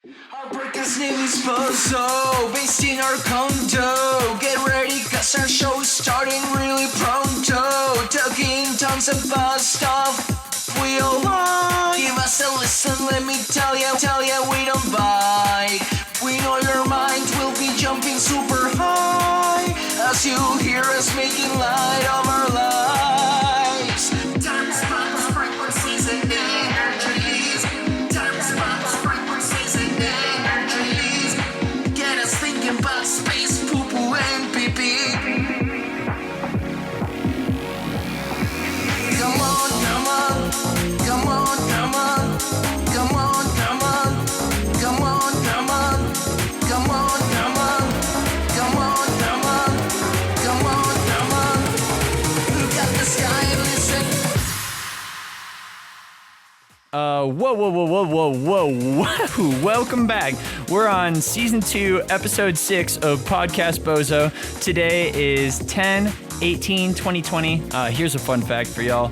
Our podcast name is Bozo, based in our condo. Get ready, cause our show is starting really pronto. Talking tons about stuff we all like. Give us a listen, let me tell ya, we don't bite. We know your mind will be jumping super high as you hear us making light of our lives. Time spots, frequencies, and energies. Time spots, frequencies, and energies. Get us thinking about space, poo-poo, and pee-pee. Come on, come on, come on, come on, come on, come on, come on, come on, come on, come on, come on, come on, come on, come on. Look at the sky and listen. Whoa. Welcome back. We're on season 2, episode 6 of PodcastBozo. Today is 10/18/2020. Here's a fun fact for y'all.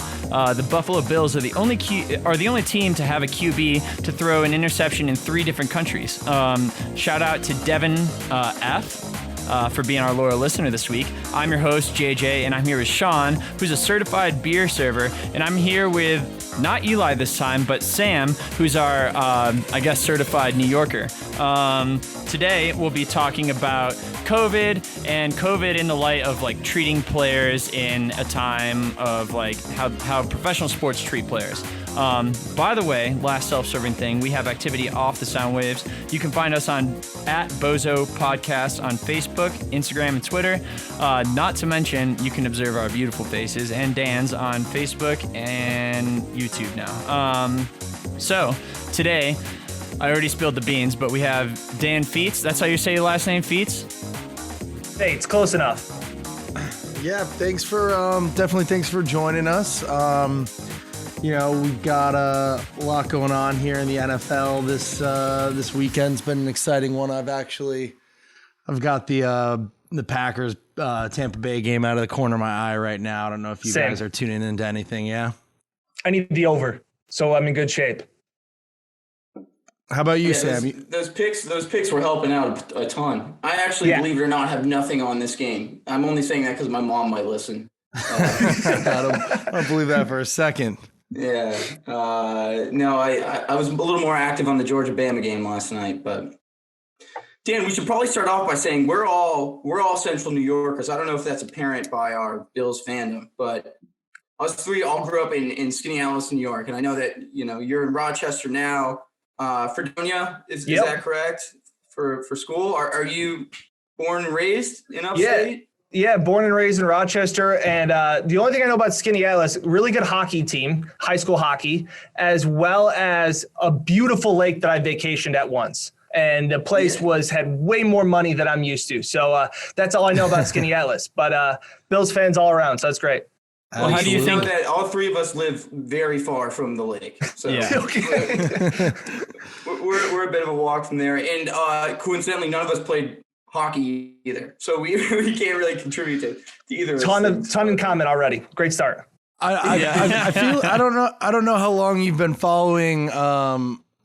The Buffalo Bills are the only team to have a QB to throw an interception in 3 different countries. Shout out to Devin F. For being our loyal listener this week. I'm your host, JJ, and I'm here with Sean, who's a certified beer server, and I'm here with not Eli this time, but Sam, who's our, certified New Yorker. Today, we'll be talking about COVID and COVID in the light of, treating players in a time of, how professional sports treat players. By the way, last self-serving thing, we have activity off the sound waves. You can find us on @Bozo Podcast on Facebook, Instagram, and Twitter. Not to mention, you can observe our beautiful faces and Dan's on Facebook and YouTube now. So today, I already spilled the beans, but we have Dan Fetes. That's how you say your last name, Fetes? Hey, it's close enough. Yeah, thanks for joining us. We've got a lot going on here in the NFL. This weekend's been an exciting one. I've got the Packers Tampa Bay game out of the corner of my eye right now. I don't know if you guys are tuning into anything. Yeah, I need the over, so I'm in good shape. How about you, Sam? Those picks were helping out a ton. I actually, believe it or not, have nothing on this game. I'm only saying that because my mom might listen. I don't believe that for a second. Yeah. No, I was a little more active on the Georgia-Bama game last night, but Dan, we should probably start off by saying we're all Central New Yorkers. I don't know if that's apparent by our Bills fandom, but us 3 all grew up in Skaneateles, New York, and I know that you're in Rochester now. Fredonia, is that correct? For school, are you born and raised in Upstate? Yeah, born and raised in Rochester, and the only thing I know about Skaneateles, really good hockey team, high school hockey, as well as a beautiful lake that I vacationed at once. And the place had way more money than I'm used to. So that's all I know about Skaneateles. But Bills fans all around, so that's great. Well, how do you think that all 3 of us live very far from the lake? So we're a bit of a walk from there. And coincidentally, none of us played hockey either, so we can't really contribute to either. Ton in common already. Great start. I feel I don't know how long you've been following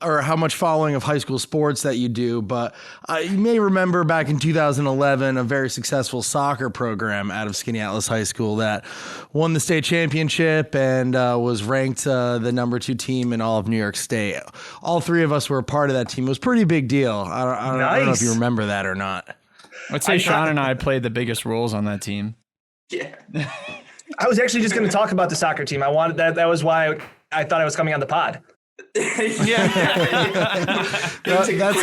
or how much following of high school sports that you do, but you may remember back in 2011 a very successful soccer program out of Skaneateles High School that won the state championship and was ranked the number 2 team in all of New York State. All 3 of us were a part of that team. It was a pretty big deal. I don't know if you remember that or not. I'd say Sean and I played the biggest roles on that team. Yeah. I was actually just going to talk about the soccer team. I wanted that. That was why I thought I was coming on the pod. That's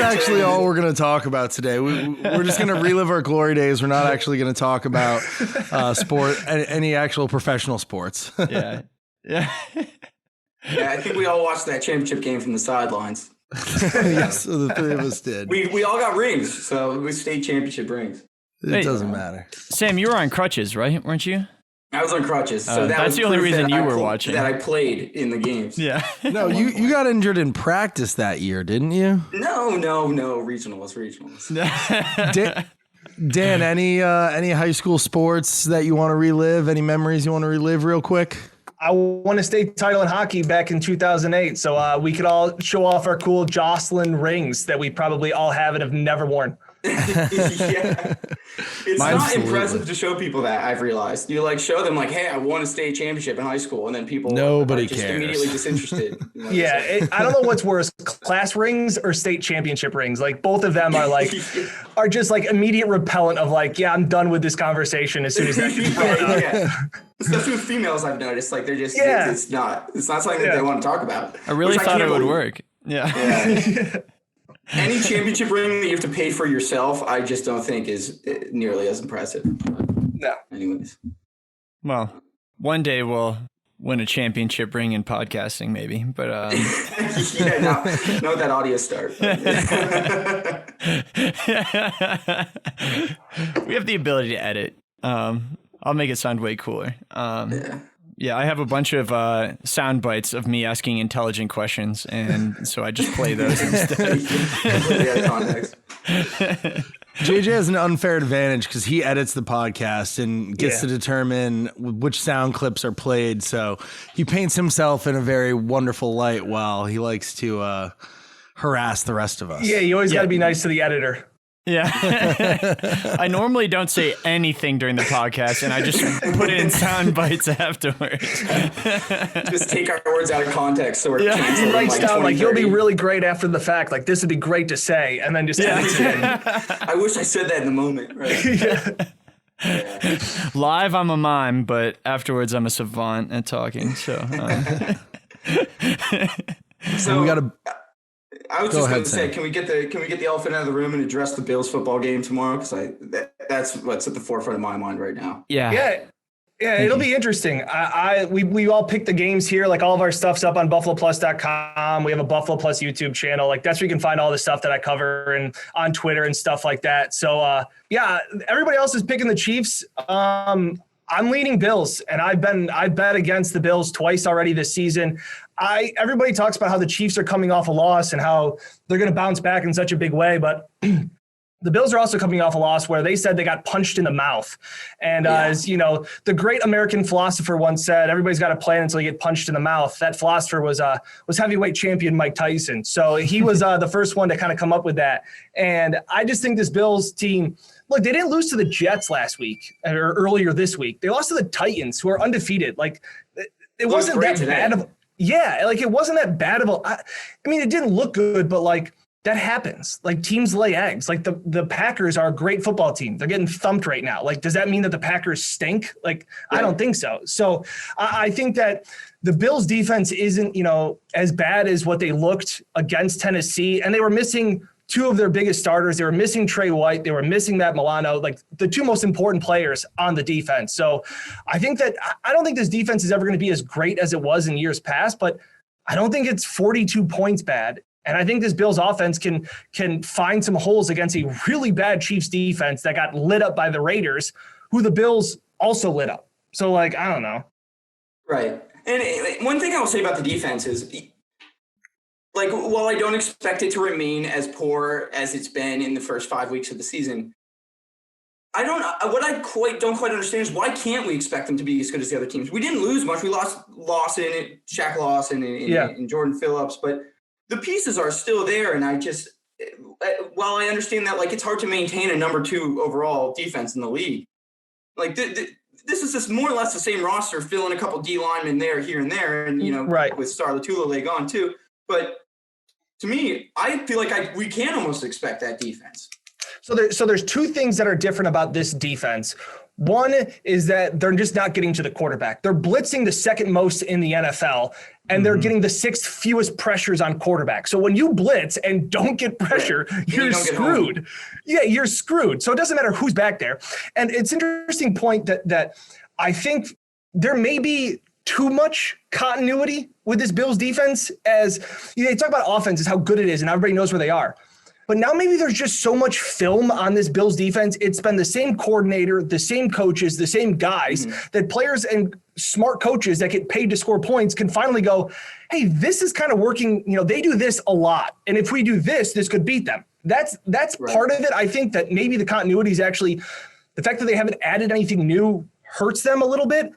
actually all we're going to talk about today. We're just going to relive our glory days. We're not actually going to talk about any actual professional sports. Yeah, I think we all watched that championship game from the sidelines. Yes, so the 3 of us did. We all got rings, so we state championship rings. It doesn't matter. Sam, you were on crutches, right? Weren't you? I was on crutches, so that's the only reason you were watching. That I played in the games. Yeah. No, you got injured in practice that year, didn't you? No. Regionals. Dan, any high school sports that you want to relive? Any memories you want to relive real quick? I won a state title in hockey back in 2008. So we could all show off our cool Jocelyn rings that we probably all have and have never worn. Yeah. It's not impressive to show people that, I've realized. You like show them like, hey, I won a state championship in high school, and then people Nobody are just cares. immediately disinterested. Yeah, I don't know what's worse, class rings or state championship rings. Like both of them are like are just like immediate repellent of like, yeah, I'm done with this conversation as soon as that gets brought up. Yeah. Especially with females, I've noticed like they're just it's not something that they want to talk about. I really thought it would work. Yeah. Any championship ring that you have to pay for yourself, I just don't think is nearly as impressive. No. Anyways. Well, one day we'll win a championship ring in podcasting, maybe. But yeah, no, that audio start. We have the ability to edit. I'll make it sound way cooler. Yeah, I have a bunch of sound bites of me asking intelligent questions, and so I just play those instead. Context. JJ has an unfair advantage because he edits the podcast and gets to determine which sound clips are played. So he paints himself in a very wonderful light while he likes to harass the rest of us. Yeah, you always got to be nice to the editor. Yeah. I normally don't say anything during the podcast, and I just put in sound bites afterwards. Just take our words out of context. So we're He writes down like, you'll be really great after the fact. Like, this would be great to say. And then just edits it in. I wish I said that in the moment. Right? Live, I'm a mime, but afterwards, I'm a savant at talking. So we got to... I was just going to say, can we get the elephant out of the room and address the Bills football game tomorrow? Because that's what's at the forefront of my mind right now. Yeah, it'll be interesting. We all pick the games here. Like all of our stuff's up on BuffaloPlus.com. We have a Buffalo Plus YouTube channel. Like that's where you can find all the stuff that I cover and on Twitter and stuff like that. So everybody else is picking the Chiefs. I'm leaning Bills, and I bet against the Bills twice already this season. Everybody talks about how the Chiefs are coming off a loss and how they're going to bounce back in such a big way, but the Bills are also coming off a loss where they said they got punched in the mouth. And as you know, the great American philosopher once said, everybody's got a plan until you get punched in the mouth. That philosopher was heavyweight champion Mike Tyson. So he was the first one to kind of come up with that. And I just think this Bills team, look, they didn't lose to the Jets last week or earlier this week. They lost to the Titans, who are undefeated. Like it wasn't that bad of it wasn't that bad of I mean, it didn't look good, but like that happens. Like teams lay eggs. Like the Packers are a great football team. They're getting thumped right now. Like, does that mean that the Packers stink? Like, I don't think so. So I think that the Bills defense isn't, as bad as what they looked against Tennessee. And they were missing two of their biggest starters. They were missing Trey White. They were missing Matt Milano, like the two most important players on the defense. So I don't think this defense is ever going to be as great as it was in years past, but I don't think it's 42 points bad. And I think this Bills offense can find some holes against a really bad Chiefs defense that got lit up by the Raiders, who the Bills also lit up. So I don't know. Right. And one thing I will say about the defense is, like, while I don't expect it to remain as poor as it's been in the first 5 weeks of the season, what I don't quite understand is why can't we expect them to be as good as the other teams? We didn't lose much. We lost Lawson, Shaq Lawson, and Jordan Phillips, but the pieces are still there. And while I understand that, like, it's hard to maintain a number 2 overall defense in the league, like this is just more or less the same roster, filling a couple D linemen here and there, and with Star Lotulelei gone too. But to me, I feel like we can almost expect that defense. So there's two things that are different about this defense. One is that they're just not getting to the quarterback. They're blitzing the second most in the NFL, and they're getting the 6th fewest pressures on quarterback. So when you blitz and don't get pressure, you're screwed. Yeah, you're screwed. So it doesn't matter who's back there. And it's an interesting point that I think there may be too much continuity with this Bills defense. As they talk about offense is how good it is, and everybody knows where they are. But now maybe there's just so much film on this Bills defense. It's been the same coordinator, the same coaches, the same guys that players and smart coaches that get paid to score points can finally go, hey, this is kind of working. They do this a lot. And if we do this could beat them. That's part of it. I think that maybe the continuity is actually the fact that they haven't added anything new hurts them a little bit.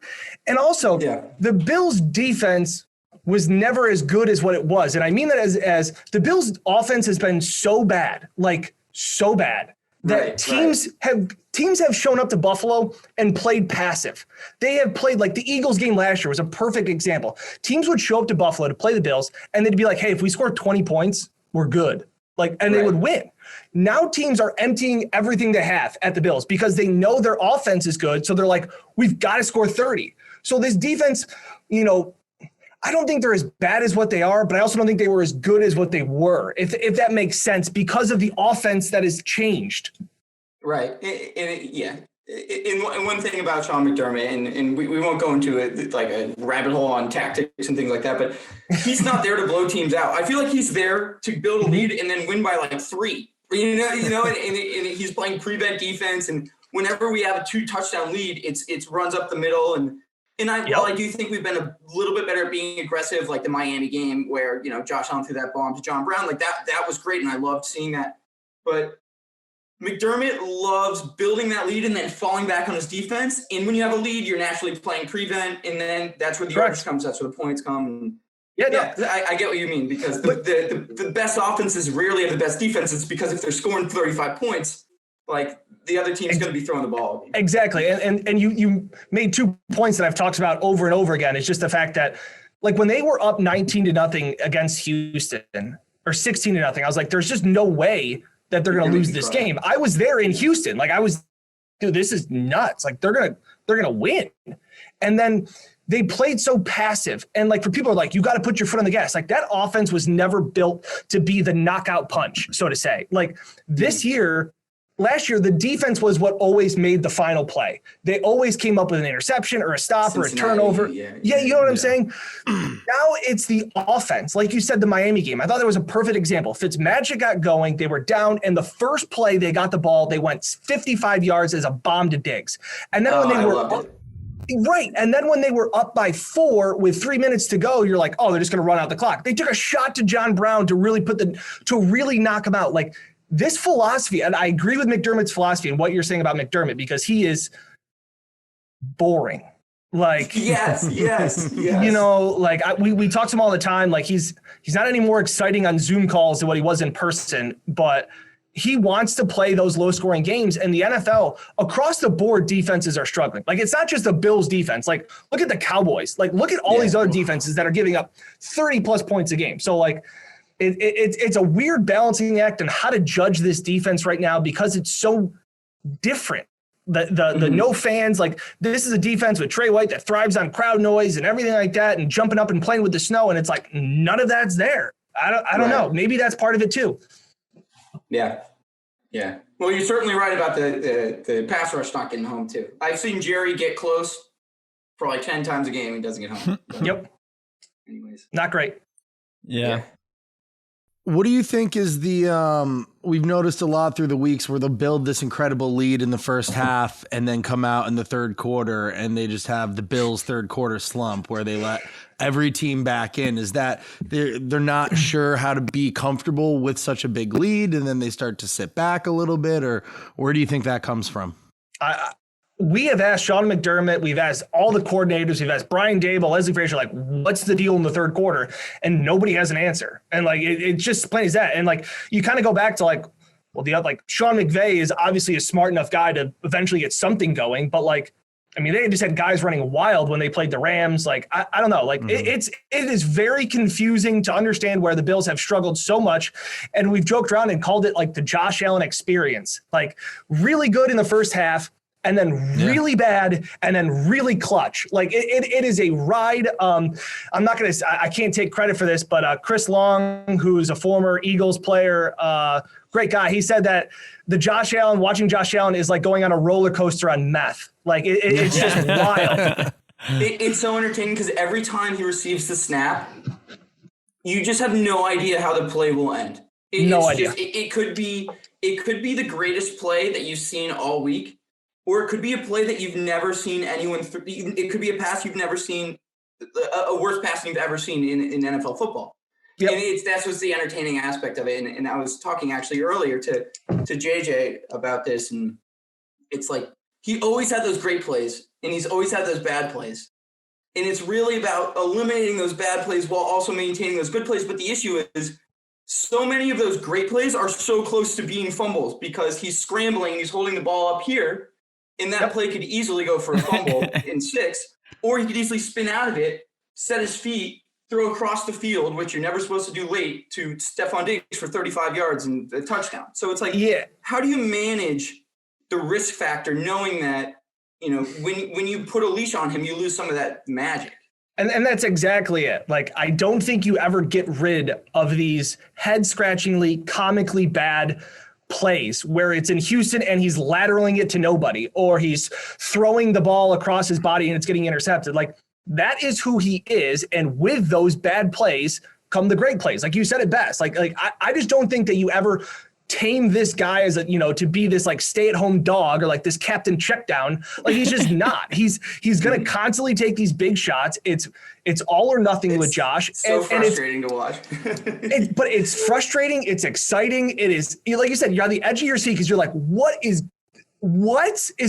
And also, the Bills' defense was never as good as what it was. And I mean that as the Bills' offense has been so bad, like so bad, that teams have shown up to Buffalo and played passive. They have played, like the Eagles game last year was a perfect example. Teams would show up to Buffalo to play the Bills, and they'd be like, hey, if we score 20 points, we're good. And they would win. Now teams are emptying everything they have at the Bills because they know their offense is good. So they're like, we've got to score 30. So this defense, I don't think they're as bad as what they are, but I also don't think they were as good as what they were, if that makes sense, because of the offense that has changed. Right. And one thing about Sean McDermott, and we won't go into it like a rabbit hole on tactics and things like that, but he's not there to blow teams out. I feel like he's there to build a lead and then win by like 3. And he's playing prevent defense, and whenever we have a 2-touchdown lead, it's runs up the middle. While I do think we've been a little bit better at being aggressive, like the Miami game where, Josh Allen threw that bomb to John Brown, like that was great, and I loved seeing that. But McDermott loves building that lead and then falling back on his defense. And when you have a lead, you're naturally playing prevent, and then that's where the yards comes. That's where the points come. I get what you mean, because the best offenses rarely have the best defenses, because if they're scoring 35 points, like the other team's going to be throwing the ball. Exactly. And you made 2 points that I've talked about over and over again. It's just the fact that, like, when they were up 19-0 against Houston, or 16-0, I was like, there's just no way that they're going to lose this game. I was there in Houston. Like, dude, this is nuts. Like, they're going to win. And then they played so passive. And like, for people who are like, you got to put your foot on the gas. Like, that offense was never built to be the knockout punch, so to say. Like, last year, the defense was what always made the final play. They always came up with an interception or a stop or a turnover. You know what I'm saying? Now it's the offense. Like you said, the Miami game, I thought that was a perfect example. Fitzmagic got going. They were down, and the first play they got the ball, they went 55 yards as a bomb to Diggs. And then when they were up, and then when they were up by 4 with 3 minutes to go, you're like, oh, they're just going to run out the clock. They took a shot to John Brown to really knock him out. Like, this philosophy, and I agree with McDermott's philosophy and what you're saying about McDermott, because he is boring. Like, yes. We talk to him all the time. Like, he's not any more exciting on Zoom calls than what he was in person, but he wants to play those low scoring games. And the NFL across the board, defenses are struggling. Like, it's not just the Bills defense. Like, look at the Cowboys. Like, look at all these other defenses that are giving up 30 plus points a game. So like, it's a weird balancing act on how to judge this defense right now, because it's so different. The no fans, like, this is a defense with Trey White that thrives on crowd noise and everything like that, and jumping up and playing with the snow, and it's like none of that's there. I don't know. Maybe that's part of it too. Yeah. Well, you're certainly right about the pass rush not getting home too. I've seen Jerry get close for like 10 times a game. He doesn't get home. Yep. Anyways, not great. Yeah. What do you think is we've noticed a lot through the weeks where they'll build this incredible lead in the first half and then come out in the third quarter and they just have the Bills' third quarter slump where they let every team back in? Is that they're not sure how to be comfortable with such a big lead and then they start to sit back a little bit, or where do you think that comes from? We have asked Sean McDermott, we've asked all the coordinators, we've asked Brian Dable, Leslie Frazier, like, what's the deal in the third quarter? And nobody has an answer. And like, it's just plain as that. And like, you kind of go back to like, well, Sean McVay is obviously a smart enough guy to eventually get something going, but like, I mean, they just had guys running wild when they played the Rams. Like, I don't know. Like, it is very confusing to understand where the Bills have struggled so much. And we've joked around and called it like the Josh Allen experience, like really good in the first half, and then really bad, and then really clutch. Like, it is a ride. I can't take credit for this, but Chris Long, who's a former Eagles player, great guy, he said that watching Josh Allen is like going on a roller coaster on meth. Like, it's just wild. It's so entertaining because every time he receives the snap, you just have no idea how the play will end. No idea. It could be the greatest play that you've seen all week, or it could be a play that you've never seen anyone. It could be a pass you've never seen, a worse pass you've ever seen in NFL football. Yep. And that's what's the entertaining aspect of it. And I was talking actually earlier to JJ about this, and it's like he always had those great plays and he's always had those bad plays. And it's really about eliminating those bad plays while also maintaining those good plays. But the issue is so many of those great plays are so close to being fumbles because he's scrambling and he's holding the ball up here. And that play could easily go for a fumble in 6, or he could easily spin out of it, set his feet, throw across the field, which you're never supposed to do late, to Stephon Diggs for 35 yards and a touchdown. So it's like, how do you manage the risk factor knowing that, when you put a leash on him, you lose some of that magic? And that's exactly it. Like, I don't think you ever get rid of these head-scratchingly, comically bad plays where it's in Houston and he's lateraling it to nobody, or he's throwing the ball across his body and it's getting intercepted. Like, that is who he is. And with those bad plays come the great plays. Like you said it best. Like I just don't think that you ever tame this guy as to be this like stay-at-home dog or like this captain checkdown. Like, he's just not. He's going to constantly take these big shots. It's all or nothing with Josh. So frustrating to watch. But it's frustrating. It's exciting. It is, like you said, you're on the edge of your seat because you're like, what is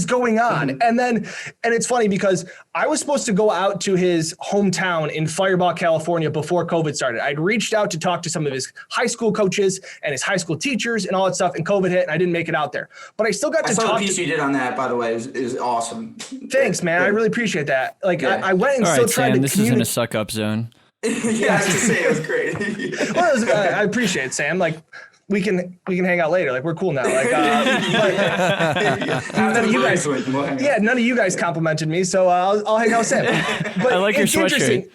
going on? And it's funny because I was supposed to go out to his hometown in Firebaugh, California before COVID started. I'd reached out to talk to some of his high school coaches and his high school teachers and all that stuff, and COVID hit and I didn't make it out there. But I still got to talk. I saw the piece you did on that, by the way. It was awesome. Thanks, man. I really appreciate that. Like, I went and still tried Sam, to this isn't a suck up zone. I have to say it was great. Well, I appreciate it, Sam. Like, we can hang out later. Like, we're cool now. Like, none of you guys, none of you guys complimented me, so I'll hang out with Sam. But I like your sweatshirt.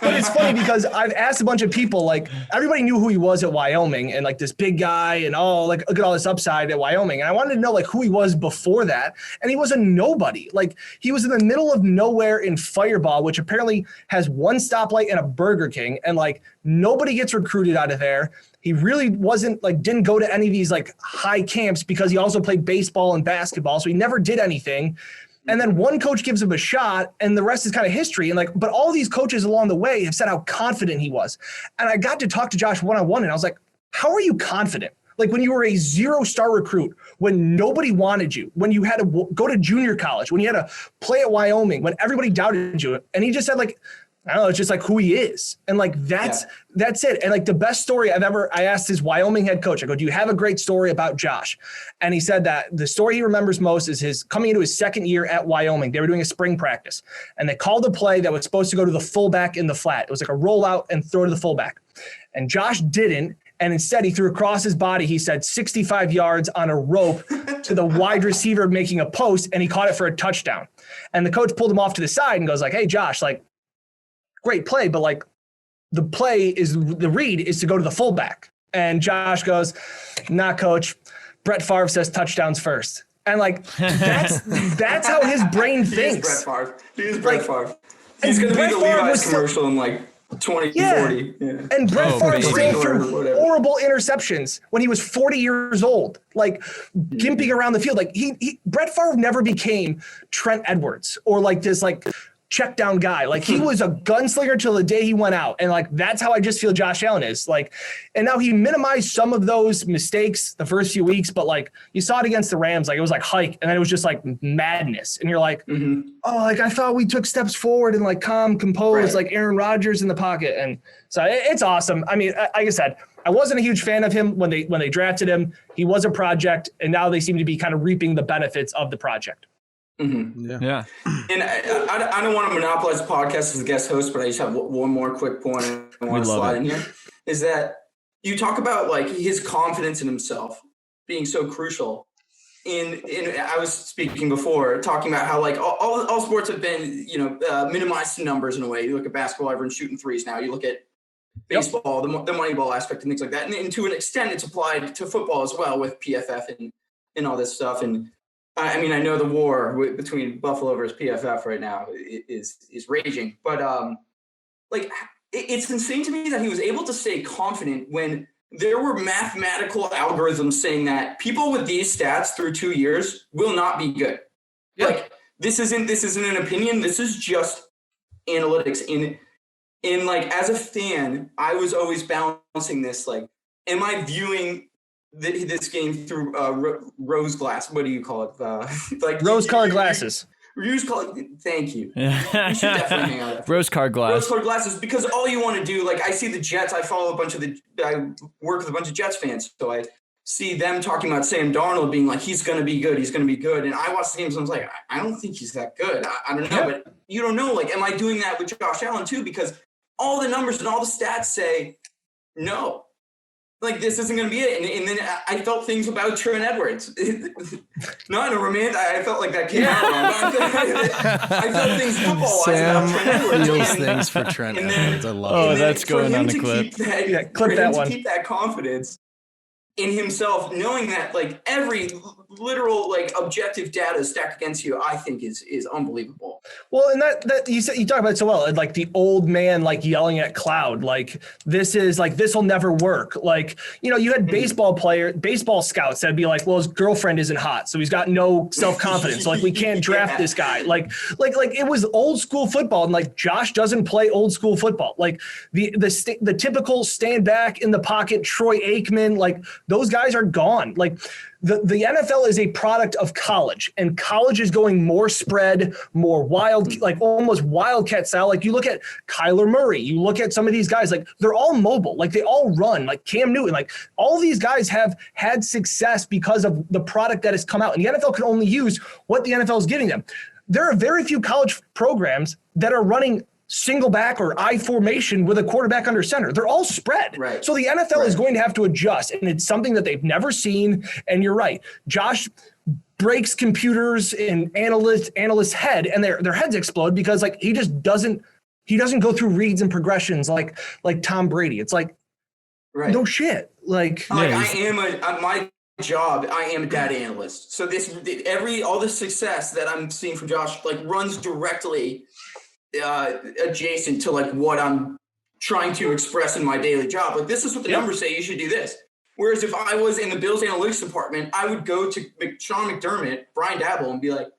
But it's funny because I've asked a bunch of people, like, everybody knew who he was at Wyoming and like this big guy and like, look at all this upside at Wyoming. And I wanted to know like who he was before that. And he was a nobody. Like, he was in the middle of nowhere in Firebaugh, which apparently has one stoplight and a Burger King. And like, nobody gets recruited out of there. He really didn't go to any of these like high camps because he also played baseball and basketball. So he never did anything. And then one coach gives him a shot and the rest is kind of history. And but all these coaches along the way have said how confident he was. And I got to talk to Josh one-on-one and I was like, how are you confident? Like, when you were a 0-star recruit, when nobody wanted you, when you had to go to junior college, when you had to play at Wyoming, when everybody doubted you. And he just said like, I don't know, it's just like who he is. And like, that's it. And like, the best story I asked his Wyoming head coach, I go, do you have a great story about Josh? And he said that the story he remembers most is his coming into his second year at Wyoming. They were doing a spring practice and they called a play that was supposed to go to the fullback in the flat. It was like a rollout and throw to the fullback. And Josh didn't. And instead he threw across his body, he said 65 yards on a rope to the wide receiver making a post, and he caught it for a touchdown. And the coach pulled him off to the side and goes like, hey, Josh, like, great play, but like, the read is to go to the fullback. And Josh goes, nah, coach, Brett Favre says touchdowns first. And like, that's how his brain thinks. He is Brett Favre. He's going to be the Levi's commercial in like 2040. Yeah. And Brett Favre still threw horrible interceptions when he was 40 years old, like gimping around the field. Like Brett Favre never became Trent Edwards or like this like check down guy. Like, he was a gunslinger till the day he went out. And like, that's how I just feel Josh Allen is. Like, and now he minimized some of those mistakes the first few weeks, but like, you saw it against the Rams, like it was like hike, and then it was just like madness. And you're like, oh, like I thought we took steps forward and like composed, like Aaron Rodgers in the pocket. And so it's awesome. I meid, like I said, I wasn't a huge fan of him when they drafted him. He was a project, and now they seem to be kind of reaping the benefits of the project. Yeah. And I don't want to monopolize the podcast as a guest host, but I just have one more quick point I want to slide in here. Is that you talk about like his confidence in himself being so crucial. And I was speaking before, talking about how like all sports have been, minimized to numbers in a way. You look at basketball, everyone's shooting threes now. You look at baseball, the money ball aspect and things like that. And to an extent, it's applied to football as well with PFF and all this stuff. And I mean, I know the war between Buffalo versus PFF right now is raging, but like it's insane to me that he was able to stay confident when there were mathematical algorithms saying that people with these stats through 2 years will not be good. Yeah. Like this isn't an opinion. This is just analytics. In like, as a fan, I was always balancing this. Like, am I viewing this game through rose glass. What do you call it? Like rose-colored glasses. Thank you. We should definitely hang out. Rose-colored glass. Rose-colored glasses, because all you want to do, like I see the Jets. I work with a bunch of Jets fans, so I see them talking about Sam Darnold being like, he's going to be good. And I watch the games and I was like, I don't think he's that good. I don't know, but you don't know. Like, am I doing that with Josh Allen too? Because all the numbers and all the stats say no. Like, this isn't going to be it. And then I felt things about Trent Edwards. Not in a romantic, I felt like that came out wrong. I felt things football-wise about Trent Edwards. Feels things for Trent Edwards. I love it. Oh, that's going on the clip. Clip that one. To keep that confidence in himself, knowing that like every literal like objective data stacked against you, I think is unbelievable. Well, and that you talk about it so well, like the old man like yelling at cloud, like this will never work. Like, you had baseball scouts that'd be like, well, his girlfriend isn't hot, so he's got no self-confidence. So like we can't draft this guy. Like it was old school football, and like Josh doesn't play old school football. Like the typical stand back in the pocket Troy Aikman, like those guys are gone. Like the NFL is a product of college, and college is going more spread, more wild, like almost wildcat style. Like you look at Kyler Murray, you look at some of these guys, like they're all mobile, like they all run, like Cam Newton, like all these guys have had success because of the product that has come out, and the NFL can only use what the NFL is giving them. There are very few college programs that are running single back or I formation with a quarterback under center. They're all spread. Right. So the NFL is going to have to adjust, and it's something that they've never seen. And you're right. Josh breaks computers and analysts' head, and their heads explode because like he doesn't go through reads and progressions like Tom Brady. It's like, no shit. Like my job, I am a data analyst. So all the success that I'm seeing from Josh like runs directly adjacent to like what I'm trying to express in my daily job. Like, this is what the numbers say, you should do this. Whereas if I was in the Bills analytics department, I would go to Sean McDermott, Brian Dabble, and be like,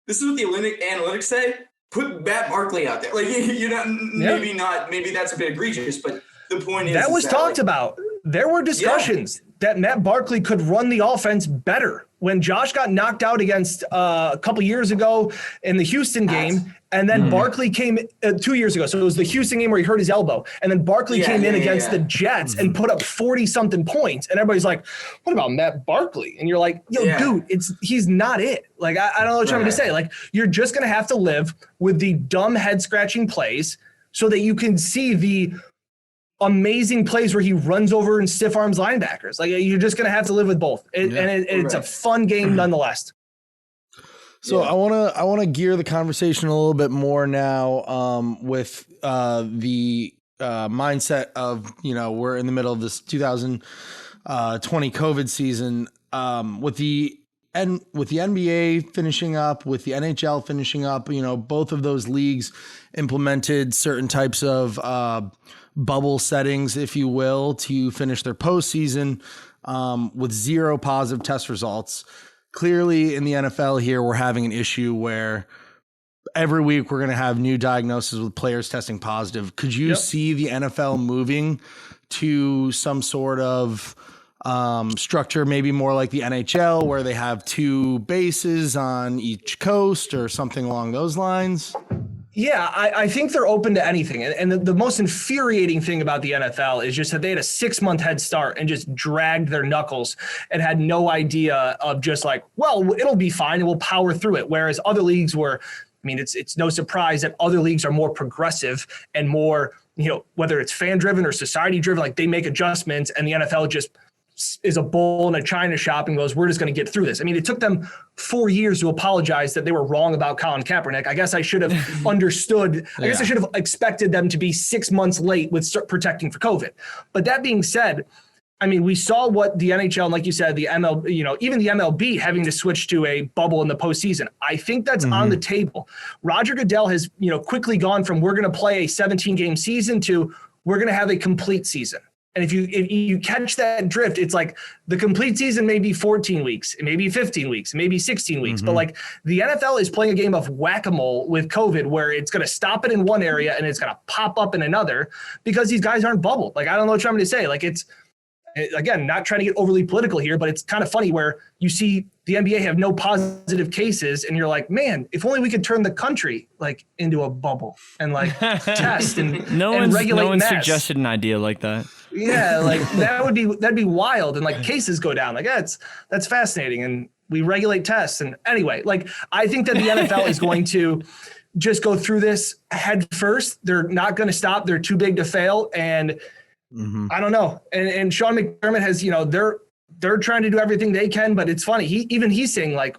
this is what the analytics say. Put Matt Barkley out there. Like, maybe that's a bit egregious, but the point is that was talked about. There were discussions that Matt Barkley could run the offense better. When Josh got knocked out against a couple years ago in the Houston game, and then Barkley came 2 years ago. So it was the Houston game where he hurt his elbow. And then Barkley came in against the Jets and put up 40-something points. And everybody's like, what about Matt Barkley? And you're like, dude, he's not it. Like, I don't know what you're trying to say. Like, you're just going to have to live with the dumb head-scratching plays so that you can see the amazing plays where he runs over and stiff arms linebackers. Like, you're just going to have to live with both. It's a fun game nonetheless. So I want to gear the conversation a little bit more now with the mindset of, we're in the middle of this 2020 COVID season, with the NBA finishing up, with the NHL finishing up. Both of those leagues implemented certain types of bubble settings, if you will, to finish their postseason with 0 positive test results. Clearly in the NFL here, we're having an issue where every week we're going to have new diagnoses with players testing positive. Could you see the NFL moving to some sort of structure, maybe more like the NHL, where they have 2 bases on each coast or something along those lines? Yeah, I think they're open to anything. And the most infuriating thing about the NFL is just that they had a 6-month head start and just dragged their knuckles and had no idea of just like, well, it'll be fine and we'll power through it. Whereas other leagues it's no surprise that other leagues are more progressive and more, whether it's fan driven or society driven, like they make adjustments, and the NFL just is a bull in a china shop and goes, we're just going to get through this. I mean, it took them 4 years to apologize that they were wrong about Colin Kaepernick. I guess I should have understood. I guess I should have expected them to be 6 months late with protecting for COVID. But that being said, I mean, we saw what the NHL, and like you said, the MLB, even the MLB having to switch to a bubble in the postseason. I think that's on the table. Roger Goodell has, quickly gone from we're going to play a 17-game season to we're going to have a complete season. And if you catch that drift, it's like the complete season may be 14 weeks, it may be 15 weeks, maybe 16 weeks. But like the NFL is playing a game of whack-a-mole with COVID, where it's going to stop it in one area and it's going to pop up in another because these guys aren't bubbled. Like, I don't know what you're trying to say. Like, again, not trying to get overly political here, but it's kind of funny where you see the NBA have no positive cases and you're like, man, if only we could turn the country like into a bubble and like test and regulate. No one suggested an idea like that. Yeah, like that'd be wild. And like cases go down. Like that's fascinating. And we regulate tests. And anyway, like I think that the NFL is going to just go through this head first. They're not going to stop. They're too big to fail. And I don't know. And Sean McDermott has, they're trying to do everything they can, but it's funny. He's saying like,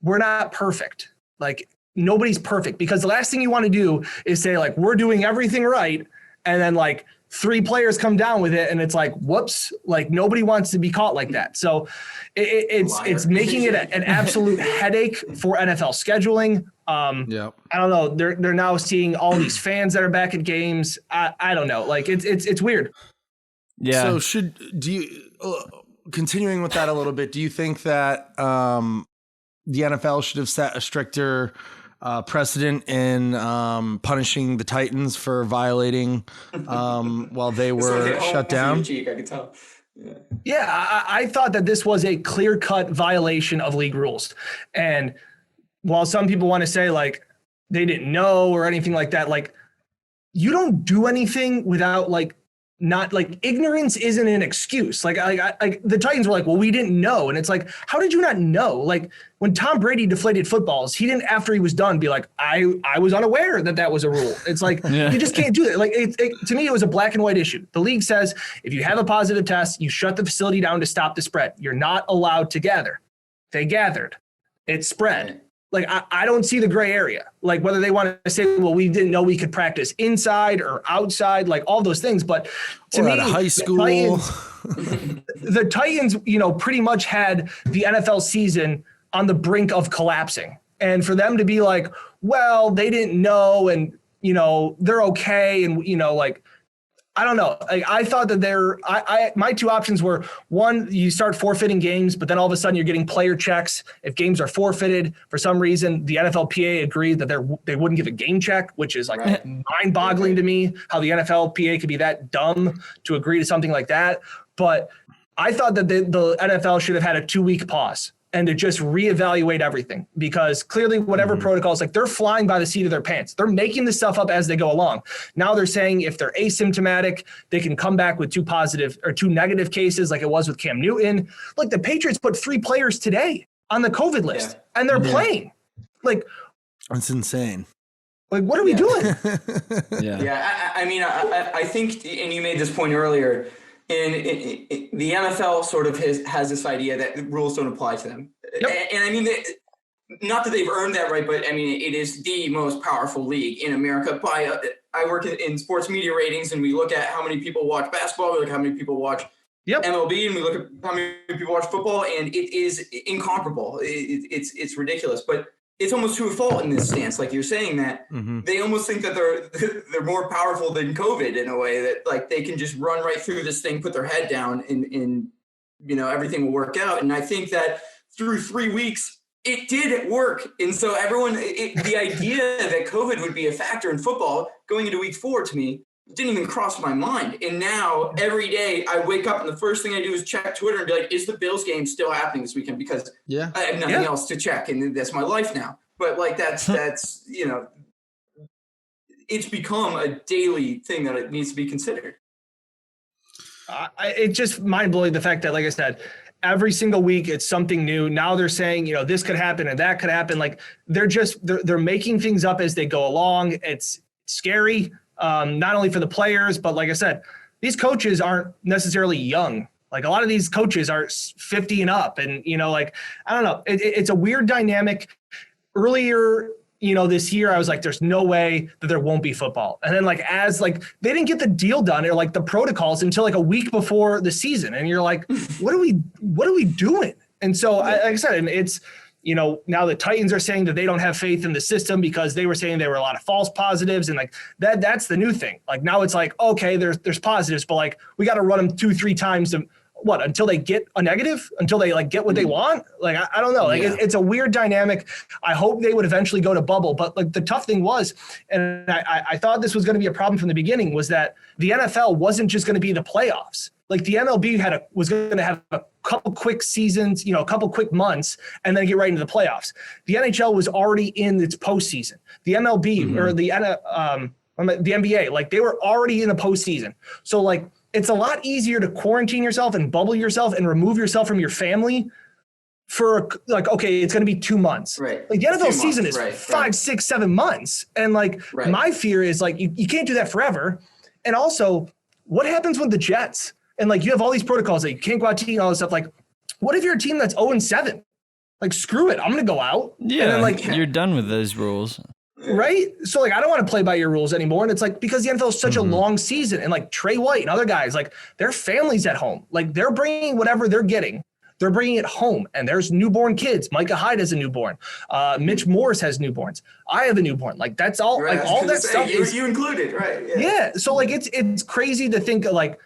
we're not perfect. Like nobody's perfect, because the last thing you want to do is say like, we're doing everything right. And then like 3 players come down with it. And it's like, whoops, like nobody wants to be caught like that. So it's making it an absolute headache for NFL scheduling. I don't know. They're now seeing all these fans that are back at games. I don't know. Like it's weird. Yeah. So continuing with that a little bit, do you think that the NFL should have set a stricter precedent in punishing the Titans for violating while they were shut down? Cheek, I can tell. Yeah, I thought that this was a clear-cut violation of league rules. And while some people want to say like they didn't know or anything like that, like you don't do anything without like not like ignorance isn't an excuse. Like the Titans were like, well, we didn't know. And it's like, how did you not know? Like when Tom Brady deflated footballs, he didn't, after he was done, be like, I was unaware that was a rule. It's like, you just can't do that. Like to me, it was a black and white issue. The league says, if you have a positive test, you shut the facility down to stop the spread. You're not allowed to gather. They gathered. It spread. Like, I don't see the gray area. Like whether they want to say, well, we didn't know we could practice inside or outside, like all those things. But to me, at high school, the Titans, pretty much had the NFL season on the brink of collapsing. And for them to be like, well, they didn't know and, they're okay. And, like, I don't know. Like, I thought that my 2 options were, one, you start forfeiting games, but then all of a sudden you're getting player checks. If games are forfeited for some reason, the NFLPA agreed that they wouldn't give a game check, which is like mind-boggling to me, how the NFLPA could be that dumb to agree to something like that. But I thought that the NFL should have had a 2-week pause and to just reevaluate everything, because clearly whatever protocols, like they're flying by the seat of their pants. They're making this stuff up as they go along. Now they're saying if they're asymptomatic, they can come back with 2 positive or 2 negative cases like it was with Cam Newton. Like the Patriots put 3 players today on the COVID list and they're playing. Like, that's insane. Like, what are we doing? I think, and you made this point earlier, in the NFL sort of has this idea that the rules don't apply to them. Yep. And I mean, not that they've earned that right, but I mean, it is the most powerful league in America. I work in sports media ratings, and we look at how many people watch basketball, we look at how many people watch MLB, and we look at how many people watch football, and it is incomparable. It's ridiculous, but it's almost to a fault in this stance. Like you're saying that they almost think that they're more powerful than COVID in a way, that like they can just run right through this thing, put their head down, and everything will work out. And I think that through 3 weeks, it did work. And so the idea that COVID would be a factor in football going into week 4 to me didn't even cross my mind. And now every day I wake up and the first thing I do is check Twitter and be like, is the Bills game still happening this weekend? Because I have nothing else to check, and that's my life now. But like that's it's become a daily thing that it needs to be considered. It's just mind-blowing, the fact that, like I said, every single week it's something new. Now they're saying, this could happen and that could happen. Like they're making things up as they go along. It's scary. Not only for the players, but like I said, these coaches aren't necessarily young. Like a lot of these coaches are 50 and up, and I don't know. It's a weird dynamic. Earlier, this year, I was like, "There's no way that there won't be football." And then, they didn't get the deal done or the protocols until a week before the season, and you're like, "What are we doing?" And so, like I said, and it's. Now the Titans are saying that they don't have faith in the system because they were saying there were a lot of false positives, and that's the new thing. Like now it's like, okay, there's positives, but we got to run them 2-3 times to until they get a negative, until they like get what they want. Like, I don't know. Like it's a weird dynamic. I hope they would eventually go to bubble. But like the tough thing was, and I thought this was going to be a problem from the beginning, was that the NFL wasn't just going to be the playoffs. Like the MLB was going to have a couple quick seasons, a couple quick months, and then get right into the playoffs. The NHL was already in its postseason. The MLB or the NBA, like they were already in the postseason. So like it's a lot easier to quarantine yourself and bubble yourself and remove yourself from your family for like, okay, it's going to be 2 months. Right. Like the NFL season is 5, 6, 7 months. And like my fear is like, you can't do that forever. And also what happens with the Jets? And like, you have all these protocols that you can't go out to eat and all this stuff. Like, what if you're a team that's 0-7? Like, screw it. I'm going to go out. Yeah. And then, like, you're done with those rules. Right. So like, I don't want to play by your rules anymore. And it's like, because the NFL is such a long season, and like Trey White and other guys, like their families at home, like they're bringing whatever they're getting. They're bringing it home, and there's newborn kids. Micah Hyde has a newborn. Mitch Morse has newborns. I have a newborn. Like that's all. Right. Like all that stuff is you included, right? Yeah. So like it's crazy to think of like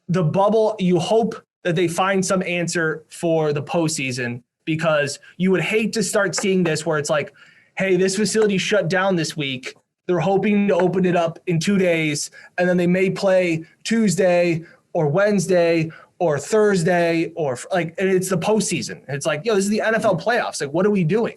the bubble. You hope that they find some answer for the postseason, because you would hate to start seeing this where it's like, hey, this facility shut down this week. They're hoping to open it up in 2 days, and then they may play Tuesday or Wednesday or Thursday, or like, and it's the postseason. It's like, this is the NFL playoffs. Like, what are we doing?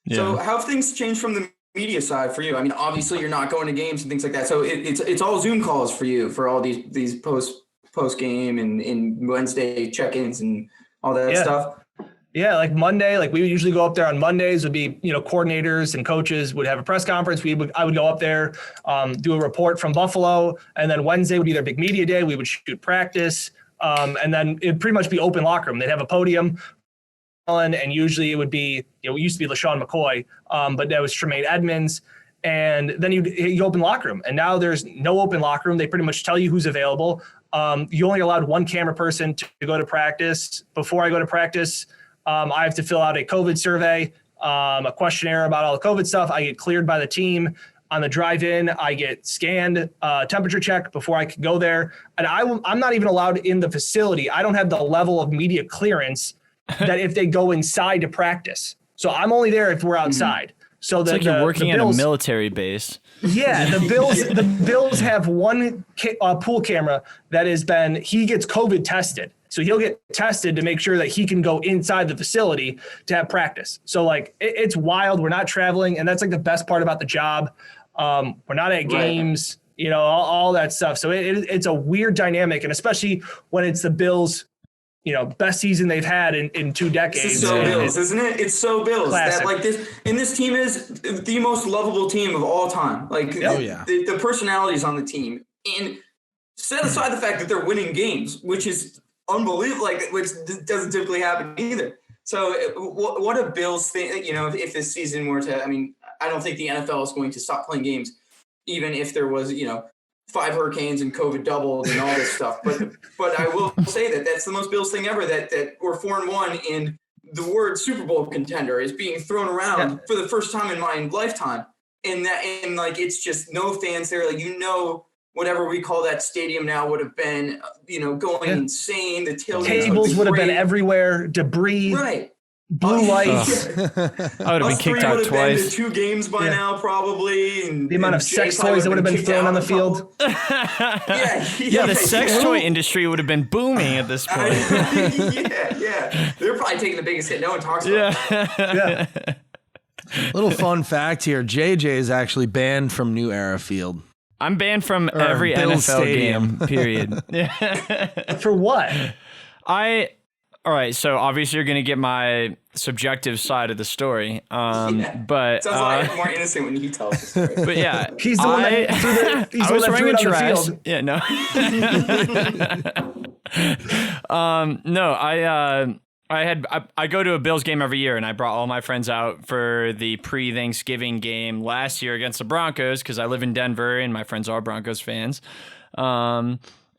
Yeah. So how have things changed from the media side for you? I mean, obviously you're not going to games and things like that. So it's all Zoom calls for you for all these post game and Wednesday check-ins and all that stuff. Yeah, like Monday, like we would usually go up there on Mondays. Would be, coordinators and coaches would have a press conference. I would go up there, do a report from Buffalo, and then Wednesday would be their big media day. We would shoot practice, and then it'd pretty much be open locker room. They'd have a podium, and usually it would be, it used to be LaShawn McCoy, but that was Tremaine Edmonds. And then you open locker room, and now there's no open locker room. They pretty much tell you who's available. You only allowed one camera person to go to practice. Before I go to practice, I have to fill out a COVID survey, a questionnaire about all the COVID stuff. I get cleared by the team. On the drive-in, I get scanned, temperature check before I can go there. And I'm not even allowed in the facility. I don't have the level of media clearance that if they go inside to practice. So I'm only there if we're outside. So it's like you're working at a military base. Yeah, the Bills have one pool camera that he gets COVID tested. So he'll get tested to make sure that he can go inside the facility to have practice. So like it's wild. We're not traveling, and that's like the best part about the job. We're not at games, all that stuff. So it's a weird dynamic, and especially when it's the Bills, best season they've had in 2 decades. It's so Bills, isn't it? It's so Bills. Classic. That like this team is the most lovable team of all time. Like the personalities on the team, and set aside the fact that they're winning games, which is unbelievable, which doesn't typically happen either. So what a Bills thing, if this season were to, I don't think the NFL is going to stop playing games, even if there was, 5 hurricanes and COVID doubled and all this stuff. But I will say that that's the most Bills thing ever, that we're 4-1 and the word Super Bowl contender is being thrown around for the first time in my lifetime. And it's just no fans there. Like, whatever we call that stadium now would have been, going insane. The tables would have been everywhere, debris, right? Blue lights. I would have been kicked out twice. Been to 2 games by now, probably. And the amount of sex toys that would have been thrown on the field. The sex toy industry would have been booming at this point. They're probably taking the biggest hit. No one talks about that. Little fun fact here: JJ is actually banned from New Era Field. I'm banned from every Bills NFL Stadium. game, period. For what? All right, so obviously you're going to get my subjective side of the story. But sounds like more innocent when he tells the story. But yeah, he's the one that I was wearing a dress. Yeah, no. I go to a Bills game every year, and I brought all my friends out for the pre-Thanksgiving game last year against the Broncos because I live in Denver and my friends are Broncos fans.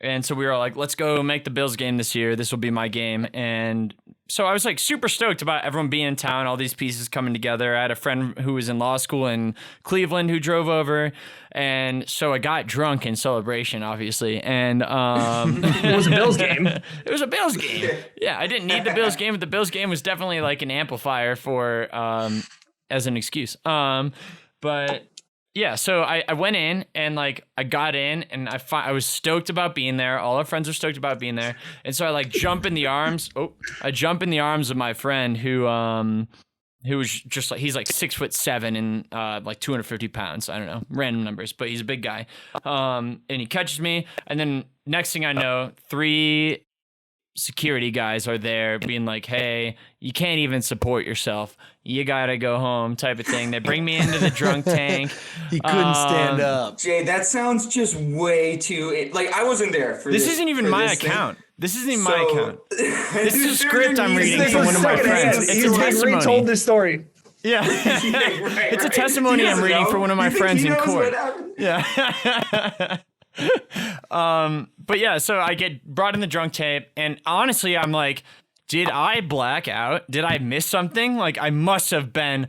And so we were all like, let's go make the Bills game this year. This will be my game. And so I was like super stoked about everyone being in town, all these pieces coming together. I had a friend who was in law school in Cleveland who drove over. And so I got drunk in celebration, obviously. And it was a Bills game. It was a Bills game. Yeah, I didn't need the Bills game, but the Bills game was definitely like an amplifier for as an excuse. But yeah, so I went in and like I got in and I was stoked about being there. All our friends were stoked about being there. And so I like jump in the arms. I jump in the arms of my friend who was just like, he's like 6'7" and like 250 pounds. I don't know, random numbers, but he's a big guy. And he catches me. And then next thing I know, 3 security guys are there being like, hey, you can't even support yourself. You gotta go home type of thing. They bring me into the drunk tank. He couldn't stand up. Jay, that sounds just way too, like I wasn't there for this. This isn't even my account. This isn't even my account. This is a script I'm reading This from was one of my secondhand. friends. He It's a like testimony. retold this story. Yeah. Right, It's a right. testimony He I'm doesn't reading know. for one of my friends He in knows court. what happened. Yeah. But yeah, so I get brought in the drunk tape, and honestly, I'm like, did I black out? Did I miss something? Like, I must have done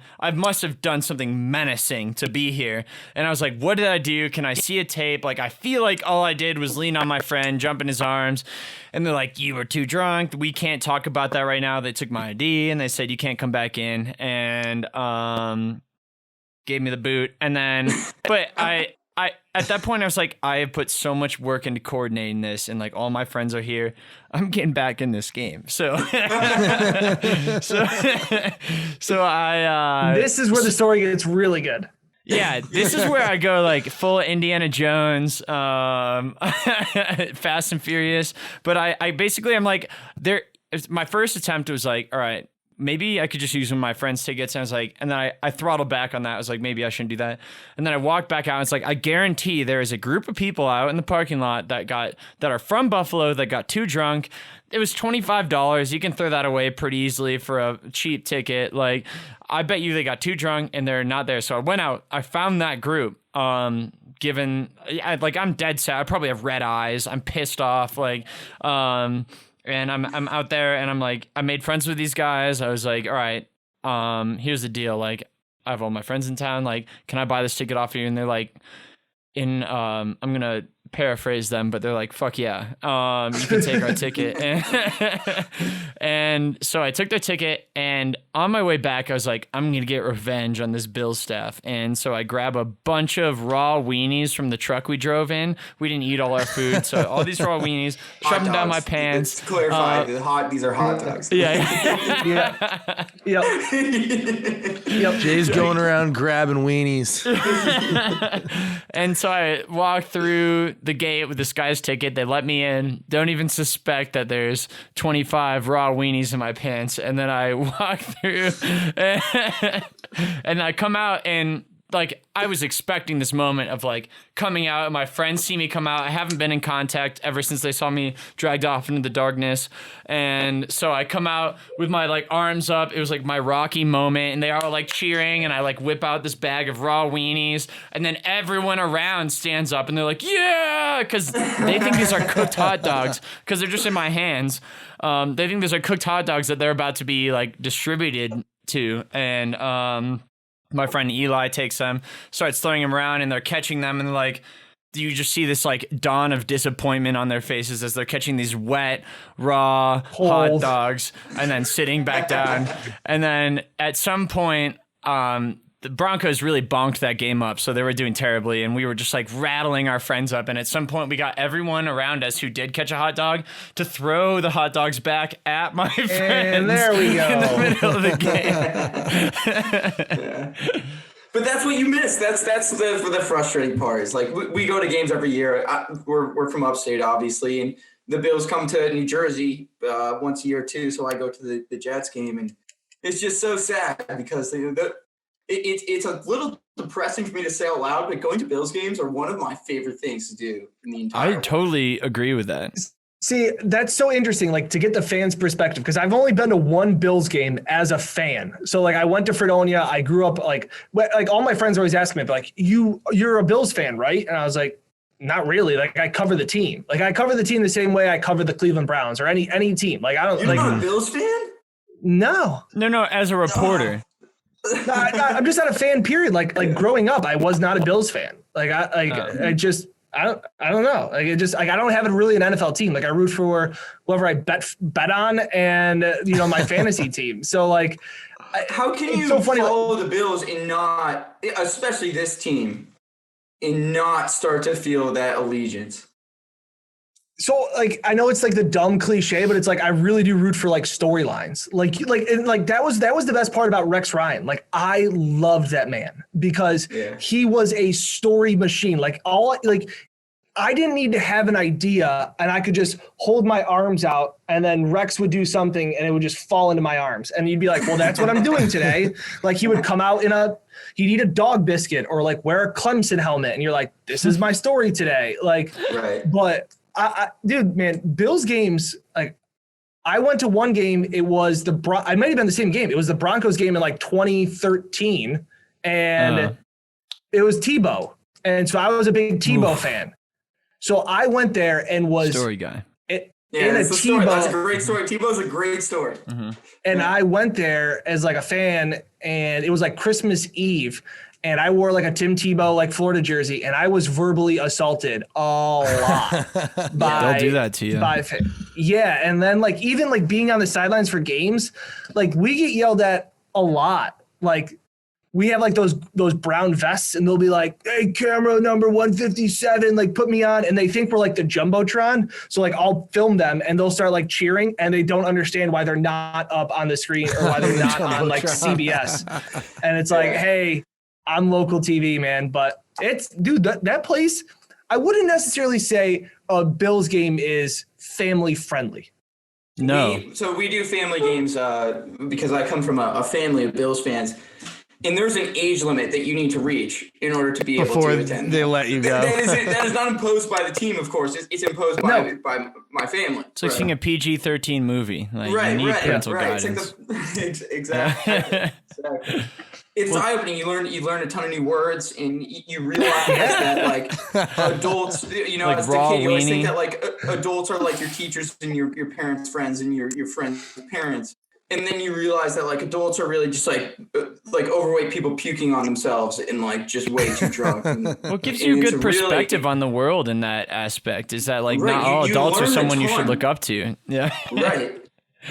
something menacing to be here. And I was like, what did I do? Can I see a tape? Like, I feel like all I did was lean on my friend, jump in his arms. And they're like, you were too drunk. We can't talk about that right now. They took my ID and they said, you can't come back in. And, gave me the boot. And then, but I at that point I was like, I have put so much work into coordinating this, and like all my friends are here. I'm getting back in this game. So so I This is where the story gets really good. yeah, this is where I go like full Indiana Jones, Fast and Furious. But I basically, I'm like, my first attempt was like, all right, maybe I could just use one of my friend's tickets. And I was like, and then I throttled back on that. I was like, maybe I shouldn't do that. And then I walked back out. And it's like, I guarantee there is a group of people out in the parking lot that are from Buffalo that got too drunk. It was $25. You can throw that away pretty easily for a cheap ticket. Like, I bet you they got too drunk and they're not there. So I went out. I found that group. I'm dead sad. I probably have red eyes. I'm pissed off. Like, and I'm out there and I'm like, I made friends with these guys. I was like, all right, here's the deal. Like, I have all my friends in town. Like, can I buy this ticket off you? And they're like, I'm going to paraphrase them, but they're like, fuck yeah, you can take our ticket. And so I took their ticket, and on my way back, I was like, I'm going to get revenge on this Bills staff. And so I grab a bunch of raw weenies from the truck we drove in. We didn't eat all our food, so all these raw weenies, shove them down my pants. Let's clarify, these are hot dogs. Yeah. Yep. Jay's going around grabbing weenies. And so I walked through the gate with this guy's ticket. They let me in. Don't even suspect that there's 25 raw weenies in my pants. And then I walk through and I come out, and like, I was expecting this moment of like coming out, and my friends see me come out. I haven't been in contact ever since they saw me dragged off into the darkness. And so I come out with my like arms up. It was like my Rocky moment, and they are like cheering, and I like whip out this bag of raw weenies, and then everyone around stands up and they're like, yeah, because they think these are cooked hot dogs because they're just in my hands. They think these are cooked hot dogs that they're about to be like distributed to. And my friend Eli takes them, starts throwing them around, and they're catching them, and like, you just see this like dawn of disappointment on their faces as they're catching these wet, raw hot dogs and then sitting back down. And then at some point, the Broncos really bonked that game up, so they were doing terribly, and we were just like rattling our friends up. And at some point, we got everyone around us who did catch a hot dog to throw the hot dogs back at my friends. And there we go. In the middle of the game. Yeah. But that's what you miss. That's the frustrating part. Is like we go to games every year. We're from upstate, obviously, and the Bills come to New Jersey once a year too. So I go to the Jets game, and it's just so sad because it's a little depressing for me to say out loud, but going to Bills games are one of my favorite things to do in the entire world. Totally agree with that. See, that's so interesting, like, to get the fans' perspective, because I've only been to one Bills game as a fan. So, like, I went to Fredonia. I grew up, like all my friends always ask me, like, you're a Bills fan, right? And I was like, not really. Like, I cover the team. Like, I cover the team the same way I cover the Cleveland Browns or any team. Like, I don't You're like. not a Bills fan? No. No, as a reporter. No, I'm just not a fan. Period. Like growing up, I was not a Bills fan. Like I don't know. Like it just like I don't have really an NFL team. Like I root for whoever I bet on, and my fantasy team. So like, how can you so funny, follow the Bills and not, especially this team, and not start to feel that allegiance? So like I know it's like the dumb cliche, but it's like I really do root for like storylines. Like that was the best part about Rex Ryan. Like I loved that man because he was a story machine. Like I didn't need to have an idea and I could just hold my arms out and then Rex would do something and it would just fall into my arms. And you'd be like, well, that's what I'm doing today. Like he would come out he'd eat a dog biscuit or like wear a Clemson helmet. And you're like, this is my story today. Like, right. But dude, man, Bills games, like I went to one game. It was I might have been the same game. It was the Broncos game in like 2013 and it was Tebow. And so I was a big Tebow fan. So I went there and was story guy. That's a great story. Tebow's a great story. Mm-hmm. And I went there as like a fan and it was like Christmas Eve. And I wore like a Tim Tebow, like Florida jersey, and I was verbally assaulted a lot. They'll do that to you. Yeah. And then like, even like being on the sidelines for games, like we get yelled at a lot. Like we have like those brown vests and they'll be like, hey, camera number 157, like put me on. And they think we're like the Jumbotron. So like I'll film them and they'll start like cheering and they don't understand why they're not up on the screen or why they're not on like CBS. And it's like, hey, I'm local TV, man, but that place, I wouldn't necessarily say a Bills game is family friendly. No. We do family games because I come from a family of Bills fans, and there's an age limit that you need to reach in order to be able to attend. They let you go. That is not imposed by the team, of course. It's imposed by my family. It's like seeing a PG-13 movie. Like you need parental guidance. Exactly. It's eye-opening. You learn a ton of new words, and you realize that like adults, like as a kid, you always think that like adults are like your teachers and your parents' friends and your friends' parents, and then you realize that like adults are really just like overweight people puking on themselves and like just way too drunk. What gives you a good perspective on the world in that aspect is that like not all adults are someone you should look up to. Yeah. Right.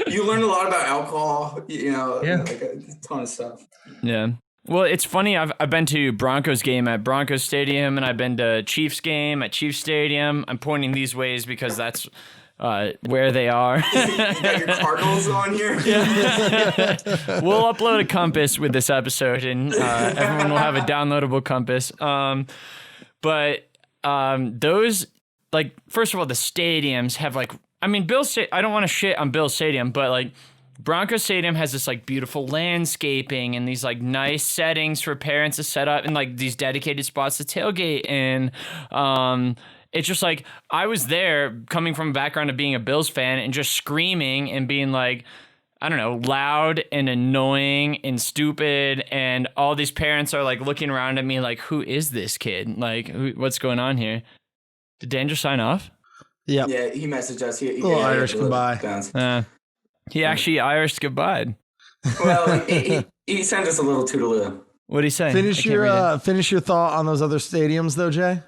You learn a lot about alcohol, like a ton of stuff. Yeah. Well, it's funny. I've been to Broncos game at Broncos Stadium, and I've been to Chiefs game at Chiefs Stadium. I'm pointing these ways because that's where they are. You got your Cardinals on here. Yeah. We'll upload a compass with this episode, and everyone will have a downloadable compass. But those, like, first of all, the stadiums have like. I mean, I don't want to shit on Bills Stadium, but like Broncos Stadium has this like beautiful landscaping and these like nice settings for parents to set up and like these dedicated spots to tailgate. And it's just like I was there coming from a background of being a Bills fan and just screaming and being like, I don't know, loud and annoying and stupid. And all these parents are like looking around at me like, who is this kid? Like, what's going on here? Did Dan just sign off? Yeah, he messaged us. He Irish goodbye. He actually Irish goodbye. Well, he sent us a little toodaloo. What'd he say? Finish your thought on those other stadiums, though, Jay.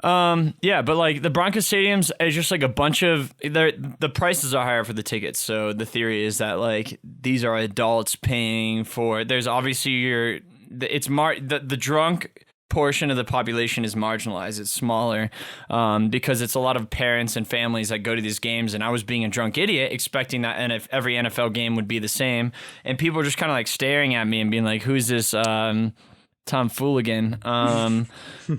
Yeah, but like the Broncos stadiums is just like a bunch of the prices are higher for the tickets. So the theory is that like these are adults paying for. There's obviously the drunk portion of the population is marginalized. It's smaller because it's a lot of parents and families that go to these games. And I was being a drunk idiot expecting that every NFL game would be the same. And people were just kind of like staring at me and being like, who's this Tom Fooligan?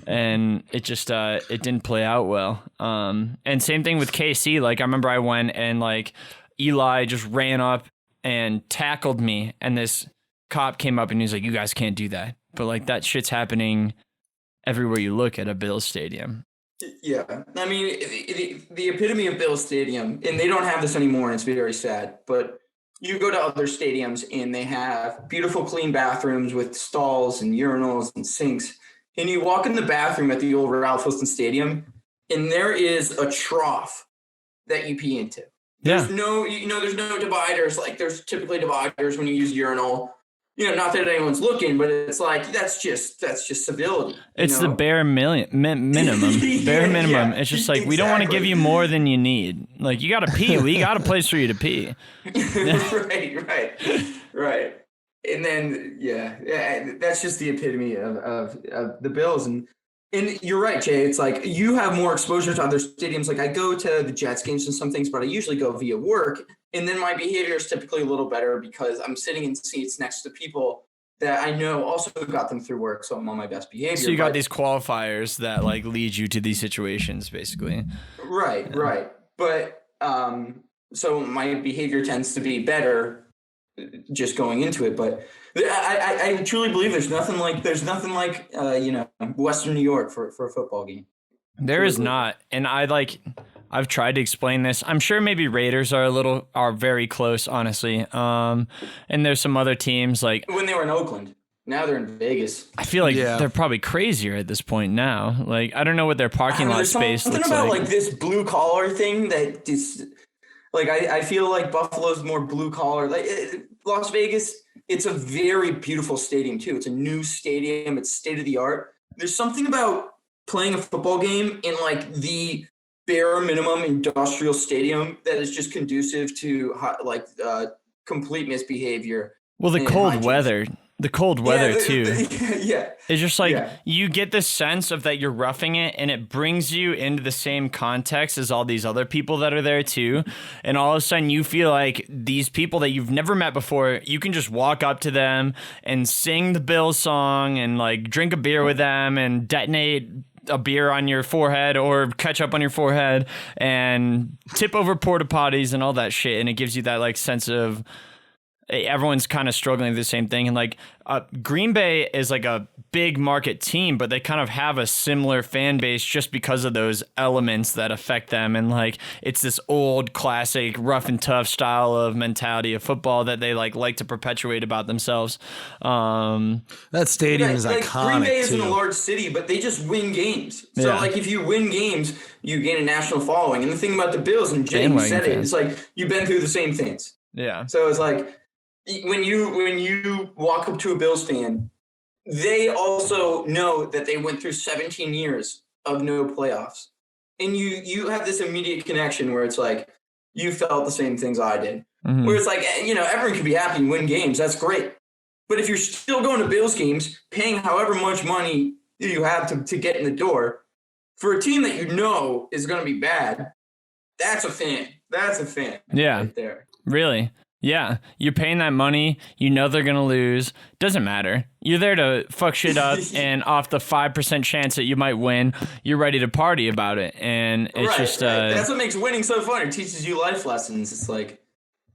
And it just it didn't play out well. And same thing with KC. Like I remember I went and like Eli just ran up and tackled me. And this cop came up and he's like, you guys can't do that. But like that shit's happening everywhere you look at a Bills stadium. Yeah, I mean the epitome of Bills Stadium, and they don't have this anymore, and it's very sad. But you go to other stadiums, and they have beautiful, clean bathrooms with stalls and urinals and sinks. And you walk in the bathroom at the old Ralph Wilson Stadium, and there is a trough that you pee into. There's no dividers. Like there's typically dividers when you use urinal. Not that anyone's looking, but it's like that's just civility. It's the bare minimum. Bare minimum. It's just like we don't want to give you more than you need. Like you got to pee. We got a place for you to pee. Right. And then that's just the epitome of the Bills. And you're right, Jay. It's like you have more exposure to other stadiums. Like I go to the Jets games and some things, but I usually go via work. And then my behavior is typically a little better because I'm sitting in seats next to people that I know also got them through work. So I'm on my best behavior. So you got these qualifiers that like lead you to these situations, basically. Right. But so my behavior tends to be better just going into it. But I truly believe there's nothing like Western New York for a football game. There is not. And I've tried to explain this. I'm sure maybe Raiders are very close, honestly. And there's some other teams like when they were in Oakland. Now they're in Vegas. I feel like they're probably crazier at this point now. Like I don't know what their parking lot space looks like. Something about like this blue collar thing that just like I feel like Buffalo's more blue collar. Like Las Vegas, it's a very beautiful stadium too. It's a new stadium. It's state of the art. There's something about playing a football game in like the bare minimum industrial stadium that is just conducive to complete misbehavior. Well, the cold weather too. It's just like you get the sense of that you're roughing it, and it brings you into the same context as all these other people that are there too. And all of a sudden you feel like these people that you've never met before, you can just walk up to them and sing the Bills song and like drink a beer with them and detonate a beer on your forehead or ketchup on your forehead and tip over porta potties and all that shit. And it gives you that like sense of everyone's kind of struggling with the same thing. And like Green Bay is like a big market team, but they kind of have a similar fan base just because of those elements that affect them. And like, it's this old classic rough and tough style of mentality of football that they like to perpetuate about themselves. That stadium is iconic. Green Bay isn't a large city, but they just win games. So like if you win games, you gain a national following. And the thing about the Bills, and Jay said it, it's like you've been through the same things. Yeah. So it's like when you walk up to a Bills fan, they also know that they went through 17 years of no playoffs. And you have this immediate connection where it's like, you felt the same things I did. Mm-hmm. Where it's like, everyone can be happy and win games. That's great. But if you're still going to Bills games, paying however much money you have to get in the door, for a team that you know is going to be bad, that's a fan. That's a fan. Yeah. Right there. Really? Yeah, you're paying that money. You know they're going to lose. Doesn't matter. You're there to fuck shit up, and off the 5% chance that you might win, you're ready to party about it. And it's just... That's what makes winning so fun. It teaches you life lessons. It's like,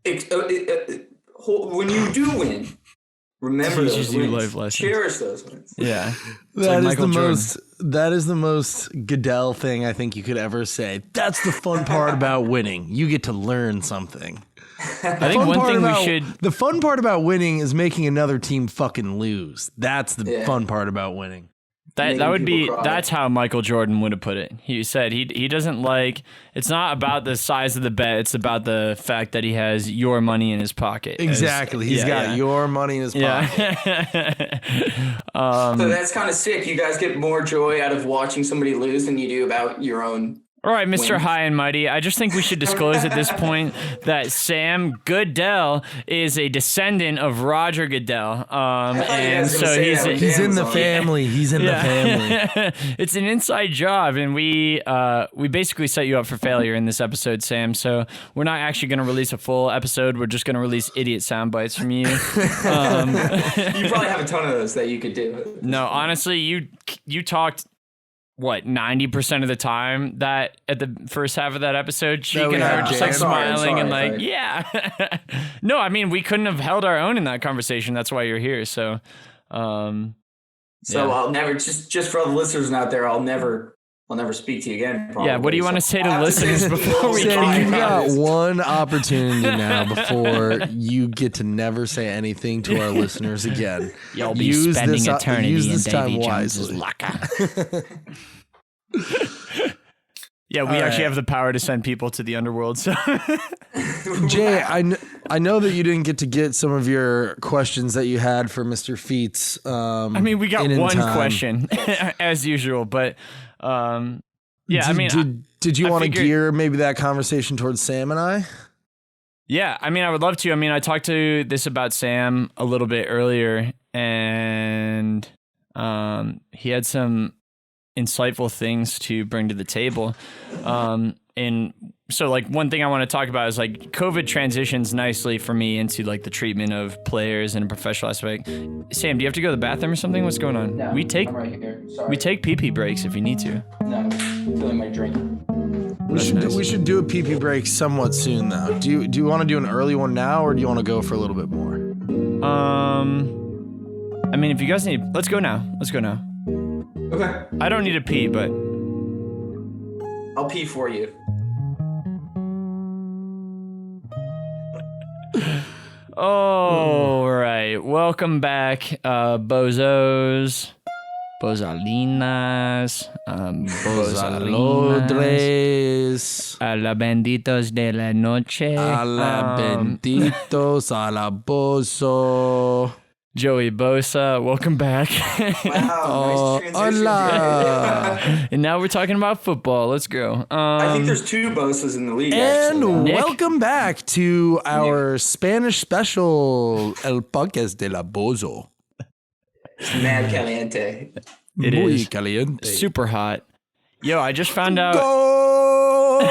when you do win, remember those wins. Cherish those wins. Yeah. That is the most Goodell thing I think you could ever say. That's the fun part about winning. You get to learn something. I think one thing the fun part about winning is making another team fucking lose. That's the fun part about winning. That's how Michael Jordan would have put it. He said he doesn't like, it's not about the size of the bet, it's about the fact that he has your money in his pocket. Exactly. He's got your money in his pocket. So that's kind of sick. You guys get more joy out of watching somebody lose than you do about your own. All right, Mr. High and Mighty, I just think we should disclose at this point that Sam Goodell is a descendant of Roger Goodell. And so he's in the family. He's in the family. It's an inside job, and we basically set you up for failure in this episode, Sam. So we're not actually going to release a full episode. We're just going to release idiot sound bites from you. You probably have a ton of those that you could do. No, honestly, you talked... 90% of the time that at the first half of that episode, Cheek and I were just like smiling and like, yeah. No, I mean, we couldn't have held our own in that conversation. That's why you're here. So, I'll never, just for all the listeners out there, I'll never speak to you again. Probably. Yeah. What do you want to say to listeners before we talk? You got one opportunity now before you get to never say anything to our listeners again. You'll be spending eternity in Davy Jones's locker. Yeah, we actually have the power to send people to the underworld. So, Jay, I know that you didn't get some of your questions that you had for Mr. Fetes. I mean, we got one question as usual, but did you want to gear maybe that conversation towards Sam and I? Yeah, I mean, I would love to. I mean, I talked to this about Sam a little bit earlier, and he had some insightful things to bring to the table. And so, like, one thing I want to talk about is, like, COVID transitions nicely for me into, like, the treatment of players in a professional aspect. Sam, do you have to go to the bathroom or something? What's going on? No, I'm right here. Sorry. We take pee-pee breaks if you need to. No, I'm filling my drink. We should do a pee-pee break somewhat soon, though. Do you want to do an early one now, or do you want to go for a little bit more? I mean, if you guys need, let's go now. Okay. I don't need to pee, but I'll pee for you. All right. Welcome back, bozos, bozalinas, Bozalodres, a la benditos de la noche, a la benditos, a la bozo. Joey Bosa, welcome back. Wow, nice transition. Hola. And now we're talking about football. Let's go. I think there's 2 Bosas in the league. And actually. welcome back to our Spanish special, El Podcast de la Bozo. It's mad caliente. It Muy is caliente. super hot. Yo, I just found out. Goal!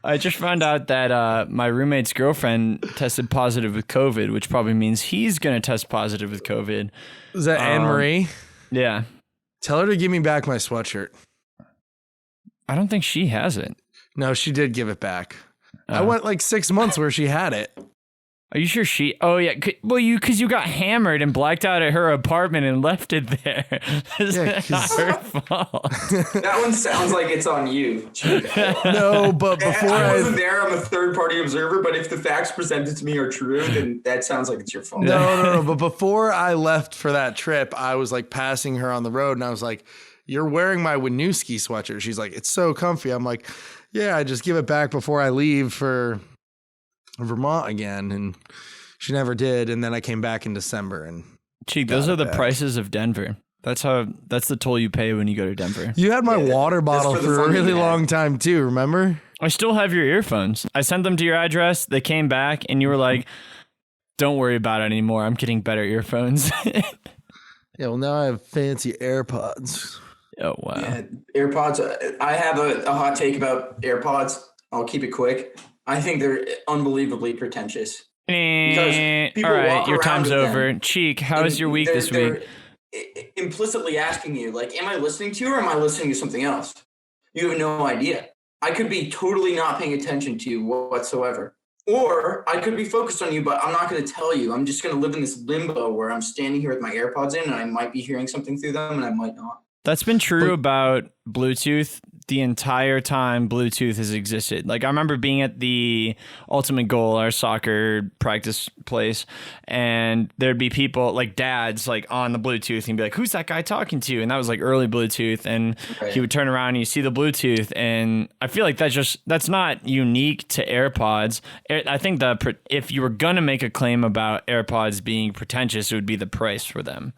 I just found out that my roommate's girlfriend tested positive with COVID, which probably means he's going to test positive with COVID. Is that Anne Marie? Yeah. Tell her to give me back my sweatshirt. I don't think she has it. No, she did give it back. I went like 6 months where she had it. Are you sure she? Oh yeah, because you got hammered and blacked out at her apartment and left it there. It's not her fault. That one sounds like it's on you. No, but before I wasn't there. I'm a third-party observer. But if the facts presented to me are true, then that sounds like it's your fault. No. But before I left for that trip, I was like passing her on the road, and I was like, "You're wearing my Winooski sweatshirt." She's like, "It's so comfy." I'm like, "Yeah, I just give it back before I leave for Vermont again," and she never did. And then I came back in December and Cheek, those are the prices of Denver. That's the toll you pay when you go to Denver. You had my water bottle for a really long time too, remember? I still have your earphones. I sent them to your address. They came back and you were like, "Don't worry about it anymore. I'm getting better earphones." Yeah, well now I have fancy AirPods. Oh wow. Yeah, AirPods. I have a hot take about AirPods. I'll keep it quick. I think they're unbelievably pretentious. Because people all right, walk your around time's with over. them, Cheek, how was your week this week? Implicitly asking you, like, am I listening to you or am I listening to something else? You have no idea. I could be totally not paying attention to you whatsoever. Or I could be focused on you, but I'm not going to tell you. I'm just going to live in this limbo where I'm standing here with my AirPods in and I might be hearing something through them and I might not. That's been true about Bluetooth the entire time Bluetooth has existed. Like, I remember being at the Ultimate Goal, our soccer practice place, and there'd be people, like dads, like on the Bluetooth and be like, "Who's that guy talking to?" And that was like early Bluetooth, and he would turn around and you see the Bluetooth, and I feel like that's not unique to AirPods. I think if you were gonna make a claim about AirPods being pretentious, it would be the price for them.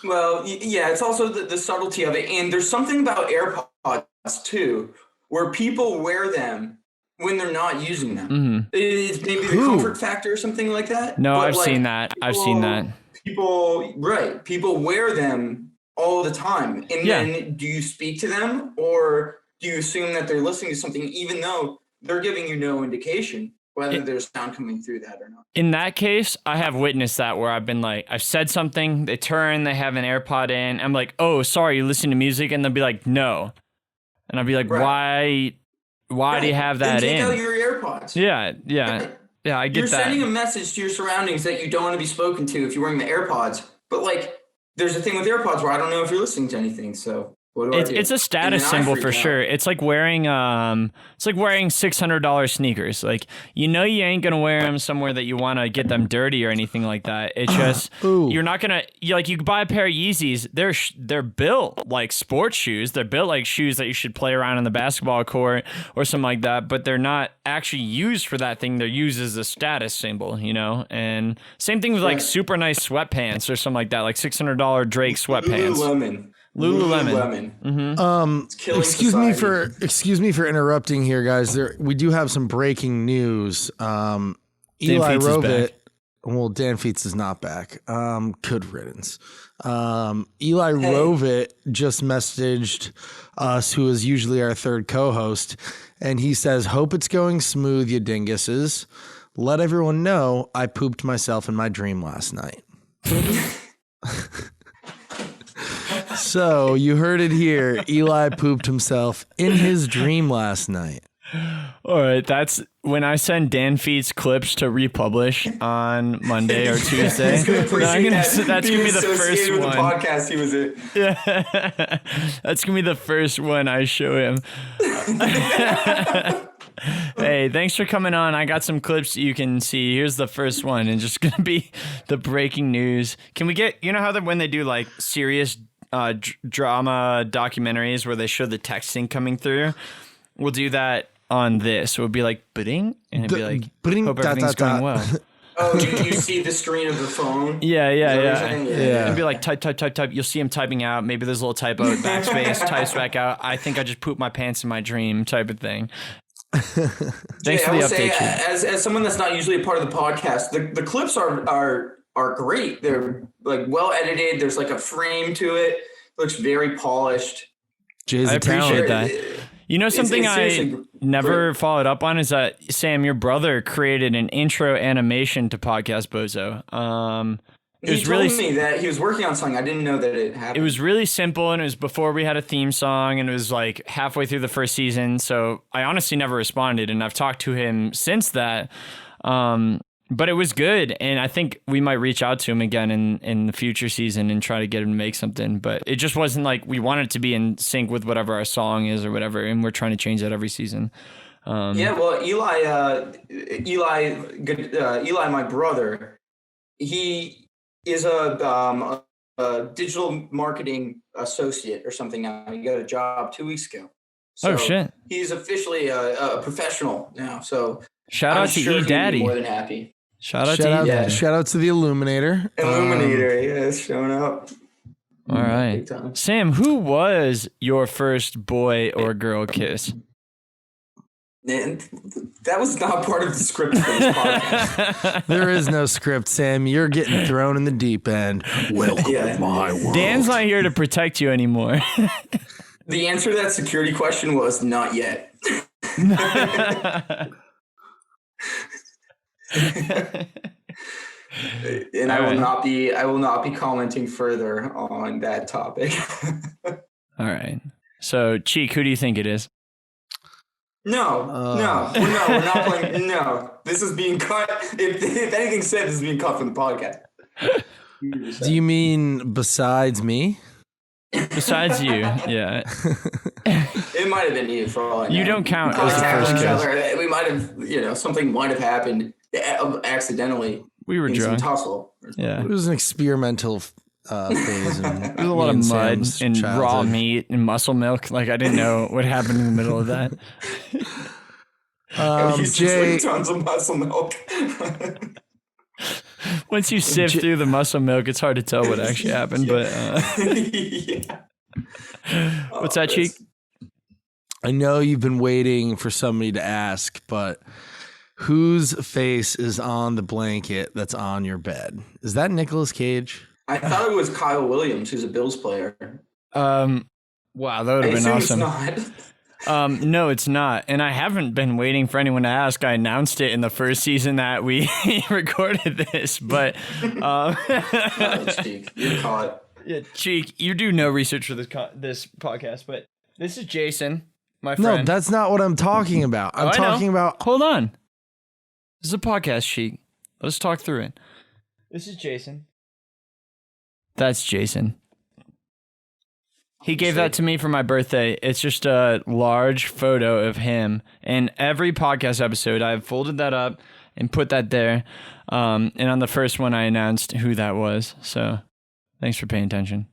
Well, yeah, it's also the subtlety of it. And there's something about AirPods, too, where people wear them when they're not using them. Mm-hmm. It's maybe the comfort factor or something like that. No, I've seen that. People wear them all the time. And then do you speak to them or do you assume that they're listening to something even though they're giving you no indication whether there's sound coming through that or not? In that case, I have witnessed that where I've been like, I've said something, they turn, they have an AirPod in. I'm like, "Oh, sorry, you listen to music?" And they'll be like, "No." And I'll be like, "Why do you have that then in?" Take out your AirPods. Yeah, I get You're that. You're sending a message to your surroundings that you don't want to be spoken to if you're wearing the AirPods. But like, there's a thing with AirPods where I don't know if you're listening to anything. So What do I do? It's a status And then I symbol freak for out. sure. It's like wearing $600 sneakers. Like, you ain't gonna wear them somewhere that you want to get them dirty or anything like that. It's just you're not gonna you can buy a pair of Yeezys. They're built like sports shoes. They're built like shoes that you should play around on the basketball court or something like that. But they're not actually used for that thing. They're used as a status symbol, And same thing with like super nice sweatpants or something like that, like $600 Drake sweatpants. Lululemon. Excuse me for interrupting here, guys. We do have some breaking news. Eli Rovit. Well, Dan Fetes is not back. Good riddance. Eli Rovit just messaged us, who is usually our third co-host, and he says, "Hope it's going smooth, you dinguses. Let everyone know I pooped myself in my dream last night." So you heard it here. Eli pooped himself in his dream last night. All right, that's when I send Dan Feets clips to republish on Monday or Tuesday. That's gonna be the first one. With the podcast he was in. Yeah, that's gonna be the first one I show him. Hey, thanks for coming on. I got some clips you can see. Here's the first one, and just gonna be the breaking news. Can we get how when they do like serious drama documentaries where they show the texting coming through? We'll do that on this. It would be like "Ba-ding," and it'd be like "Hope everything's going well." Oh, you see the screen of the phone? Yeah. It'd be like type. You'll see him typing out. Maybe there's a little typo, backspace, types back out. I think I just pooped my pants in my dream type of thing. Thanks for the update. As someone that's not usually a part of the podcast, the clips are great. They're like well edited. There's like a frame to it. Looks very polished. Jay's I appreciate that. Something it's I never followed up on is that, Sam, your brother created an intro animation to PodcastBozo. He told me that he was working on something. I didn't know that it happened. It was really simple, and it was before we had a theme song, and it was like halfway through the first season. So I honestly never responded, and I've talked to him since that. But it was good, and I think we might reach out to him again in the future season and try to get him to make something. But it just wasn't like we wanted it to be in sync with whatever our song is or whatever, and we're trying to change that every season. Well, Eli, my brother, he is a digital marketing associate or something now. He got a job 2 weeks ago. So shit! He's officially a professional now. So shout out to E Daddy. More than happy. Shout out to E Daddy. Shout out to the Illuminator. It's showing up. All right, Sam. Who was your first boy or girl kiss? Man, that was not part of the script for this podcast. There is no script, Sam. You're getting thrown in the deep end. Welcome to my world. Dan's not here to protect you anymore. The answer to that security question was not yet. And I will not be commenting further on that topic. All right. So, Cheek, who do you think it is? No, we're not playing. No, this is being cut. If anything said, this is being cut from the podcast. Do you mean besides me? Besides you, yeah. It might have been you for all I know. You don't count as the first kiss. We might have, something might have happened accidentally. We were drunk. Some tussle. Yeah. It was an experimental phase. There was a lot of mud and raw meat and muscle milk. Like, I didn't know what happened in the middle of that. Jay, tons of muscle milk. Once you sift through the muscle milk, it's hard to tell what actually happened. But what's that, Cheek? I know you've been waiting for somebody to ask, but whose face is on the blanket that's on your bed? Is that Nicolas Cage? I thought it was Kyle Williams, who's a Bills player. Wow, that would have been awesome. It's not. No, it's not. And I haven't been waiting for anyone to ask. I announced it in the first season that we recorded this, but Cheek, you're caught. Yeah, Cheek, you do no research for this podcast, but this is Jason, my friend. No, that's not what I'm talking about. I'm talking about. Hold on. This is a podcast, Cheek. Let's talk through it. This is Jason. That's Jason. He gave that to me for my birthday. It's just a large photo of him. And every podcast episode, I've folded that up and put that there. And on the first one, I announced who that was. So thanks for paying attention.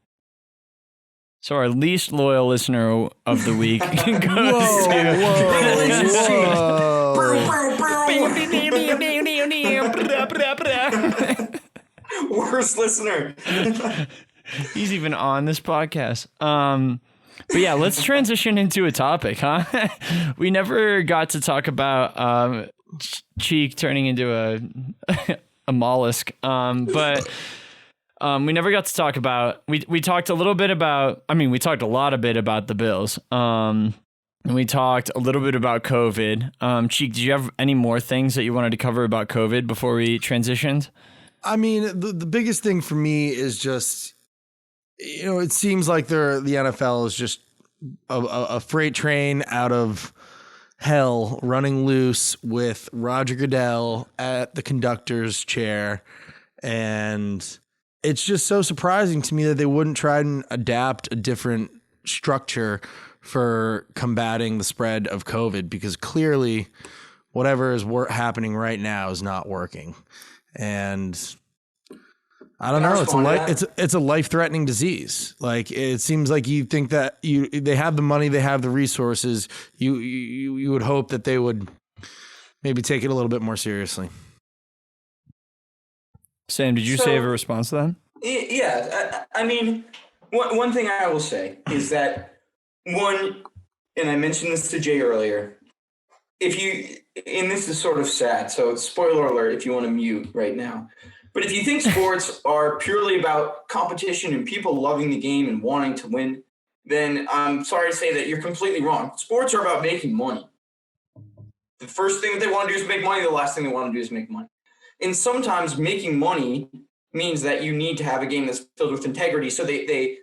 So our least loyal listener of the week goes to... Worst listener. He's even on this podcast. But yeah, let's transition into a topic, huh? We never got to talk about Cheek turning into a mollusk. But we never got to talk about. We talked a little bit about. I mean, we talked a lot about the Bills. And we talked a little bit about COVID. Cheek, did you have any more things that you wanted to cover about COVID before we transitioned? I mean, the biggest thing for me is just, it seems like the NFL is just a freight train out of hell running loose with Roger Goodell at the conductor's chair. And it's just so surprising to me that they wouldn't try and adapt a different structure for combating the spread of COVID, because clearly whatever is happening right now is not working. And I don't know. It's a life-threatening disease. Like, it seems like you think that they have the money, they have the resources. You would hope that they would maybe take it a little bit more seriously. Sam, did you have a response to that? Yeah, I mean, one thing I will say is that and I mentioned this to Jay earlier. And this is sort of sad, so spoiler alert if you want to mute right now. But if you think sports are purely about competition and people loving the game and wanting to win, then I'm sorry to say that you're completely wrong. Sports are about making money. The first thing that they want to do is make money. The last thing they want to do is make money. And sometimes making money means that you need to have a game that's filled with integrity. So they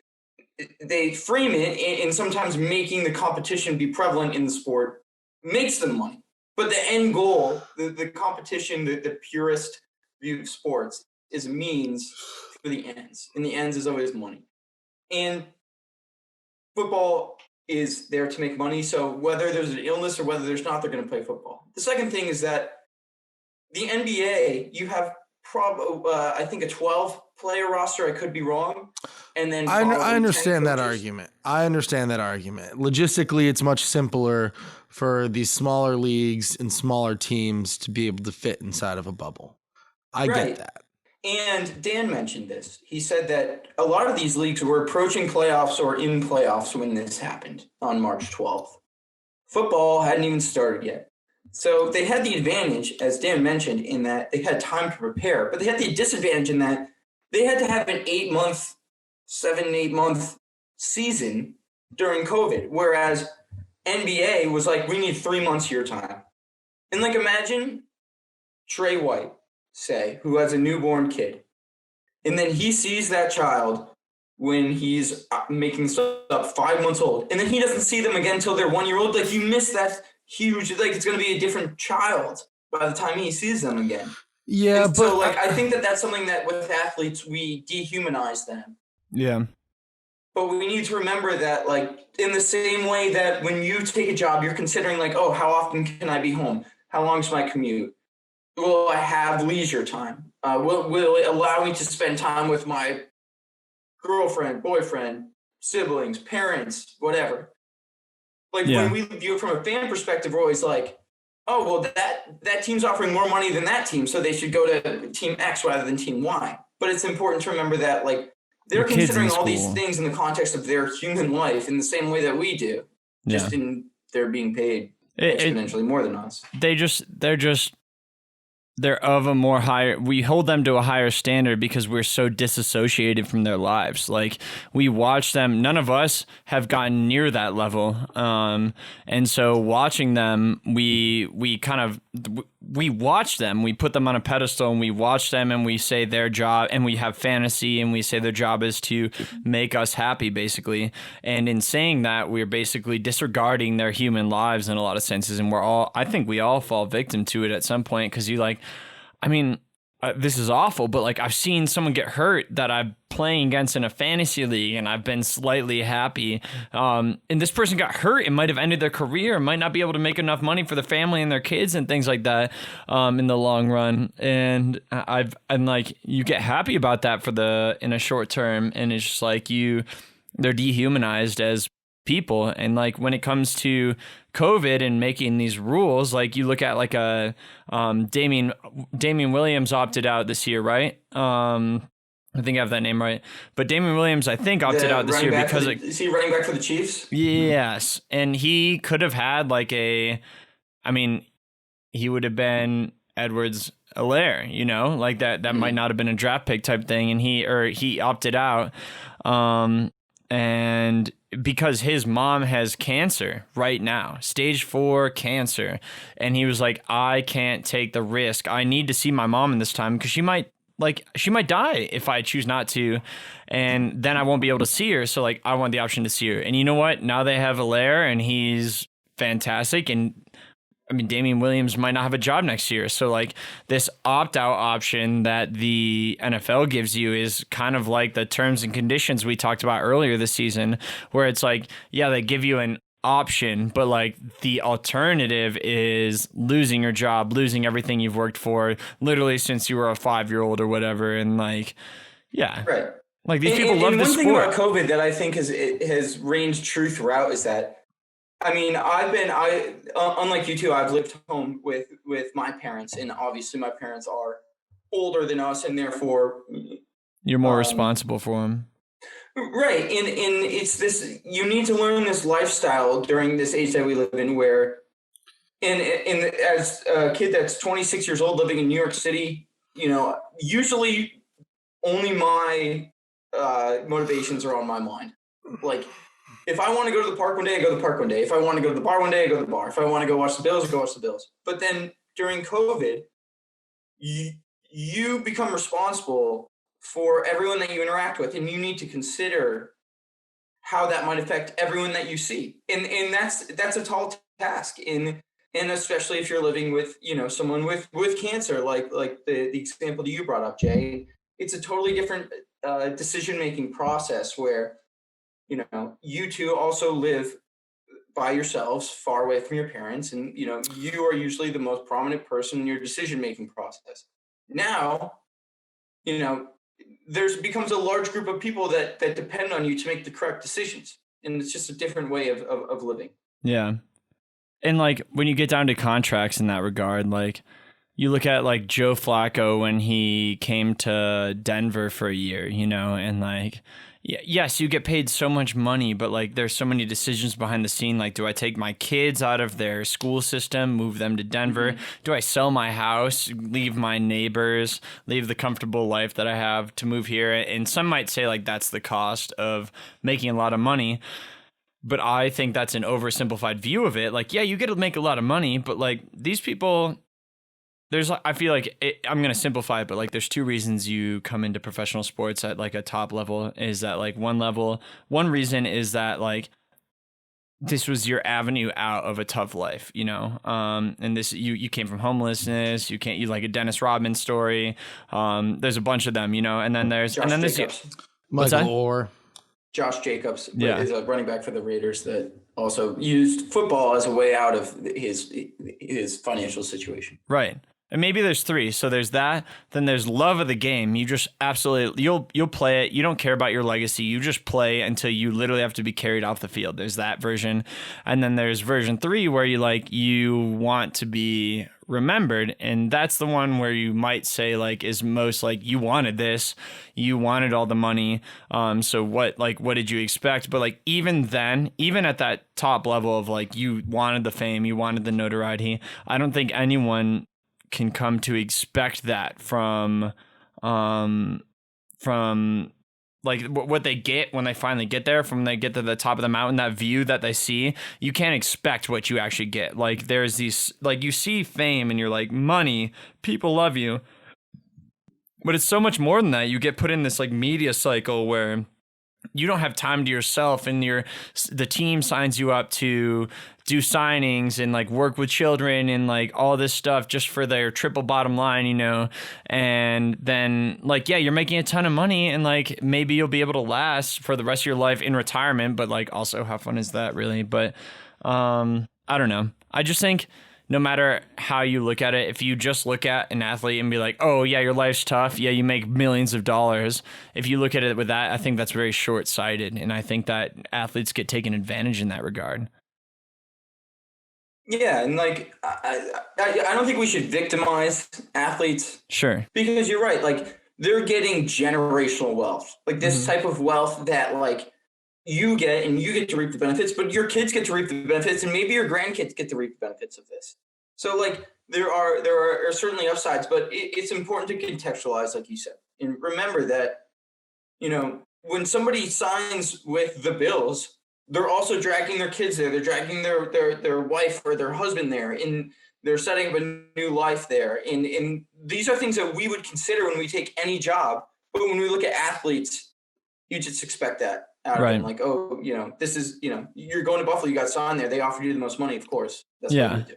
frame it, and sometimes making the competition be prevalent in the sport makes them money. But the end goal, the competition, the purest view of sports is a means for the ends. And the ends is always money. And football is there to make money. So whether there's an illness or whether there's not, they're going to play football. The second thing is that the NBA, you have I think a 12-player roster. I could be wrong. And then I understand that argument. Logistically, it's much simpler for these smaller leagues and smaller teams to be able to fit inside of a bubble. I get that. And Dan mentioned this. He said that a lot of these leagues were approaching playoffs or in playoffs when this happened on March 12th. Football hadn't even started yet. So they had the advantage, as Dan mentioned, in that they had time to prepare, but they had the disadvantage in that they had to have an 7-8 month season during COVID, whereas NBA was like, we need 3 months of your time. And like, imagine Trey White, say, who has a newborn kid, and then he sees that child when he's making stuff up 5 months old, and then he doesn't see them again until they're 1 year old. Like, you miss that huge, like, it's going to be a different child by the time he sees them again. Yeah, and so, like, I think that's something that with athletes, we dehumanize them. Yeah. But we need to remember that, like, in the same way that when you take a job, you're considering, like, oh, how often can I be home? How long is my commute? Will I have leisure time? Will it allow me to spend time with my girlfriend, boyfriend, siblings, parents, whatever? Like, when we view it from a fan perspective, we're always like, oh, well, that team's offering more money than that team, so they should go to team X rather than team Y. But it's important to remember that, like, they're considering all these things in the context of their human life in the same way that we do, just in they're being paid exponentially more than us. They're of a more higher, we hold them to a higher standard because we're so disassociated from their lives. Like, we watch them, none of us have gotten near that level. And so watching them, we watch them, we put them on a pedestal and we watch them and we say their job, and we have fantasy and we say their job is to make us happy, basically. And in saying that, we're basically disregarding their human lives in a lot of senses. And I think we all fall victim to it at some point, because this is awful, but like I've seen someone get hurt that I'm playing against in a fantasy league and I've been slightly happy. And this person got hurt. It might have ended their career, might not be able to make enough money for their family and their kids and things like that in the long run. And I'm like, you get happy about that in a short term. And it's just like they're dehumanized as people. And like when it comes to COVID and making these rules, like you look at like Damian Williams opted out this year, right? I think I have that name right. But Damian Williams, I think, opted out this year because is he running back for the Chiefs? Yes. And he could have had like he would have been Edwards-Helaire, you know, like that might not have been a draft pick type thing. And he opted out. And because his mom has cancer right now, stage 4 cancer. And he was like, I can't take the risk. I need to see my mom in this time because she might die if I choose not to. And then I won't be able to see her. So like, I want the option to see her. And you know what? Now they have Helaire and he's fantastic. And I mean, Damian Williams might not have a job next year. So like this opt-out option that the NFL gives you is kind of like the terms and conditions we talked about earlier this season, where it's like, yeah, they give you an option, but like the alternative is losing your job, losing everything you've worked for literally since you were a 5-year-old or whatever. And like, yeah. Right. Like these people love the sport. One thing about COVID that I think has reigned true throughout is that, I mean, unlike you two, I've lived home with my parents, and obviously my parents are older than us, and therefore you're more responsible for them. Right. And it's this, you need to learn this lifestyle during this age that we live in where, and as a kid that's 26 years old living in New York City, you know, usually only my motivations are on my mind. Like, if I want to go to the park one day, I go to the park one day. If I want to go to the bar one day, I go to the bar. If I want to go watch the Bills, I go watch the Bills. But then during COVID, you become responsible for everyone that you interact with, and you need to consider how that might affect everyone that you see. And that's a tall task. And especially if you're living with, you know, someone with cancer, like the example that you brought up, Jay, it's a totally different decision-making process where, you know, you two also live by yourselves, far away from your parents. And, you know, you are usually the most prominent person in your decision-making process. Now, you know, becomes a large group of people that depend on you to make the correct decisions. And it's just a different way of living. Yeah. And like when you get down to contracts in that regard, like you look at like Joe Flacco when he came to Denver for a year, you know, and like, yes, you get paid so much money, but like there's so many decisions behind the scene. Like, do I take my kids out of their school system, move them to Denver? Mm-hmm. Do I sell my house, leave my neighbors, leave the comfortable life that I have to move here? And some might say like that's the cost of making a lot of money. But I think that's an oversimplified view of it. Like, yeah, you get to make a lot of money, but like these people, I feel like I'm going to simplify it, but like there's two reasons you come into professional sports at like a top level. Is that like one reason is that like this was your avenue out of a tough life, you know? And this, you came from homelessness, you like a Dennis Rodman story. There's a bunch of them, you know, and then there's, Josh and then there's Michael Orr. Josh Jacobs is a running back for the Raiders that also used football as a way out of his financial situation. Right. And maybe there's three. So there's that. Then there's love of the game. You just absolutely, you'll play it. You don't care about your legacy. You just play until you literally have to be carried off the field. There's that version. And then there's version 3 where you want to be remembered. And that's the one where you might say like is most like you wanted this, you wanted all the money. So what did you expect? But like even then, even at that top level of like you wanted the fame, you wanted the notoriety, I don't think anyone can come to expect that from like what they get when they finally get there, from they get to the top of the mountain, that view that they see. You can't expect what you actually get. Like there's these, like you see fame and you're like money, people love you, but it's so much more than that. You get put in this like media cycle where you don't have time to yourself, and the team signs you up to do signings and like work with children and like all this stuff just for their triple bottom line, you know, and then like, yeah, you're making a ton of money and like maybe you'll be able to last for the rest of your life in retirement, but like also how fun is that really? But I don't know. I just think no matter how you look at it, if you just look at an athlete and be like, oh yeah, your life's tough, yeah, you make millions of dollars. If you look at it with that, I think that's very short-sighted. And I think that athletes get taken advantage in that regard. Yeah, and like I don't think we should victimize athletes. Sure. Because you're right, like they're getting generational wealth. Like this type of wealth that like you get and you get to reap the benefits, but your kids get to reap the benefits and maybe your grandkids get to reap the benefits of this. So like there are certainly upsides, but it's important to contextualize, like you said. And remember that, you know, when somebody signs with the Bills, they're also dragging their kids there. They're dragging their wife or their husband there, and they're setting up a new life there. And these are things that we would consider when we take any job. But when we look at athletes, you just expect that out of them. Like, oh, you know, this is, you know, you're going to Buffalo, you got signed there. They offered you the most money, of course. That's what we do.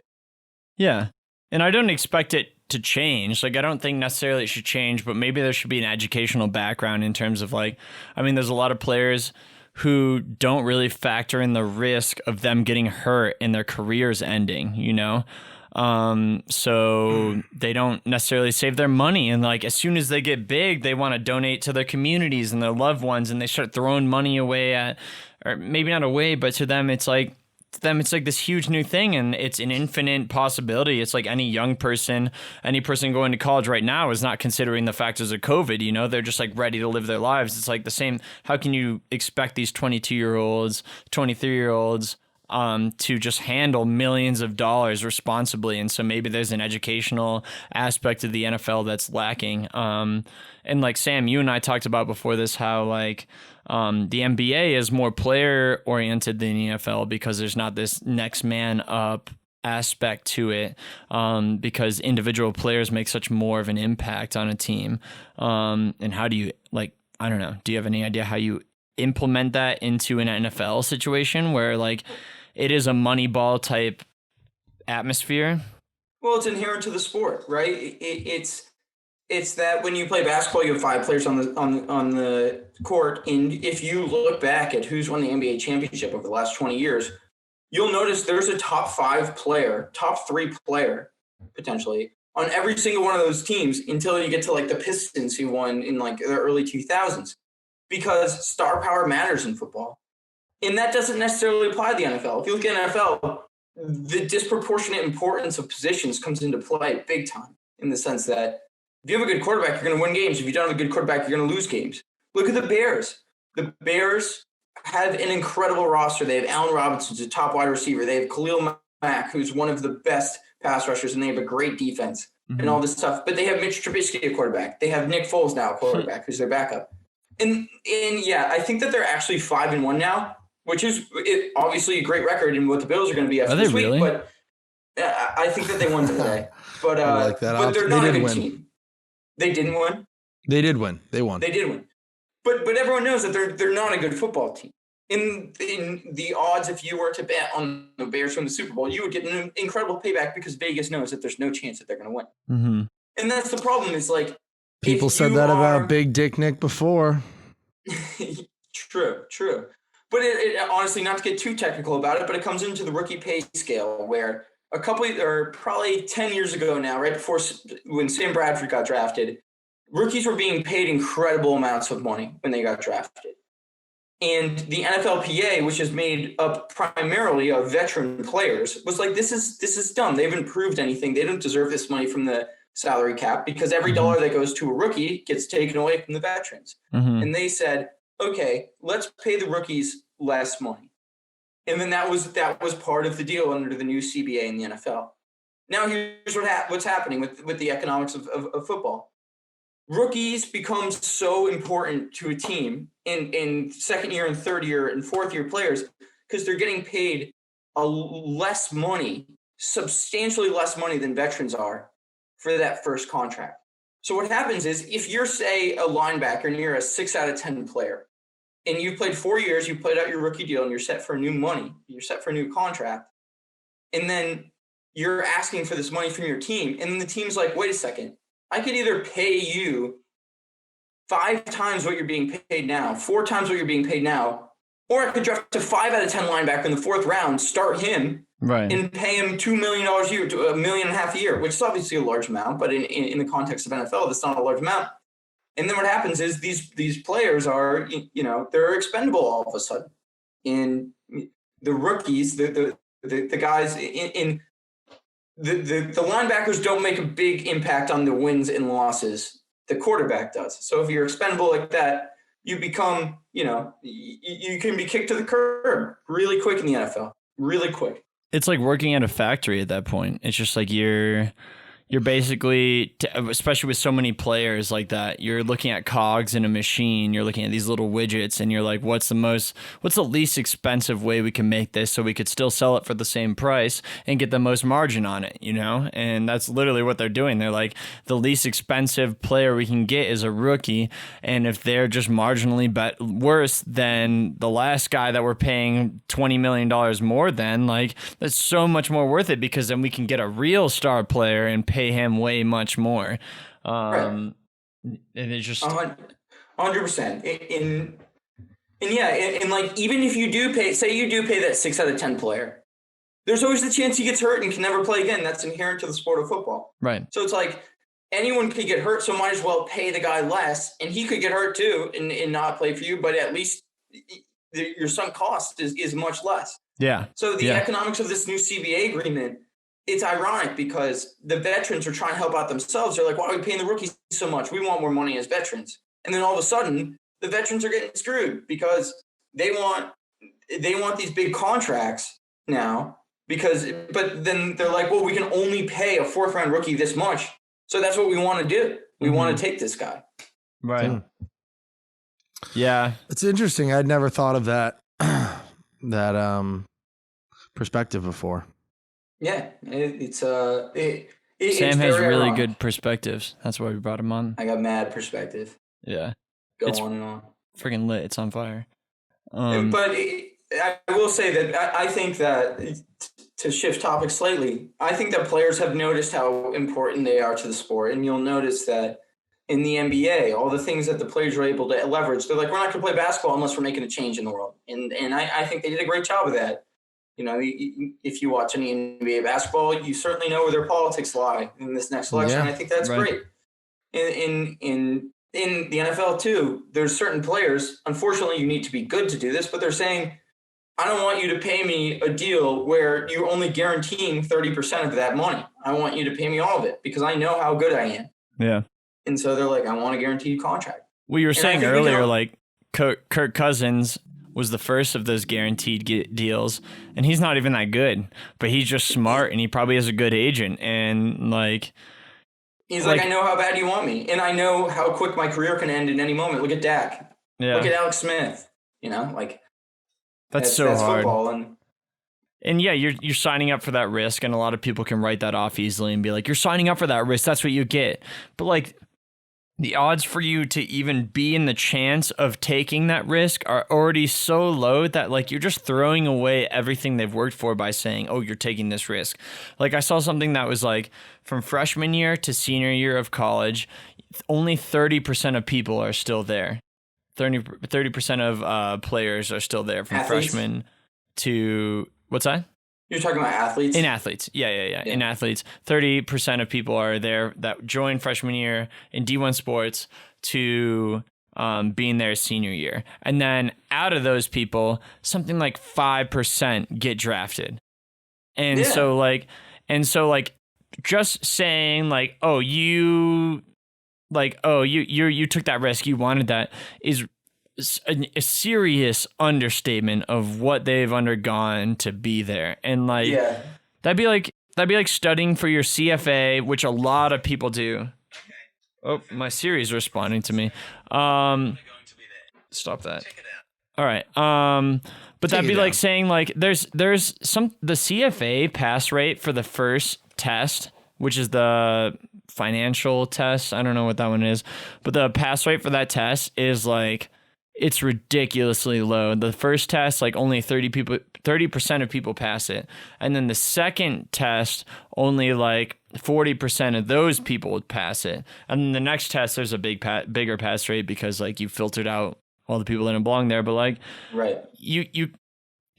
Yeah. And I don't expect it to change. Like, I don't think necessarily it should change, but maybe there should be an educational background in terms of like, I mean, there's a lot of players who don't really factor in the risk of them getting hurt and their careers ending, you know? So they don't necessarily save their money. And like, as soon as they get big, they want to donate to their communities and their loved ones, and they start throwing money away at, or maybe not away, but to them, it's like this huge new thing, and it's an infinite possibility. It's like any young person, any person going to college right now is not considering the factors of COVID, you know, they're just like ready to live their lives. It's like the same. How can you expect these 22-year-olds, 23-year-olds, to just handle millions of dollars responsibly? And so maybe there's an educational aspect of the NFL that's lacking. And like Sam, you and I talked about before this, how like, the NBA is more player oriented than the NFL because there's not this next man up aspect to it, because individual players make such more of an impact on a team. And how do you, like, I don't know, do you have any idea how you implement that into an NFL situation where like it is a Moneyball type atmosphere? Well, it's inherent to the sport, right? It's that when you play basketball, you have 5 players on the court, and if you look back at who's won the NBA championship over the last 20 years, you'll notice there's a top 5 player, top 3 player potentially on every single one of those teams until you get to like the Pistons, who won in like the early 2000s, because star power matters in football, and that doesn't necessarily apply to the NFL. If you look at NFL, the disproportionate importance of positions comes into play big time, in the sense that if you have a good quarterback, you're going to win games. If you don't have a good quarterback, you're going to lose games. Look at the Bears. The Bears have an incredible roster. They have Allen Robinson, who's a top wide receiver. They have Khalil Mack, who's one of the best pass rushers, and they have a great defense and all this stuff. But they have Mitch Trubisky at quarterback. They have Nick Foles now at quarterback, who's their backup. And yeah, I think that they're actually 5-1 now, which is obviously a great record in what the Bills are going to be after this week. But I think that they won today. But like that. But they're not a good team. They didn't win. They did win. They won. They did win. But everyone knows that they're not a good football team. In the odds, if you were to bet on the Bears from the Super Bowl, you would get an incredible payback because Vegas knows that there's no chance that they're going to win. Mm-hmm. And that's the problem. Is like people said that about Big Dick Nick before. True. But it honestly, not to get too technical about it, but it comes into the rookie pay scale, where a couple or probably 10 years ago now, right before when Sam Bradford got drafted, rookies were being paid incredible amounts of money when they got drafted. And the NFLPA, which is made up primarily of veteran players, was like, this is dumb. They haven't proved anything. They don't deserve this money from the salary cap, because every dollar that goes to a rookie gets taken away from the veterans. And they said, okay, let's pay the rookies less money. And then that was part of the deal under the new CBA in the NFL. Now here's what's happening with the economics of football. Rookies become so important to a team in second year and third year and fourth year players, because they're getting paid less money, substantially less money than veterans are for that first contract. So what happens is, if you're, say, a linebacker and you're a 6 out of 10 player, and you've played 4 years, you played out your rookie deal, and you're set for new money, you're set for a new contract, and then you're asking for this money from your team, and then the team's like, wait a second, I could either pay you 5 times what you're being paid now, 4 times what you're being paid now, or I could draft a 5 out of 10 linebacker in the 4th round, start him, Right. and pay him $2 million a year to $1.5 million a year, which is obviously a large amount, but in the context of NFL, that's not a large amount. And then what happens is these players are, they're expendable all of a sudden. And the rookies, the guys in the linebackers don't make a big impact on the wins and losses. The quarterback does. So if you're expendable like that, you become, you can be kicked to the curb really quick in the NFL, really quick. It's like working at a factory at that point. It's just like you're basically, especially with so many players like that, you're looking at cogs in a machine, you're looking at these little widgets, and you're like, what's the least expensive way we can make this so we could still sell it for the same price and get the most margin on it, And that's literally what they're doing. They're like, the least expensive player we can get is a rookie, and if they're just marginally worse than the last guy that we're paying $20 million more than, like, that's so much more worth it, because then we can get a real star player and pay him way much more. Right. And it's just 100%. And like, even if you do pay, say you do pay that 6 out of 10 player, there's always the chance he gets hurt and can never play again. That's inherent to the sport of football. right. So it's like anyone could get hurt, so might as well pay the guy less, and he could get hurt too and not play for you, but at least your sunk cost is much less. Yeah. So the economics of this new CBA agreement, it's ironic because the veterans are trying to help out themselves. They're like, why are we paying the rookies so much? We want more money as veterans. And then all of a sudden, the veterans are getting screwed because they want these big contracts now but then they're like, well, we can only pay a 4th round rookie this much. So that's what we want to do. We want to take this guy. Right. Yeah. It's interesting. I'd never thought of that perspective before. Yeah, it's Sam has really good perspectives. That's why we brought him on. I got mad perspective. Yeah. It's on and on. Freaking lit. It's on fire. But I will say that I think that, to shift topics slightly, I think that players have noticed how important they are to the sport. And you'll notice that in the NBA, all the things that the players are able to leverage, they're like, we're not going to play basketball unless we're making a change in the world. And I think they did a great job of that. If you watch any NBA basketball, you certainly know where their politics lie in this next election. Yeah, I think that's great. In the NFL too, there's certain players, unfortunately you need to be good to do this, but they're saying, I don't want you to pay me a deal where you're only guaranteeing 30% of that money. I want you to pay me all of it because I know how good I am. Yeah. And so they're like, I want a guaranteed contract. Well, you were saying earlier, like Kirk Cousins was the first of those guaranteed deals, and he's not even that good, but he's just smart, and he probably has a good agent, and like he's like, I know how bad you want me, and I know how quick my career can end in any moment. Look at Dak. Yeah. Look at Alex Smith. That's so hard. Football, and yeah, you're signing up for that risk, and a lot of people can write that off easily and be like, you're signing up for that risk, that's what you get. But like, the odds for you to even be in the chance of taking that risk are already so low that like you're just throwing away everything they've worked for by saying, oh, you're taking this risk. Like, I saw something that was like, from freshman year to senior year of college, only 30% of people are still there. 30% of players are still there from athletes? Freshman to, what's that? You're talking about athletes? In athletes. Yeah. In athletes, 30% of people are there that joined freshman year in D1 sports to being there senior year. And then out of those people, something like 5% get drafted. And so just saying like, you took that risk, you wanted that, is a serious understatement of what they've undergone to be there. And like, that'd be like studying for your CFA, which a lot of people do. Oh, my Siri's responding to me. Stop that. All right. But that'd be like saying like, there's the CFA pass rate for the first test, which is the financial test. I don't know what that one is, but the pass rate for that test is like it's ridiculously low. The first test, like only 30% of people pass it. And then the second test, only like 40% of those people would pass it. And then the next test, there's a bigger pass rate because like you filtered out all the people that don't belong there. But like, right. You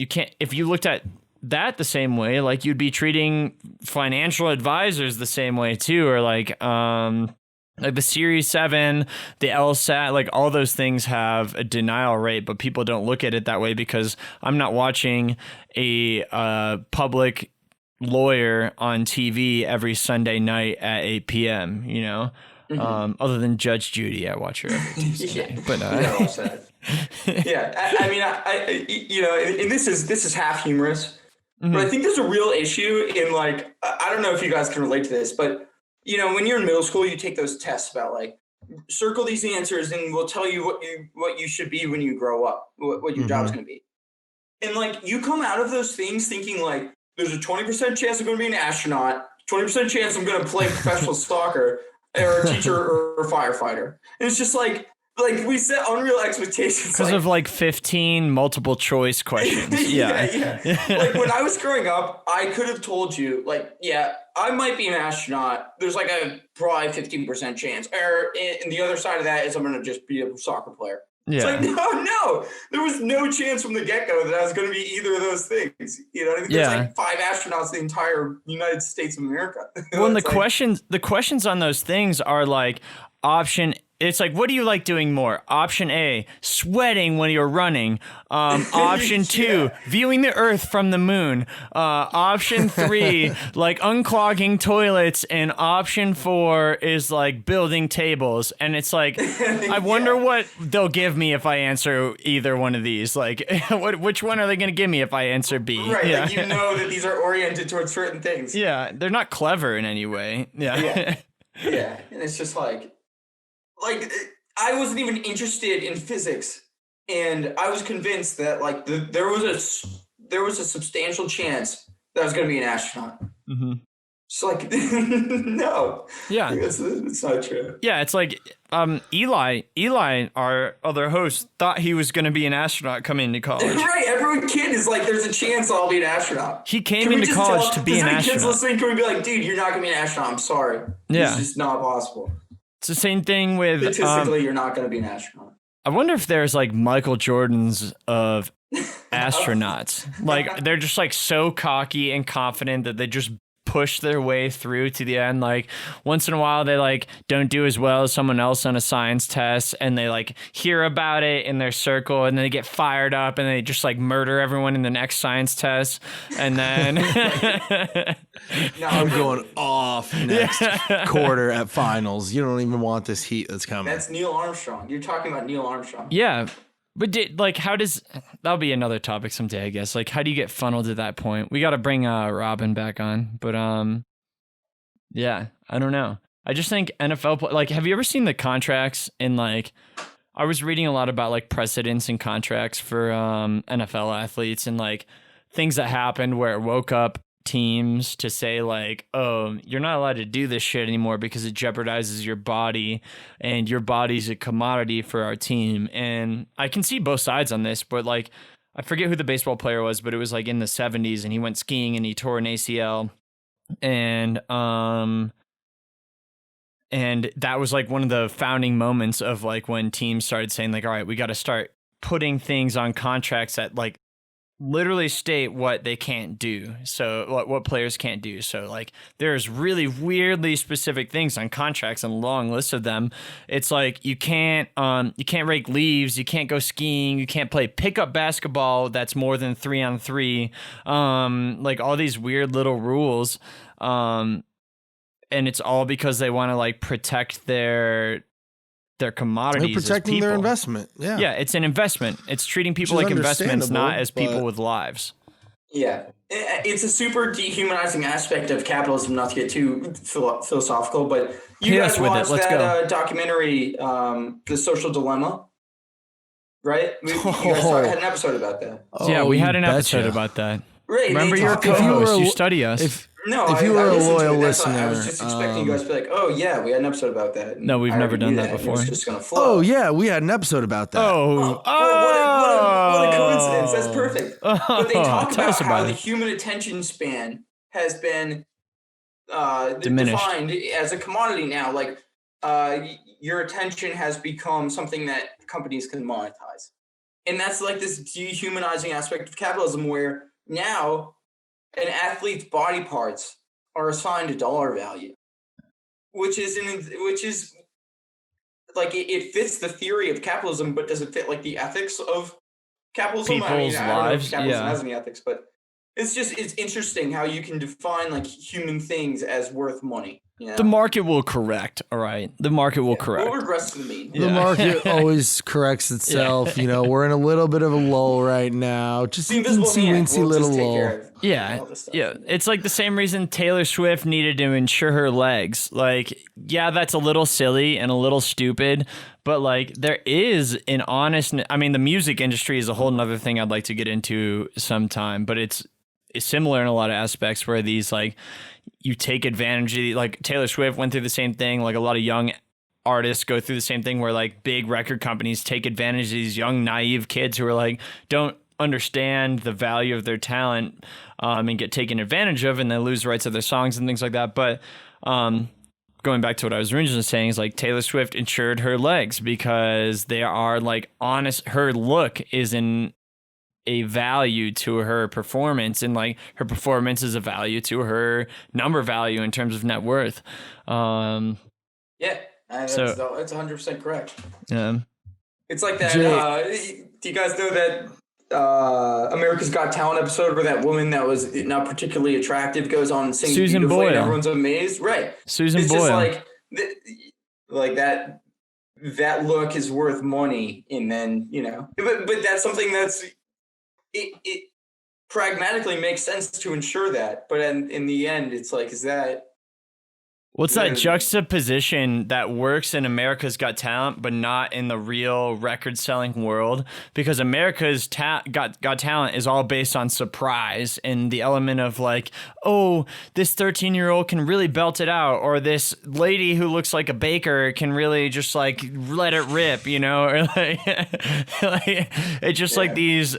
can't, if you looked at that the same way, like you'd be treating financial advisors the same way too, or like the Series 7, the LSAT, like all those things have a denial rate, but people don't look at it that way because I'm not watching a public lawyer on TV every Sunday night at 8 p.m., you know? Other than Judge Judy, I watch her every Tuesday. Yeah. But I watch that. Yeah, I mean, I you know, and this is half humorous, but I think there's a real issue in like, I don't know if you guys can relate to this, but you know, when you're in middle school, you take those tests about like circle these answers and we'll tell you what you should be when you grow up, what your job's going to be. And like you come out of those things thinking like there's a 20% chance I'm going to be an astronaut, 20% chance I'm going to play professional soccer or a teacher or a firefighter. And it's just like we set unreal expectations because of like 15 multiple choice questions. Yeah. Like when I was growing up, I could have told you like, yeah, I might be an astronaut. There's like a probably 15% chance. And the other side of that is I'm going to just be a soccer player. Yeah. It's like, no. There was no chance from the get-go that I was going to be either of those things. You know, I think there's like 5 astronauts in the entire United States of America. Well, and the questions on those things are like option. It's like, what do you like doing more? Option A, sweating when you're running. Option 2, viewing the Earth from the moon. Option 3, like unclogging toilets. And option 4 is like building tables. And it's like, I wonder what they'll give me if I answer either one of these. Like, which one are they going to give me if I answer B? Right, like you know that these are oriented towards certain things. Yeah, they're not clever in any way. Yeah, and it's just like I wasn't even interested in physics, and I was convinced that like there was a substantial chance that I was going to be an astronaut. It's like no, it's not true. Yeah, it's like Eli, our other host, thought he was going to be an astronaut coming into college. Right, every kid is like, there's a chance I'll be an astronaut. He came into college to be an astronaut. Kids listening, can we be like, dude, you're not going to be an astronaut? I'm sorry. Yeah, it's just not possible. It's the same thing with statistically, you're not going to be an astronaut. I wonder if there's like Michael Jordans of astronauts. Like they're just like so cocky and confident that they just push their way through to the end. Like once in a while they like don't do as well as someone else on a science test and they like hear about it in their circle and then they get fired up and they just like murder everyone in the next science test. And then now I'm going off next quarter at finals. You don't even want this heat that's coming. That's Neil Armstrong. You're talking about Neil Armstrong. Yeah. But that'll be another topic someday, I guess. Like, how do you get funneled to that point? We got to bring Robin back on. But, yeah, I don't know. I just think NFL, like, have you ever seen the contracts in, like, I was reading a lot about, like, precedents and contracts for NFL athletes and, like, things that happened where it woke up teams to say like, oh, you're not allowed to do this shit anymore because it jeopardizes your body and your body's a commodity for our team. And I can see both sides on this, but like, I forget who the baseball player was, but it was like in the 70s and he went skiing and he tore an ACL. And that was like one of the founding moments of like when teams started saying like, all right, we got to start putting things on contracts that like literally state what they can't do. So what players can't do. So like there's really weirdly specific things on contracts and a long list of them. It's like you can't rake leaves, you can't go skiing, you can't play pickup basketball that's more than 3-on-3. Like all these weird little rules. And it's all because they want to like protect their commodities. They're protecting their investment. Yeah. Yeah, it's an investment. It's treating people like investments, not as people with lives. Yeah. It's a super dehumanizing aspect of capitalism, not to get too philosophical, but you guys watched that documentary, The Social Dilemma, right? You guys had an episode about that. Yeah, we had an episode about that. Right. Remember, you're a co-host. You study us. No, if you were I a listened to loyal it. That's why listener, I was just expecting you guys to be like, "Oh yeah, we had an episode about that." No, we've I never already done knew that and before. It was just gonna flow. oh yeah, we had an episode about that. Oh, What a coincidence! That's perfect. But they talk Tell us about how about the it. human attention span has been Diminished. defined as a commodity now. Like your attention has become something that companies can monetize, and that's like this dehumanizing aspect of capitalism, where now an athlete's body parts are assigned a dollar value, which is like it fits the theory of capitalism, but does it fit like the ethics of capitalism? People's I don't know lives, if capitalism yeah. has any ethics, but it's interesting how you can define like human things as worth money. You know? The market will correct, all right? The market will correct. What regrets to the mean? The market always corrects itself. You know, we're in a little bit of a lull right now. Just The invisible teensy hand weensy will little just take care lull. of Yeah, all this stuff. yeah. It's like the same reason Taylor Swift needed to insure her legs. Like, yeah, that's a little silly and a little stupid, but like there is an honest. I mean, the music industry is a whole nother thing I'd like to get into sometime, but it's similar in a lot of aspects where these like you take advantage of, like Taylor Swift went through the same thing. Like a lot of young artists go through the same thing where like big record companies take advantage of these young naive kids who are like don't understand the value of their talent and get taken advantage of, and they lose rights of their songs and things like that. But going back to what I was originally saying is like Taylor Swift insured her legs because they are like honest. Her look is in a value to her performance, and like her performance is a value to her number value in terms of net worth. Yeah, that's 100% correct. Yeah. It's like that. Do you guys know that America's Got Talent episode where that woman that was not particularly attractive goes on and sings Susan beautifully Boyle. and everyone's amazed? Right. Susan It's Boyle. just like that look is worth money, and then but that's something that's it pragmatically makes sense to ensure that, but in the end it's like, is that What's that juxtaposition that works in America's Got Talent, but not in the real record-selling world? Because America's Got Talent is all based on surprise and the element of like, oh, this 13-year-old can really belt it out, or this lady who looks like a baker can really just like let it rip, you know? Or like, it's just like these.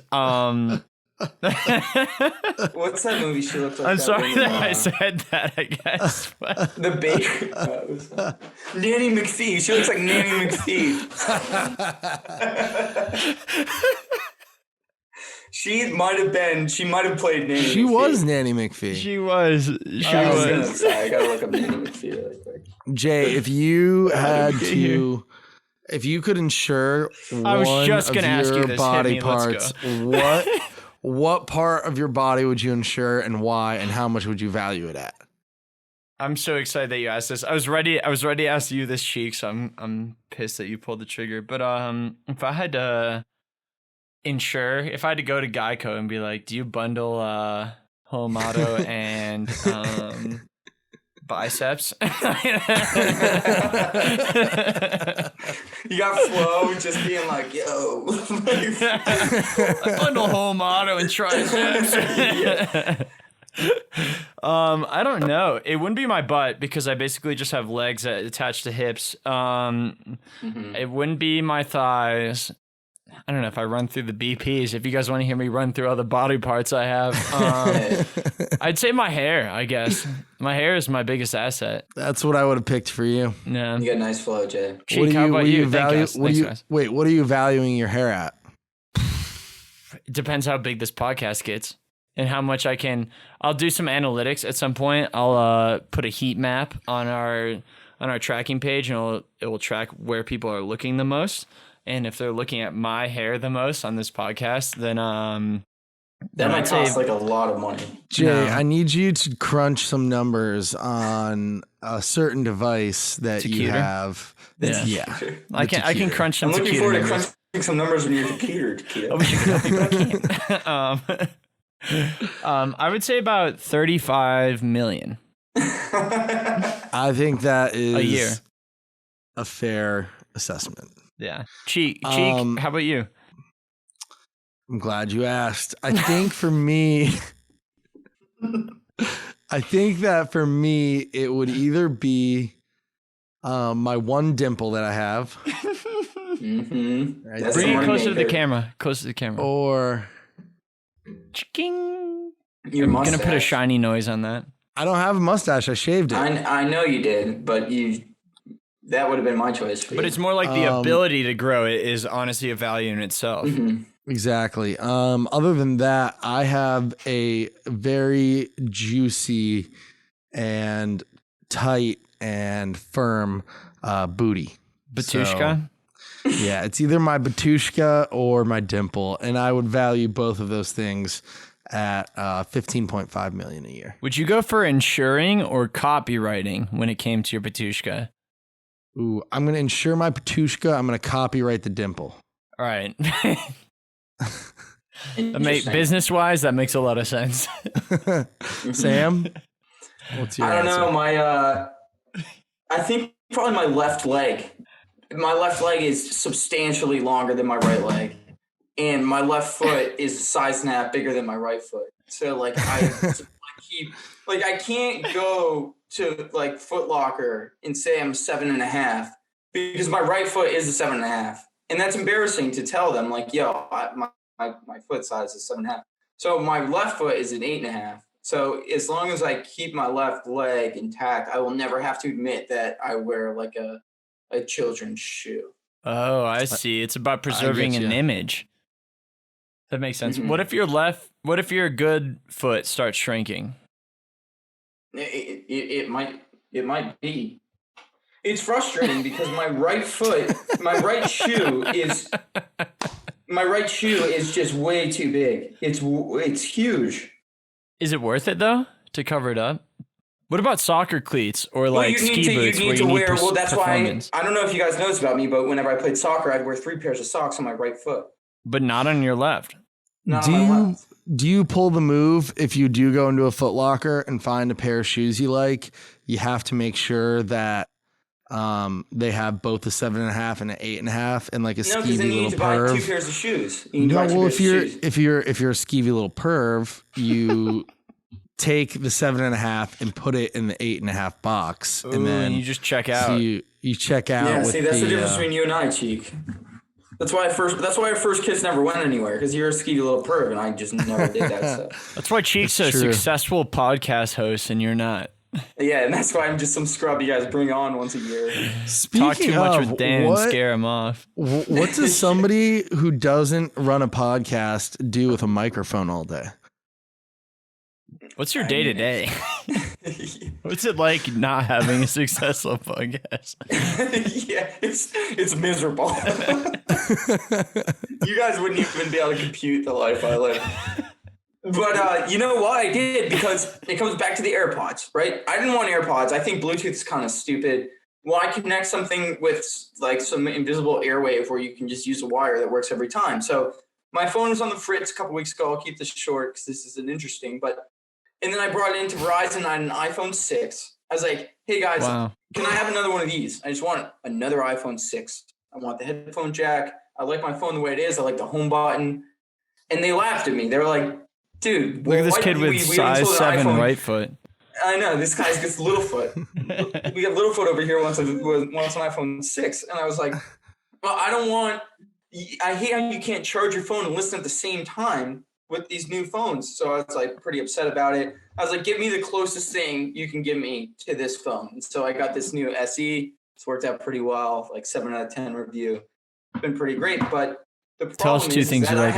What's that movie she looks like? I'm sorry that I said that, I guess. But. The baker. Nanny McPhee. She looks like Nanny McPhee. She might have played Nanny McPhee. She was Nanny McPhee. She was. I gotta look up Nanny McPhee really quick. Jay, if you had to, if you could insure one just gonna ask you your this. body Hit me, let's parts, what part of your body would you insure and why, and how much would you value it at? I'm so excited that you asked this. I was ready to ask you this, Cheek, so I'm pissed that you pulled the trigger. But if I had to if I had to go to Geico and be like, do you bundle Holomato and biceps? You got Flo just being like, yo. I bundle Holomato and triceps. I don't know. It wouldn't be my butt because I basically just have legs attached to hips. It wouldn't be my thighs. I don't know if I run through the BPs. If you guys want to hear me run through all the body parts I have, I'd say my hair, I guess. My hair is my biggest asset. That's what I would have picked for you. Yeah. You got a nice flow, Jay. Cheek, how about you? Thanks, guys. Wait, what are you valuing your hair at? It depends how big this podcast gets and how much I'll do some analytics at some point. I'll put a heat map on our tracking page, and it will track where people are looking the most. And if they're looking at my hair the most on this podcast, then that might cost like a lot of money. Jay, I need you to crunch some numbers on a certain device that you have. Yeah. I can crunch some. I'm looking forward to numbers. crunching some numbers on your computer. I wish you could help me, but I can't. I would say about 35 million. I think that is a year. A fair assessment. Yeah. Cheek, how about you? I'm glad you asked. I think for me, I think that for me, it would either be my one dimple that I have. Mm-hmm. Bring it closer to the camera. Closer to the camera. Or Ching. Your I'm mustache. gonna put a shiny noise on that. I don't have a mustache. I shaved it. I know you did, but that would have been my choice for you. But it's more like the ability to grow it is honestly a value in itself. Mm-hmm. Exactly. Other than that, I have a very juicy and tight and firm booty. Batushka? So, yeah, it's either my batushka or my dimple, and I would value both of those things at $15.5 million a year. Would you go for insuring or copywriting when it came to your batushka? Ooh, I'm gonna insure my batushka. I'm gonna copyright the dimple. All right. Business-wise, that makes a lot of sense. Sam, what's your I don't answer? know. I think probably my left leg. My left leg is substantially longer than my right leg, and my left foot is a size and a half bigger than my right foot. So like I can't go to like Foot Locker and say I'm 7.5 because my right foot is a 7.5, and that's embarrassing to tell them. Like, yo, my foot size is 7.5. So my left foot is an 8.5. So as long as I keep my left leg intact, I will never have to admit that I wear like a children's shoe. Oh, I see. It's about preserving an image. That makes sense. Mm-hmm. What if your good foot starts shrinking? It might be. It's frustrating because my right shoe is just way too big. It's huge. Is it worth it though to cover it up? What about soccer cleats or like ski boots? Well, that's why I don't know if you guys know this about me, but whenever I played soccer, I'd wear 3 pairs of socks on my right foot. But not on your left. Do you pull the move if you do go into a Foot Locker and find a pair of shoes you like? You have to make sure that they have both a 7.5 and an 8.5 and like a skeevy little perv. No, because then you need to buy 2 pairs of shoes. If you're a skeevy little perv, you take the 7.5 and put it in the 8.5 box, and then you just check out. So you check out. Yeah, see, that's the difference between you and I, Cheek. That's why our first kiss never went anywhere, because you're a skeevy little perv, and I just never did that stuff. That's why Cheek's a successful podcast host, and you're not. Yeah, and that's why I'm just some scrub you guys bring on once a year. Talk too much with Dan and scare him off. What does somebody who doesn't run a podcast do with a microphone all day? What's your day to day? What's it like not having a successful podcast? Yeah, it's miserable. You guys wouldn't even be able to compute the life I live. But you know why I did? Because it comes back to the AirPods, right? I didn't want AirPods. I think Bluetooth is kind of stupid. Why connect something with like some invisible airwave where you can just use a wire that works every time? So my phone was on the fritz a couple weeks ago. I'll keep this short because this isn't interesting. And then I brought it into Verizon. I had an iPhone 6. I was like, hey guys, Can I have another one of these? I just want another iPhone 6. I want the headphone jack. I like my phone the way it is. I like the home button. And they laughed at me. They were like, dude, look at this kid with size 7 right foot. I know, this guy's gets little foot. We got little foot over here wants an iPhone 6. And I was like, well, I hate how you can't charge your phone and listen at the same time with these new phones. So I was like pretty upset about it. I was like, give me the closest thing you can give me to this phone. And so I got this new SE. It's worked out pretty well, like 7 out of 10 review. It's been pretty great. But the problem is that I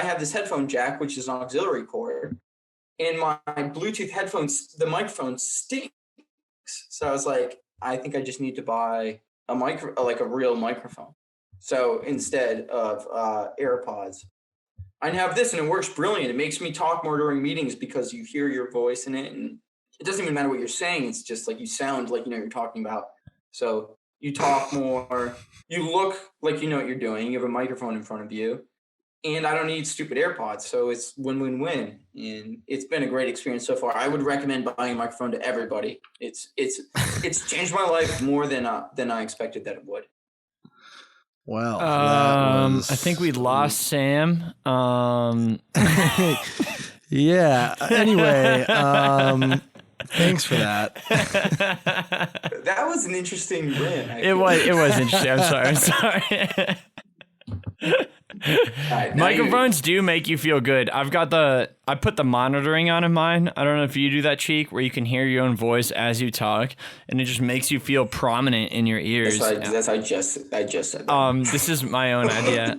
have this headphone jack, which is an auxiliary cord, and my Bluetooth headphones, the microphone stinks. So I was like, I think I just need to buy a real microphone. So instead of AirPods, I have this, and it works brilliant. It makes me talk more during meetings because you hear your voice in it, and it doesn't even matter what you're saying. It's just like you sound like you know what you're talking about. So you talk more. You look like you know what you're doing. You have a microphone in front of you, and I don't need stupid AirPods. So it's win-win-win, and it's been a great experience so far. I would recommend buying a microphone to everybody. It's changed my life more than I expected that it would. Well, I think we lost Sam. Yeah. Anyway, Thanks for that. That was an interesting rant. It was interesting. I'm sorry. Right, Microphones do make you feel good. I put the monitoring on in mine. I don't know if you do that, Cheek, where you can hear your own voice as you talk, and it just makes you feel prominent in your ears. I just said that. This is my own idea.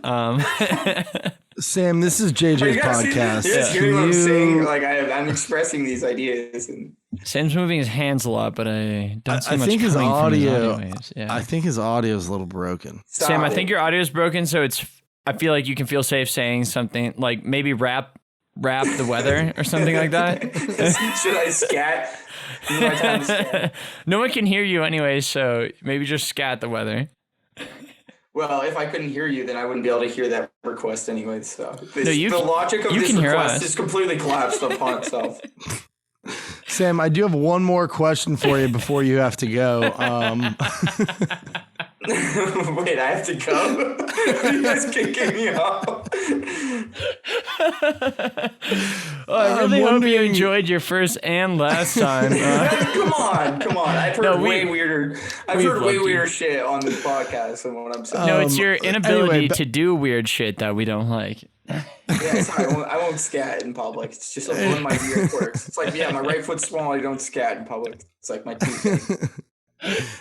Sam, this is JJ's podcast. You're just hearing what I'm saying. Like I'm expressing these ideas. And Sam's moving his hands a lot, but I don't see I much think his coming from his audio. waves. Yeah. I think his audio is a little broken. Sam, I think your audio is broken, so I feel like you can feel safe saying something like maybe rap the weather or something like that. Should I scat? Is my time to scat? No one can hear you anyway, so maybe just scat the weather. Well, if I couldn't hear you, then I wouldn't be able to hear that request anyway. So the logic of this request is completely collapsed upon itself. Sam, I do have one more question for you before you have to go. Wait, I have to go? You guys kicking me off? I really hope you enjoyed your first and last time. Come on. I've heard way weirder shit on this podcast than what I'm saying. No, it's your inability to do weird shit that we don't like. Yeah, sorry, I won't scat in public. It's just like one of my weird quirks. It's like, my right foot's small. I don't scat in public. It's like my tooth.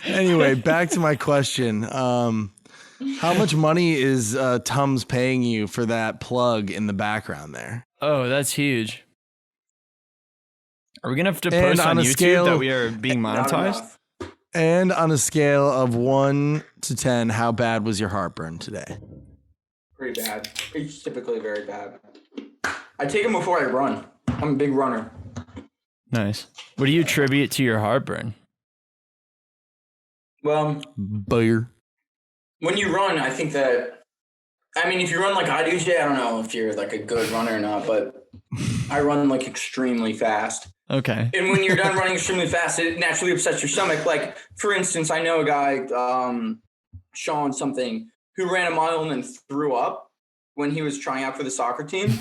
Anyway, back to my question. How much money is Tums paying you for that plug in the background there? Oh, that's huge. Are we gonna have to post on YouTube that we are being monetized? And on a scale of 1 to 10, how bad was your heartburn today? Pretty bad. It's typically very bad. I take them before I run. I'm a big runner. Nice. What do you attribute to your heartburn? Well, beer. When you run, I think that, if you run like I do, Jay, I don't know if you're like a good runner or not, but I run like extremely fast. Okay. And when you're done running extremely fast, it naturally upsets your stomach. Like, for instance, I know a guy, Sean something, who ran a mile and then threw up when he was trying out for the soccer team.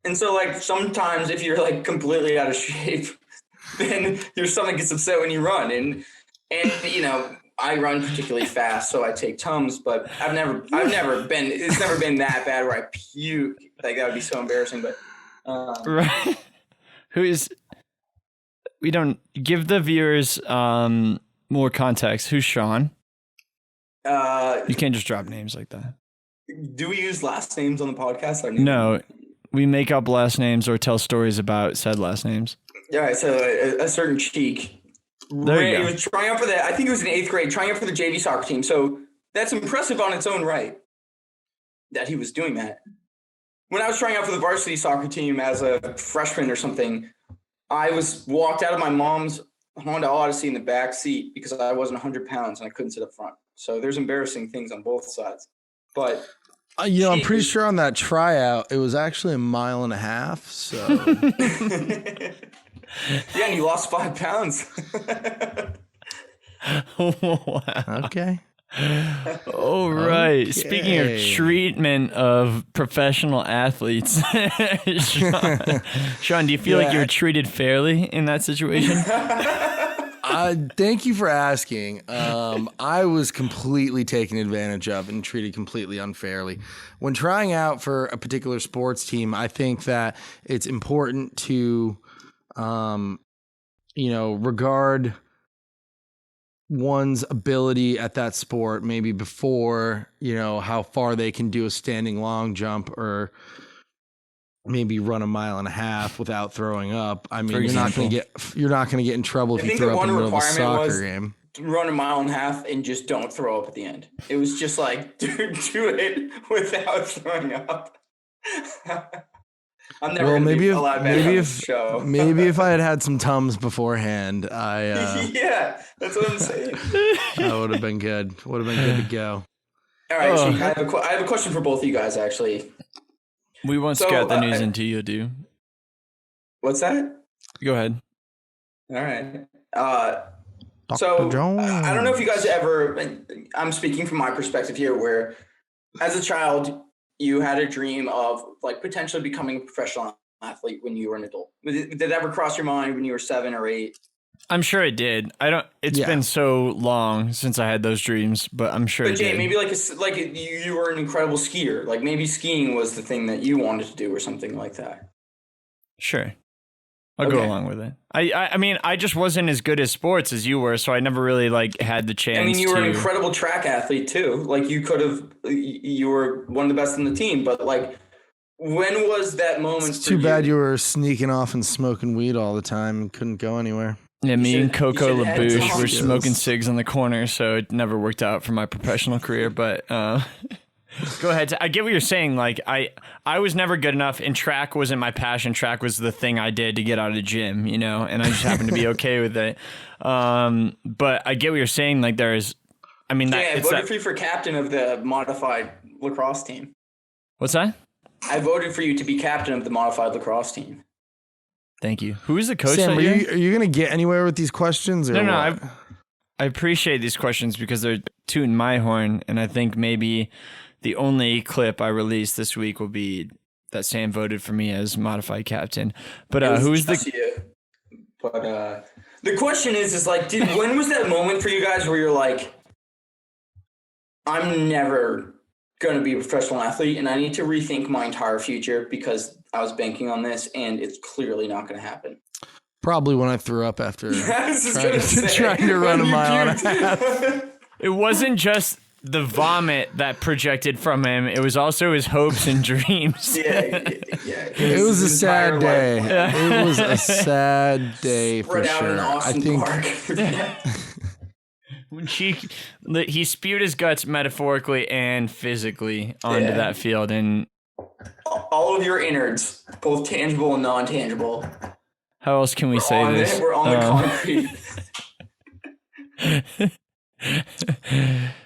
And so, like, sometimes if you're like completely out of shape, then your stomach gets upset when you run. And I run particularly fast, so I take Tums, but it's never been that bad where I puke. Like, that would be so embarrassing, but. Right. We don't give the viewers more context. Who's Sean? You can't just drop names like that. Do we use last names on the podcast? No, we make up last names or tell stories about said last names. All right, so a certain Cheek. He was trying out for I think it was in 8th grade, trying out for the JV soccer team. So that's impressive on its own right that he was doing that. When I was trying out for the varsity soccer team as a freshman or something, I walked out of my mom's Honda Odyssey in the back seat because I wasn't 100 pounds and I couldn't sit up front. So there's embarrassing things on both sides. But I'm pretty sure on that tryout, it was actually 1.5 miles. So yeah, and you lost 5 pounds. Wow. Okay. Oh, right. Okay. Speaking of treatment of professional athletes, Sean, do you feel like you were treated fairly in that situation? Thank you for asking. I was completely taken advantage of and treated completely unfairly. When trying out for a particular sports team, I think that it's important to, regard one's ability at that sport maybe before, how far they can do a standing long jump or maybe run 1.5 miles without throwing up. You're not going to get in trouble if you throw up in the middle of a soccer game. Run 1.5 miles and just don't throw up at the end. It was just like, do it without throwing up. I'm never maybe if I had some Tums beforehand, yeah, that's what I'm saying. That would have been good. Would have been good to go. All right, so I have a question for both of you guys, actually. We won't scout the news into you, do. What's that? Go ahead. All right. So I don't know if you guys ever, I'm speaking from my perspective here, where as a child, you had a dream of like potentially becoming a professional athlete when you were an adult? Did that ever cross your mind when you were 7 or 8? I'm sure it did. It's been so long since I had those dreams, but I'm sure But it Jay, did. maybe you were an incredible skier. Like maybe skiing was the thing that you wanted to do or something like that. Sure. I'll go along with it. I mean, I just wasn't as good at sports as you were, so I never really had the chance. I mean, you were an incredible track athlete too. Like you were one of the best in the team, but like, when was that moment? It's too bad you were sneaking off and smoking weed all the time and couldn't go anywhere. Yeah, me and Coco you should have LaBouche were tons. smoking cigs on the corner, so it never worked out for my professional career. But go ahead. I get what you're saying. Like I was never good enough, and track wasn't my passion. Track was the thing I did to get out of the gym, and I just happened to be okay with it. But I get what you're saying. Like I voted for you for captain of the modified lacrosse team. What's that? I voted for you to be captain of the modified lacrosse team. Thank you. Who is the coach? Sam, that are year? you going to get anywhere with these questions? Or No. what? I appreciate these questions because they're tooting my horn, and I think maybe the only clip I release this week will be that Sam voted for me as modified captain. But who's the? You. But the question is like, when was that moment for you guys where you're like, I'm never going to be a professional athlete, and I need to rethink my entire future because I was banking on this, and it's clearly not going to happen. Probably when I threw up after trying to run a mile and a half. It wasn't just the vomit that projected from him; it was also his hopes and dreams. Yeah. It was a sad day. Life. It was a sad day for Spread out in sure. Austin Park. When he spewed his guts metaphorically and physically onto that field, and all of your innards, both tangible and non-tangible. how else can we say this? We're on the concrete.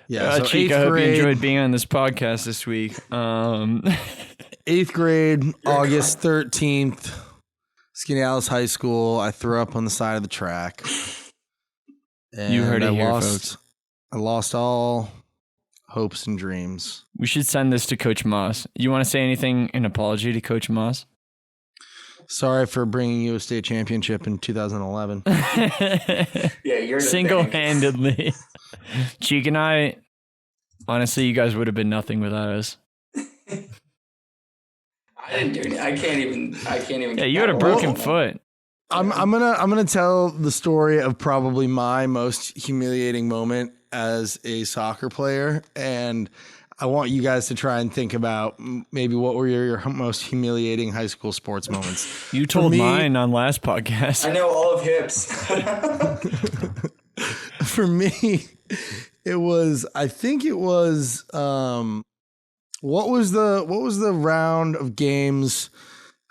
Yeah, so Cheek, eighth I hope you grade, enjoyed being on this podcast this week. 8th grade, August 13th, Skinny Alice High School. I threw up on the side of the track. And You heard it here, folks. I lost all hopes and dreams. We should send this to Coach Moss. You want to say anything in apology to Coach Moss? Sorry for bringing you a state championship in 2011. Yeah, you're single-handedly. Cheek and I, honestly, you guys would have been nothing without us. I didn't do anything. I can't even. Yeah, you had a broken foot. I'm gonna tell the story of probably my most humiliating moment as a soccer player, and I want you guys to try and think about maybe what were your most humiliating high school sports moments. You told mine on last podcast. I know all of hips. For me, it was. I think it was. What was the round of games?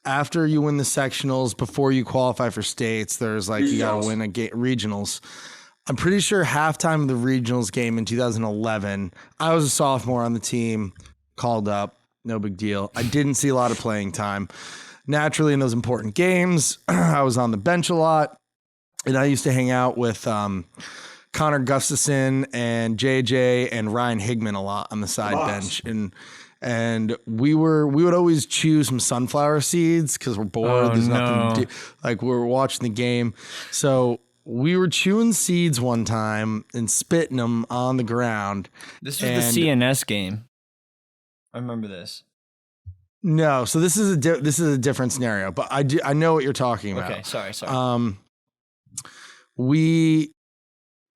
After you win the sectionals, before you qualify for states, there's like, you got to win regionals. I'm pretty sure halftime of the regionals game in 2011, I was a sophomore on the team, called up, no big deal. I didn't see a lot of playing time. Naturally, in those important games, I was on the bench a lot, and I used to hang out with Connor Gustafson and JJ and Ryan Higman a lot on the side bench. And we would always choose some sunflower seeds because we're bored. There's nothing to do. Like, we're watching the game. So we were chewing seeds one time and spitting them on the ground. This was the CNS game. I remember this. No, so this is a different scenario, but I know what you're talking about. Okay, sorry. We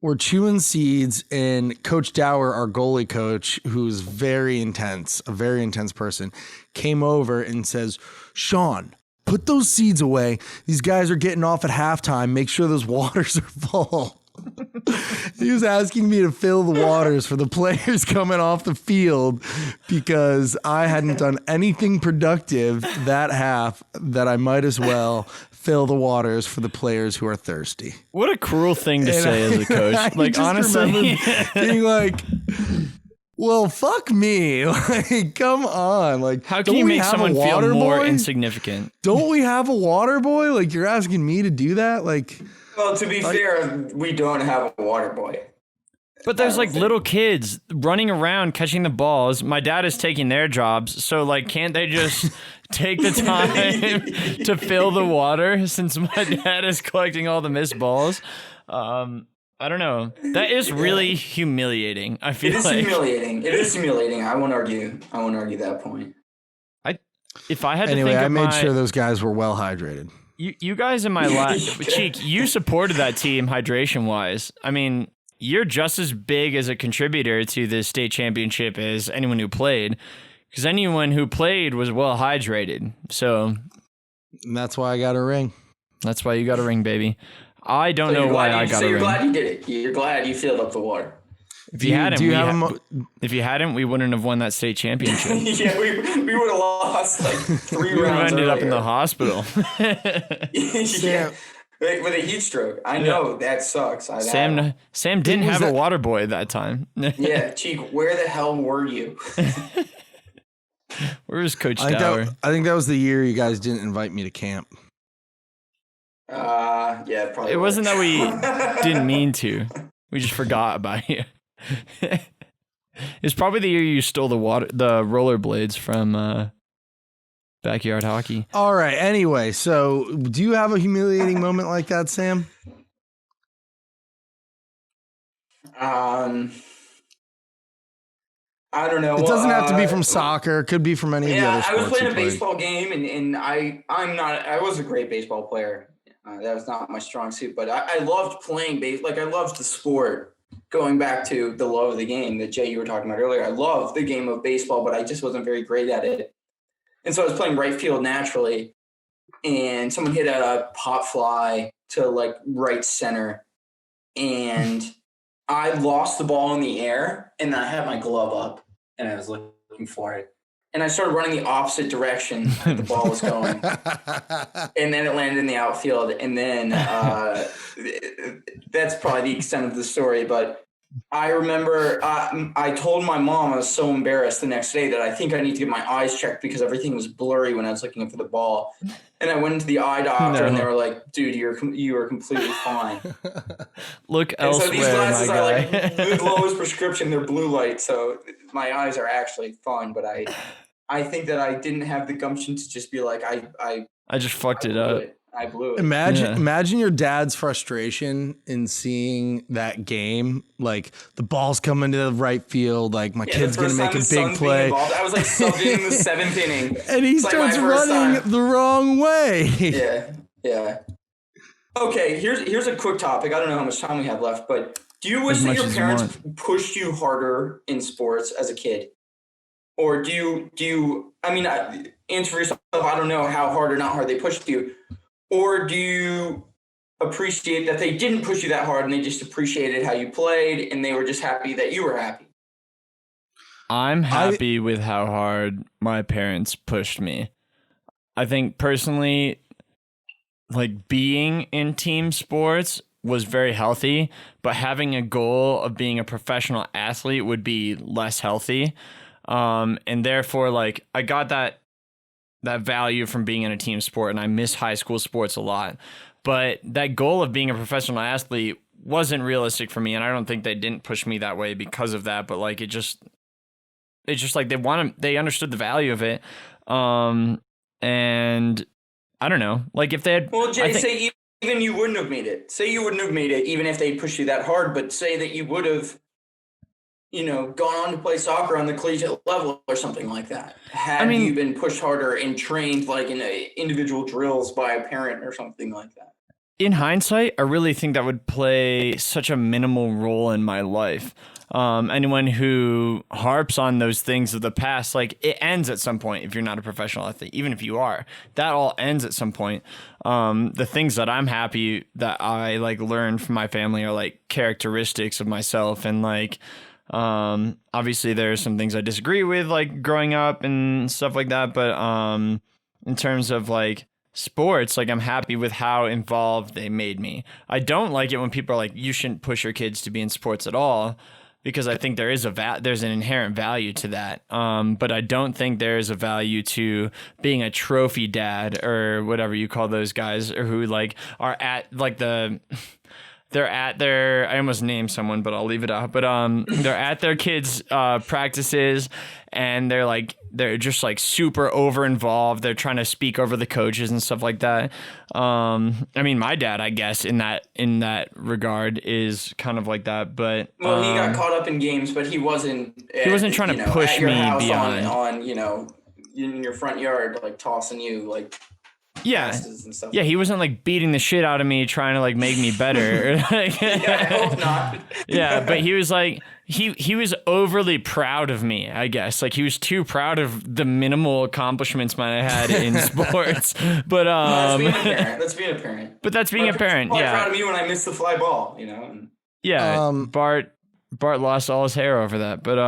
were chewing seeds, and Coach Dower, our goalie coach, who's a very intense person, came over and says, "Sean, put those seeds away. These guys are getting off at halftime. Make sure those waters are full." He was asking me to fill the waters for the players coming off the field because I hadn't done anything productive that half, that I might as well fill the waters for the players who are thirsty. What a cruel thing to say as a coach. Like, honestly, being like, well, fuck me. Like, come on. Like, how can you make someone feel more insignificant? Don't we have a water boy? Like, you're asking me to do that? Like, well, to be fair, we don't have a water boy. But there's like little kids running around catching the balls. My dad is taking their jobs. So like, can't they just take the time to fill the water since my dad is collecting all the missed balls? I don't know. That is really humiliating. I feel like humiliating. It is humiliating. I won't argue that point. If I had to Anyway, think I of made sure those guys were well hydrated. You guys in my life, Cheek, you supported that team hydration wise. I mean, you're just as big as a contributor to the state championship as anyone who played, because anyone who played was well hydrated. So And that's why I got a ring. that's why you got a ring, baby. I don't know why I got a ring. You're glad you did it. You're glad you filled up the water. If you hadn't, we wouldn't have won that state championship. Yeah, we would have lost like 3 We would have rounds. ended up in the hospital. Yeah. With a heat stroke. I know that sucks. Sam didn't have a water boy at that time. Yeah, Cheek, where the hell were you? Where was Coach Dower? I think that was the year you guys didn't invite me to camp. Yeah, probably. It wasn't that we didn't mean to. We just forgot about you. It's probably the year you stole the rollerblades from backyard hockey. All right. Anyway, so do you have a humiliating moment like that, Sam? I don't know. It doesn't have to be from soccer. It could be from any of the other sports. I was playing a baseball game, and I was a great baseball player. That was not my strong suit, but I loved playing baseball. Like, I loved the sport. Going back to the love of the game that Jay, you were talking about earlier, I loved the game of baseball, but I just wasn't very great at it. And so I was playing right field naturally, and someone hit a pop fly to like right center, and I lost the ball in the air, and I had my glove up, and I was looking for it. And I started running the opposite direction that the ball was going. And then it landed in the outfield. And then that's probably the extent of the story. But I remember I told my mom I was so embarrassed the next day that I think I need to get my eyes checked because everything was blurry when I was looking for the ball. And I went into the eye doctor, and they were like, dude, you are completely fine. Look and elsewhere, so these glasses my are guy. like the lowest prescription. They're blue light. So my eyes are actually fine. But I think that I didn't have the gumption to just be like, I just fucked it up. I blew it. Imagine your dad's frustration in seeing that game. Like, the ball's coming to the right field. Like, my kid's going to make a big play. I was like subbing in the 7th inning. And he starts running the wrong way. Yeah. Okay, here's a quick topic. I don't know how much time we have left, but do you wish that your parents pushed you harder in sports as a kid? Or do you, I mean, answer for yourself, I don't know how hard or not hard they pushed you. Or do you appreciate that they didn't push you that hard and they just appreciated how you played and they were just happy that you were happy? I'm happy with how hard my parents pushed me. I think personally, like, being in team sports was very healthy, but having a goal of being a professional athlete would be less healthy. And therefore, like, I got that value from being in a team sport, and I miss high school sports a lot. But that goal of being a professional athlete wasn't realistic for me, and I don't think they didn't push me that way because of that. But like, it's just like they understood the value of it. And I don't know, like, if they had, well, Jay, say even you wouldn't have made it. Say you wouldn't have made it, even if they pushed you that hard. But say that you would have, gone on to play soccer on the collegiate level or something like that. Had you been pushed harder and trained like in individual drills by a parent or something like that? In hindsight, I really think that would play such a minimal role in my life. Anyone who harps on those things of the past, like, it ends at some point. If you're not a professional athlete, even if you are, that all ends at some point. The things that I'm happy that I like learned from my family are like characteristics of myself, and like, obviously there are some things I disagree with, like growing up and stuff like that. But in terms of like sports, like, I'm happy with how involved they made me. I don't like it when people are like, you shouldn't push your kids to be in sports at all, because I think there is there's an inherent value to that. But I don't think there is a value to being a trophy dad or whatever you call those guys, or who like are at like they're at their, I almost named someone, but I'll leave it out. But they're at their kids' practices, and they're just like super over involved. They're trying to speak over the coaches and stuff like that. I mean, my dad, I guess, in that regard is kind of like that. But he got caught up in games, but he wasn't. He wasn't trying to push me beyond on in your front yard, like tossing you like. Yeah. And stuff. Yeah, he wasn't like beating the shit out of me trying to like make me better. Yeah, I hope not. Yeah, but he was like he was overly proud of me, I guess. Like he was too proud of the minimal accomplishments I had in sports. But that's being a parent. But that's being a parent. Yeah. Proud of me when I missed the fly ball, Yeah. Bart lost all his hair over that. But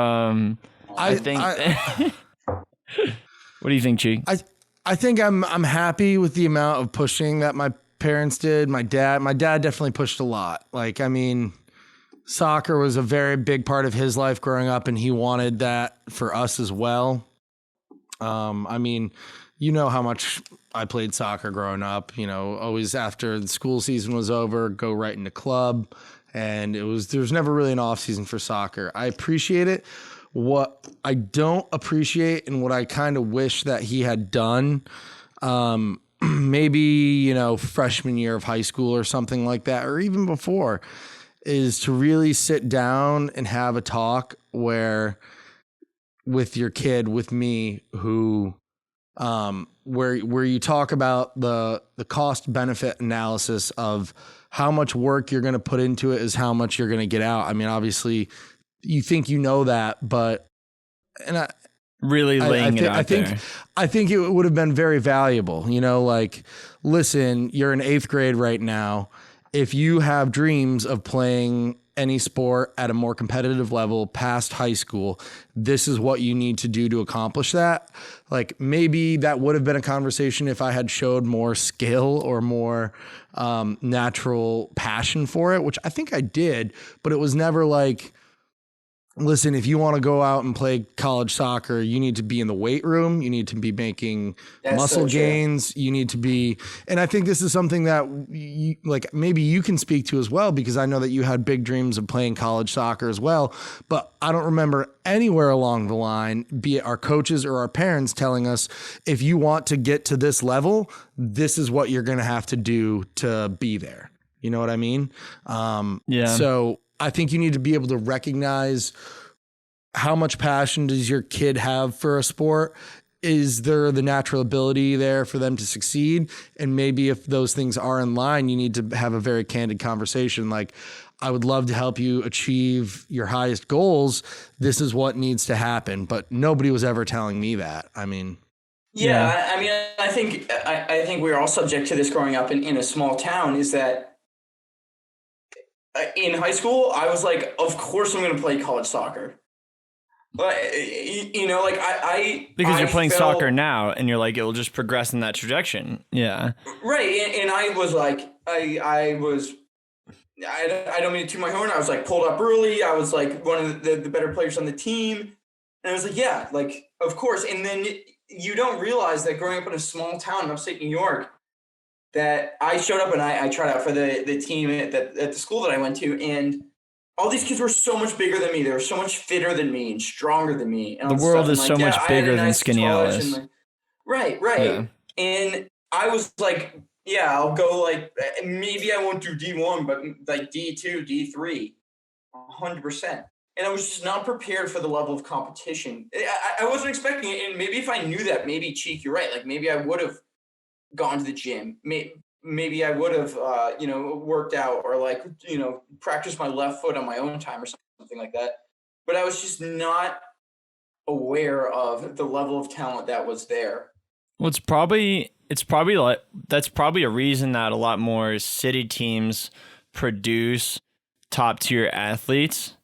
I think What do you think, Cheek? I think I'm happy with the amount of pushing that my parents did. My dad definitely pushed a lot. Like, I mean, soccer was a very big part of his life growing up, and he wanted that for us as well. I mean, you know how much I played soccer growing up, always after the school season was over, go right into club. And there was never really an off season for soccer. I appreciate it. What I don't appreciate and what I kind of wish that he had done, maybe, freshman year of high school or something like that, or even before, is to really sit down and have a talk with your kid, with me, who, where you talk about the cost benefit analysis of how much work you're going to put into it is how much you're going to get out. I mean, obviously, you think that, but really laying it out there. I think it would have been very valuable. Like, listen, you're in 8th grade right now. If you have dreams of playing any sport at a more competitive level past high school, this is what you need to do to accomplish that. Like, maybe that would have been a conversation if I had showed more skill or more natural passion for it, which I think I did, but it was never like, listen, if you want to go out and play college soccer, you need to be in the weight room. You need to be making muscle gains. You need to be, and I think this is something that maybe you can speak to as well, because I know that you had big dreams of playing college soccer as well, but I don't remember anywhere along the line, be it our coaches or our parents, telling us, if you want to get to this level, this is what you're going to have to do to be there. You know what I mean? Yeah. So I think you need to be able to recognize how much passion does your kid have for a sport? Is there the natural ability there for them to succeed? And maybe if those things are in line, you need to have a very candid conversation. Like, I would love to help you achieve your highest goals. This is what needs to happen. But nobody was ever telling me that. I mean, yeah. I mean, I think we're all subject to this growing up in a small town, is that in high school, I was like, of course I'm going to play college soccer. But, because you're playing soccer now, and you're like, it will just progress in that trajectory. Yeah. Right. And I was like, I don't mean to toot my horn. I was like pulled up early. I was like one of the better players on the team. And I was like, yeah, like, of course. And then you don't realize that growing up in a small town in upstate New York, that I showed up and I tried out for the team at the school that I went to, and all these kids were so much bigger than me. They were so much fitter than me and stronger than me. And the world is so much bigger than Skinny Alice. Right. Yeah. And I was like, yeah, I'll go, like, maybe I won't do D1, but like D2, D3, 100%. And I was just not prepared for the level of competition. I wasn't expecting it. And maybe if I knew that, maybe, Cheek, you're right. Like, maybe I would have gone to the gym. Maybe I would have, worked out, or like, practiced my left foot on my own time or something like that. But I was just not aware of the level of talent that was there. Well, it's probably like, that's probably a reason that a lot more city teams produce top tier athletes.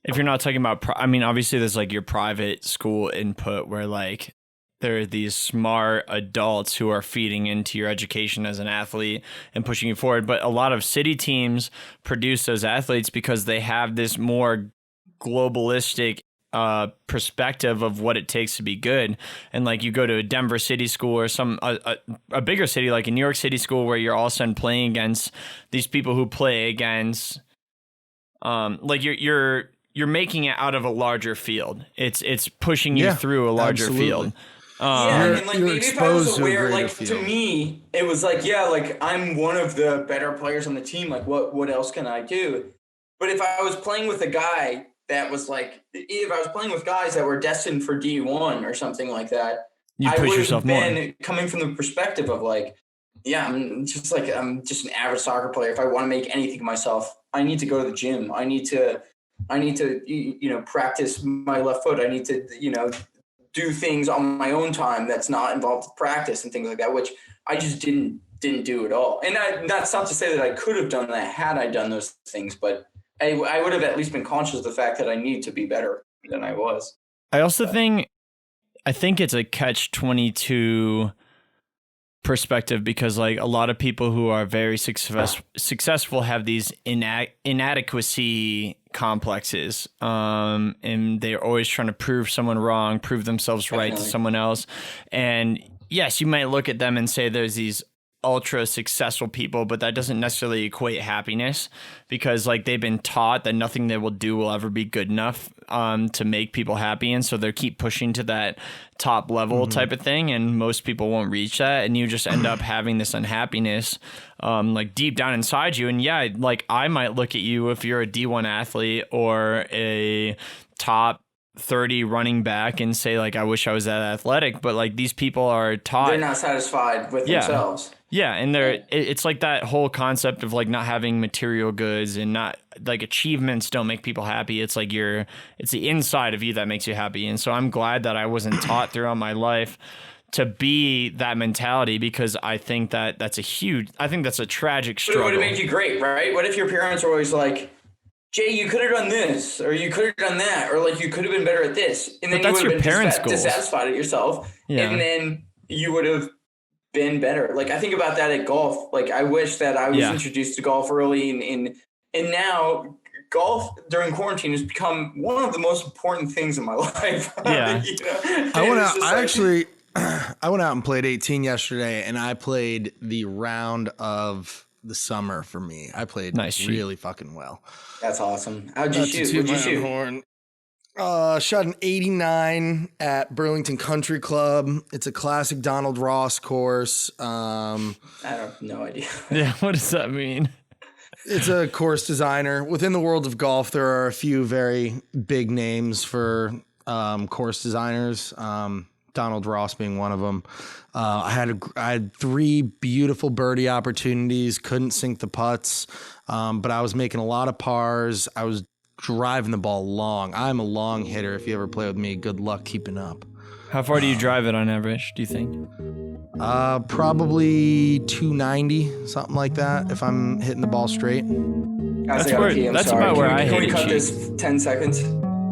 If you're not talking about, obviously there's like your private school input where like, there are these smart adults who are feeding into your education as an athlete and pushing you forward. But a lot of city teams produce those athletes because they have this more globalistic perspective of what it takes to be good. And like you go to a Denver city school or a bigger city like a New York City school where you're all of a sudden playing against these people who play against like you're making it out of a larger field. It's pushing you through a larger field. And like maybe if I was aware, like field. to me, it was like, yeah, like I'm one of the better players on the team. Like what else can I do? But if I was playing with a guy that was like, if I was playing with guys that were destined for D1 or something like that, You push yourself more. Coming from the perspective of like, yeah, I'm just an average soccer player. If I want to make anything of myself, I need to go to the gym. I need to, practice my left foot. I need to, do things on my own time that's not involved with practice and things like that, which I just didn't do at all. And that's not to say that I could have done that had I done those things, but I would have at least been conscious of the fact that I need to be better than I was. I also think it's a catch-22 perspective because like a lot of people who are very successful have these inadequacy complexes, and they're always trying to prove someone wrong, prove themselves right to someone else. And yes, you might look at them and say there's these ultra successful people, but that doesn't necessarily equate happiness because like they've been taught that nothing they will do will ever be good enough to make people happy, and so they keep pushing to that top level type of thing, and most people won't reach that, and you just end up having this unhappiness like deep down inside you. And yeah, like I might look at you if you're a D1 athlete or a top 30 running back and say like I wish I was that athletic, but like these people are taught they're not satisfied with themselves. Yeah, and it's like that whole concept of like not having material goods and not like achievements don't make people happy. It's like it's the inside of you that makes you happy. And so I'm glad that I wasn't taught throughout my life to be that mentality, because I think that's a tragic struggle. But it would have made you great, right? What if your parents were always like, Jay, you could have done this, or you could have done that, or like you could have been better at this, and then but that's you would your have parents' been goals. dissatisfied at yourself, and then you would have been better. Like I think about that at golf. Like I wish that I was introduced to golf early, and now golf during quarantine has become one of the most important things in my life. Yeah, I went out and played 18 yesterday, and I played the round of the summer for me. I played really fucking well. That's awesome. How'd you shoot? What'd you shoot? Horn. Shot an 89 at Burlington Country Club. It's a classic Donald Ross course. I have no idea. Yeah, what does that mean? It's a course designer. Within the world of golf, there are a few very big names for course designers. Donald Ross being one of them. I had 3 beautiful birdie opportunities. Couldn't sink the putts, but I was making a lot of pars. I was driving the ball long. I'm a long hitter. If you ever play with me, good luck keeping up. How far do you drive it on average, do you think? Probably 290, something like that, if I'm hitting the ball straight. That's about where I hit it. Can we cut this 10 seconds?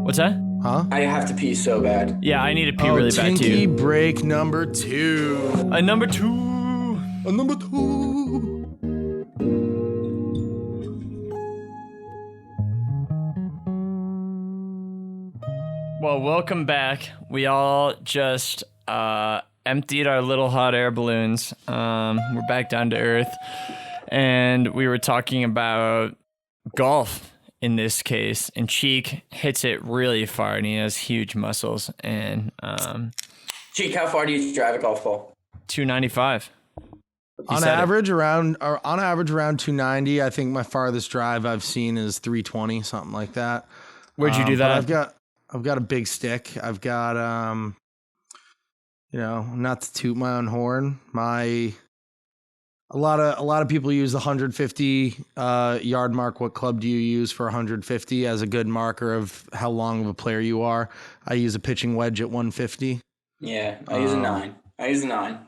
What's that? Huh? I have to pee so bad. Yeah, I need to pee really bad too. Tinky break number 2. A number 2. A number 2. Well, welcome back. We all just emptied our little hot air balloons. We're back down to earth. And we were talking about golf in this case. And Cheek hits it really far, and he has huge muscles. And Cheek, how far do you drive a golf ball? 295. On average, around 290. I think my farthest drive I've seen is 320, something like that. Where'd you do that? I've got a big stick. I've got, not to toot my own horn. A lot of people use the 150 yard mark. What club do you use for 150 as a good marker of how long of a player you are? I use a pitching wedge at 150. Yeah, I use a 9. I use a 9.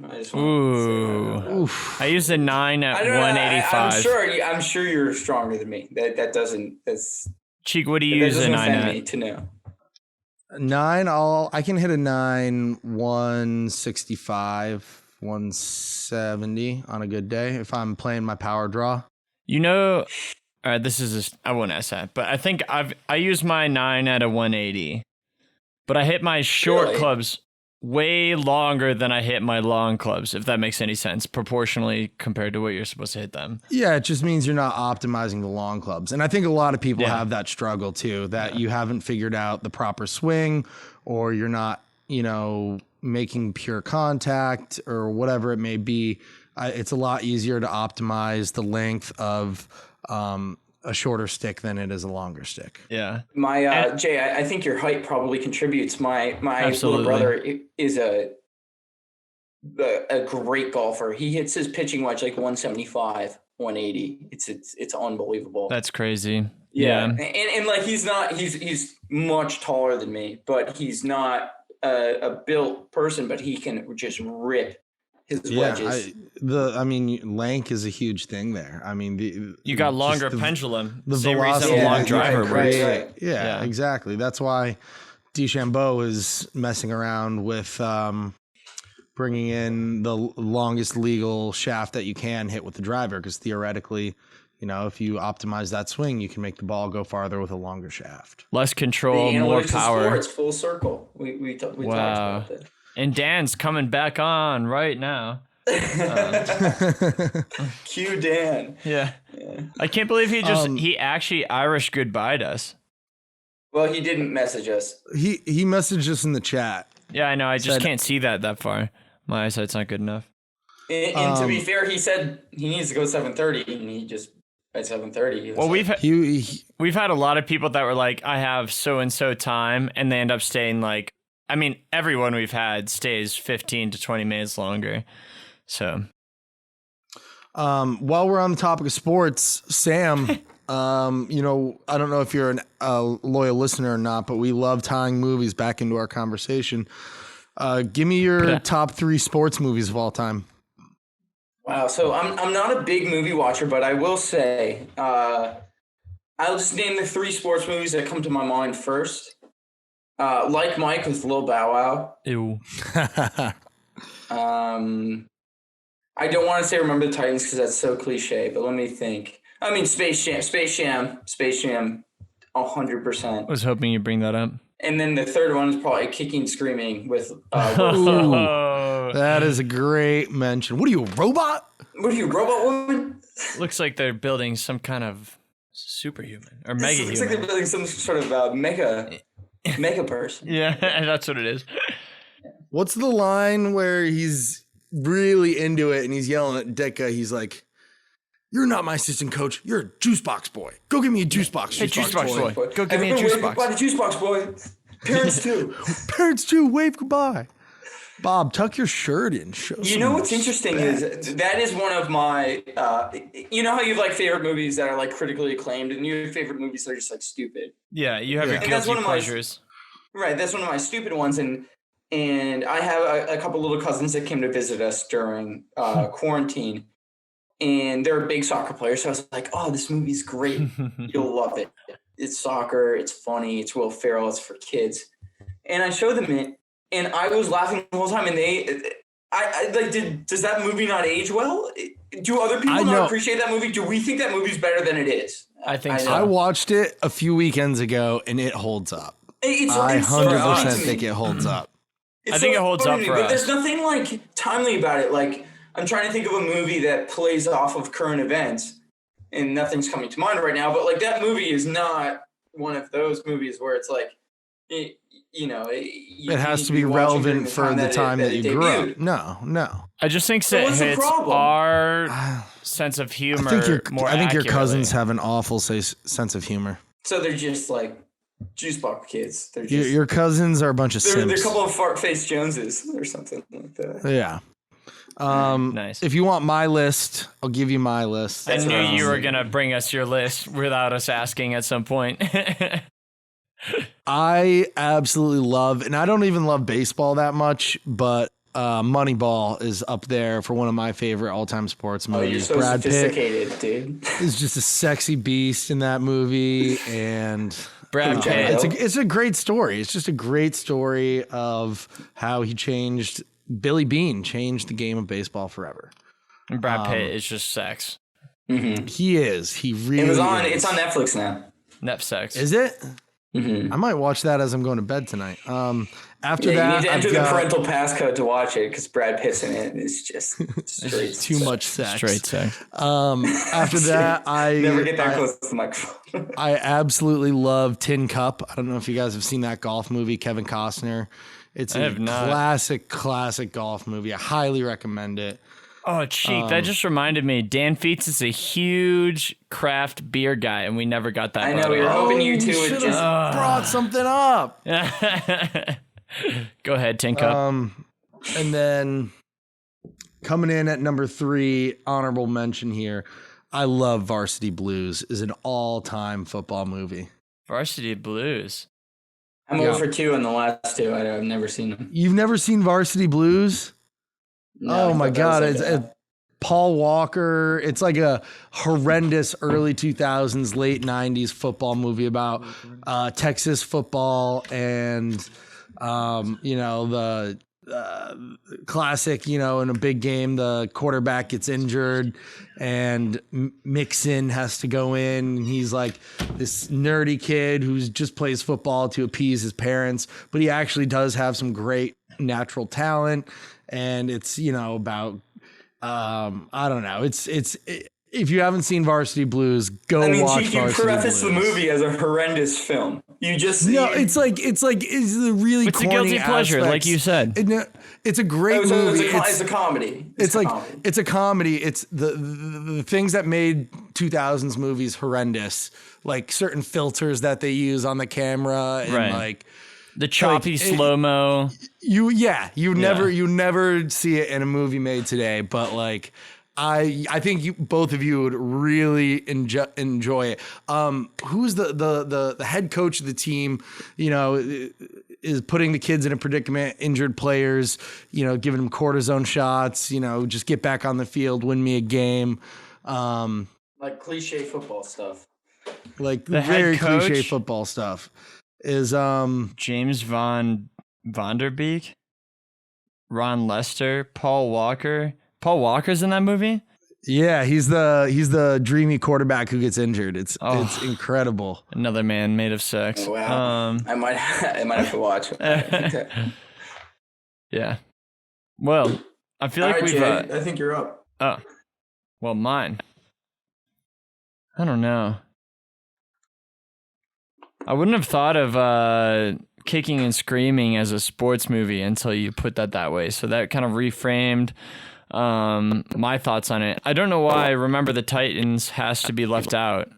I use a 9 at 185. I'm sure you're stronger than me. That's Cheek, what do you use a 9 at? Me to know. 9, I can hit a 9, 165, 170 on a good day if I'm playing my power draw. I won't ask that, but I think I use my 9 at a 180. But I hit my short Really? clubs way longer than I hit my long clubs, if that makes any sense, proportionally compared to what you're supposed to hit them. Yeah, it just means you're not optimizing the long clubs. And I think a lot of people Yeah. have that struggle too, that you haven't figured out the proper swing, or you're not, making pure contact or whatever it may be. It's a lot easier to optimize the length of a shorter stick than it is a longer stick. Yeah. My Jay, I think your height probably contributes. My Absolutely. little brother is a great golfer. He hits his pitching wedge like 175, 180. It's unbelievable. That's crazy. Yeah. And like he's much taller than me, but he's not a built person, but he can just rip his wedges. Length is a huge thing there. I mean, You got longer pendulum. the Same velocity, reason a long driver right, works. right. Yeah, exactly. That's why DeChambeau is messing around with bringing in the longest legal shaft that you can hit with the driver, because theoretically, if you optimize that swing, you can make the ball go farther with a longer shaft. Less control, The more analytics of power. sports, full circle. We talked about that. And Dan's coming back on right now. Cue Dan. Yeah. I can't believe he actually Irish goodbye'd us. Well, he didn't message us. He messaged us in the chat. Yeah, I know. I just Said- can't see that far. My eyesight's not good enough. And to be fair, he said he needs to go 7:30, and he just at 7:30. Well, He we've had a lot of people that were like, I have so and so time, and they end up staying like, I mean, everyone we've had stays 15 to 20 minutes longer. So, while we're on the topic of sports, Sam, I don't know if you're a loyal listener or not, but we love tying movies back into our conversation. Give me your top 3 sports movies of all time. Wow. So I'm not a big movie watcher, but I will say I'll just name the 3 sports movies that come to my mind first. Like Mike with Lil Bow Wow. ew. I don't want to say Remember the Titans because that's so cliche, but let me think. I mean, Space Jam, 100%. I was hoping you'd bring that up. And then the third one is probably Kicking Screaming with Oh, That is a great mention. What are you, a robot? what are you, Robot Woman? looks like they're building some kind of superhuman or It mega looks like they're human. building some sort of mega person. Yeah, that's what it is. What's the line where he's really into it and he's yelling at Ditka? He's like, "You're not my assistant coach. You're a juice box boy. Go give me a juice box. Hey, juice box boy. Go give me a Everyone juice wave box. goodbye to Juice Box Boy. Parents too. Parents too, wave goodbye." Bob, tuck your shirt in. Show You some know what's interesting respect. is that is one of my, you know how you have like favorite movies that are like critically acclaimed and you have favorite movies that are just like stupid. Yeah, you have your And that's guilty one of my- pleasures. Right, that's one of my stupid ones. And I have a couple little cousins that came to visit us during quarantine. And they're big soccer players. So I was like, oh, this movie's great. You'll love it. It's soccer. It's funny. It's Will Ferrell. It's for kids. And I showed them it. And I was laughing the whole time. And does that movie not age well? Do other people I know. not appreciate that movie? Do we think that movie's better than it is? I think so. know. I watched it a few weekends ago and it holds up. It's I so funny 100% to me. think it holds up. It's I think so it holds funny up to for me, but us. there's nothing like timely about it. Like I'm trying to think of a movie that plays off of current events, and nothing's coming to mind right now. But like that movie is not one of those movies where it's like, it Has to be relevant for the time that you grew debuted. up. No. I just think So it what's the hits problem? our sense of humor I think your accurately. cousins have an awful sense of humor. So they're just like juice box kids. They're just Your cousins are a bunch of they're a simps. couple of fart faced Joneses or something like that. Yeah. Nice. If you want my list, I'll give you my list. I That's knew what I was you were thinking. going to bring us your list without us asking at some point. I absolutely love, and I don't even love baseball that much, but Moneyball is up there for one of my favorite all-time sports Oh, you're movies. so Brad Pitt sophisticated, dude. is just a sexy beast in that movie, and Brad Pitt. it's a great story. It's just a great story of how he changed. Billy Beane changed the game of baseball forever. And Brad Pitt is just sex. He is. He really. It was on. is. It's on Netflix now. Nep sex. Is it? Mm-hmm. I might watch that as I'm going to bed tonight. After You that, need to enter I've the got parental passcode to watch it because Brad Pitt's in it. And it's just straight too much sex. Straight sex. After that, Never get that close to the microphone. I absolutely love Tin Cup. I don't know if you guys have seen that golf movie, Kevin Costner. It's a classic golf movie. I highly recommend it. Oh, Cheek, that just reminded me. Dan Fetes is a huge craft beer guy, and we never got that. I know, we were hoping you two should would have just... brought something up. Go ahead, Tin Cup. And then coming in at number 3, honorable mention here. I love Varsity Blues. Is an all-time football movie. Varsity Blues. I'm over 2 on the last 2. I've never seen them. You've never seen Varsity Blues? No, oh my God. Like it's Paul Walker. It's like a horrendous early 2000s, late 90s football movie about Texas football and, the classic, in a big game, the quarterback gets injured and Mixon has to go in. And he's like this nerdy kid who just plays football to appease his parents, but he actually does have some great natural talent. And it's, about, I don't know. If you haven't seen Varsity Blues, watch Varsity Blues. You preface the movie as a horrendous film. It's a really it's a guilty pleasure, like you said. It's a great movie. It's a comedy. It's a comedy. It's the things that made 2000s movies horrendous, like certain filters that they use on the camera and like the choppy slow-mo. You never see it in a movie made today, but like I think both of you would really enjoy it. Who's the head coach of the team, is putting the kids in a predicament, injured players, giving them cortisone shots, just get back on the field, win me a game. Like cliche football stuff. Like the very cliche football stuff. Is James Von Vanderbeek, Ron Lester, Paul Walker. Paul Walker's in that movie? Yeah, he's the dreamy quarterback who gets injured. It's incredible. Another man made of sex. Oh, wow. I might have to watch it. Yeah. Well, I feel like we've. I think you're up. Oh, well, mine. I don't know. I wouldn't have thought of Kicking and Screaming as a sports movie until you put that way. So that kind of reframed my thoughts on it. I don't know why Remember the Titans has to be left out.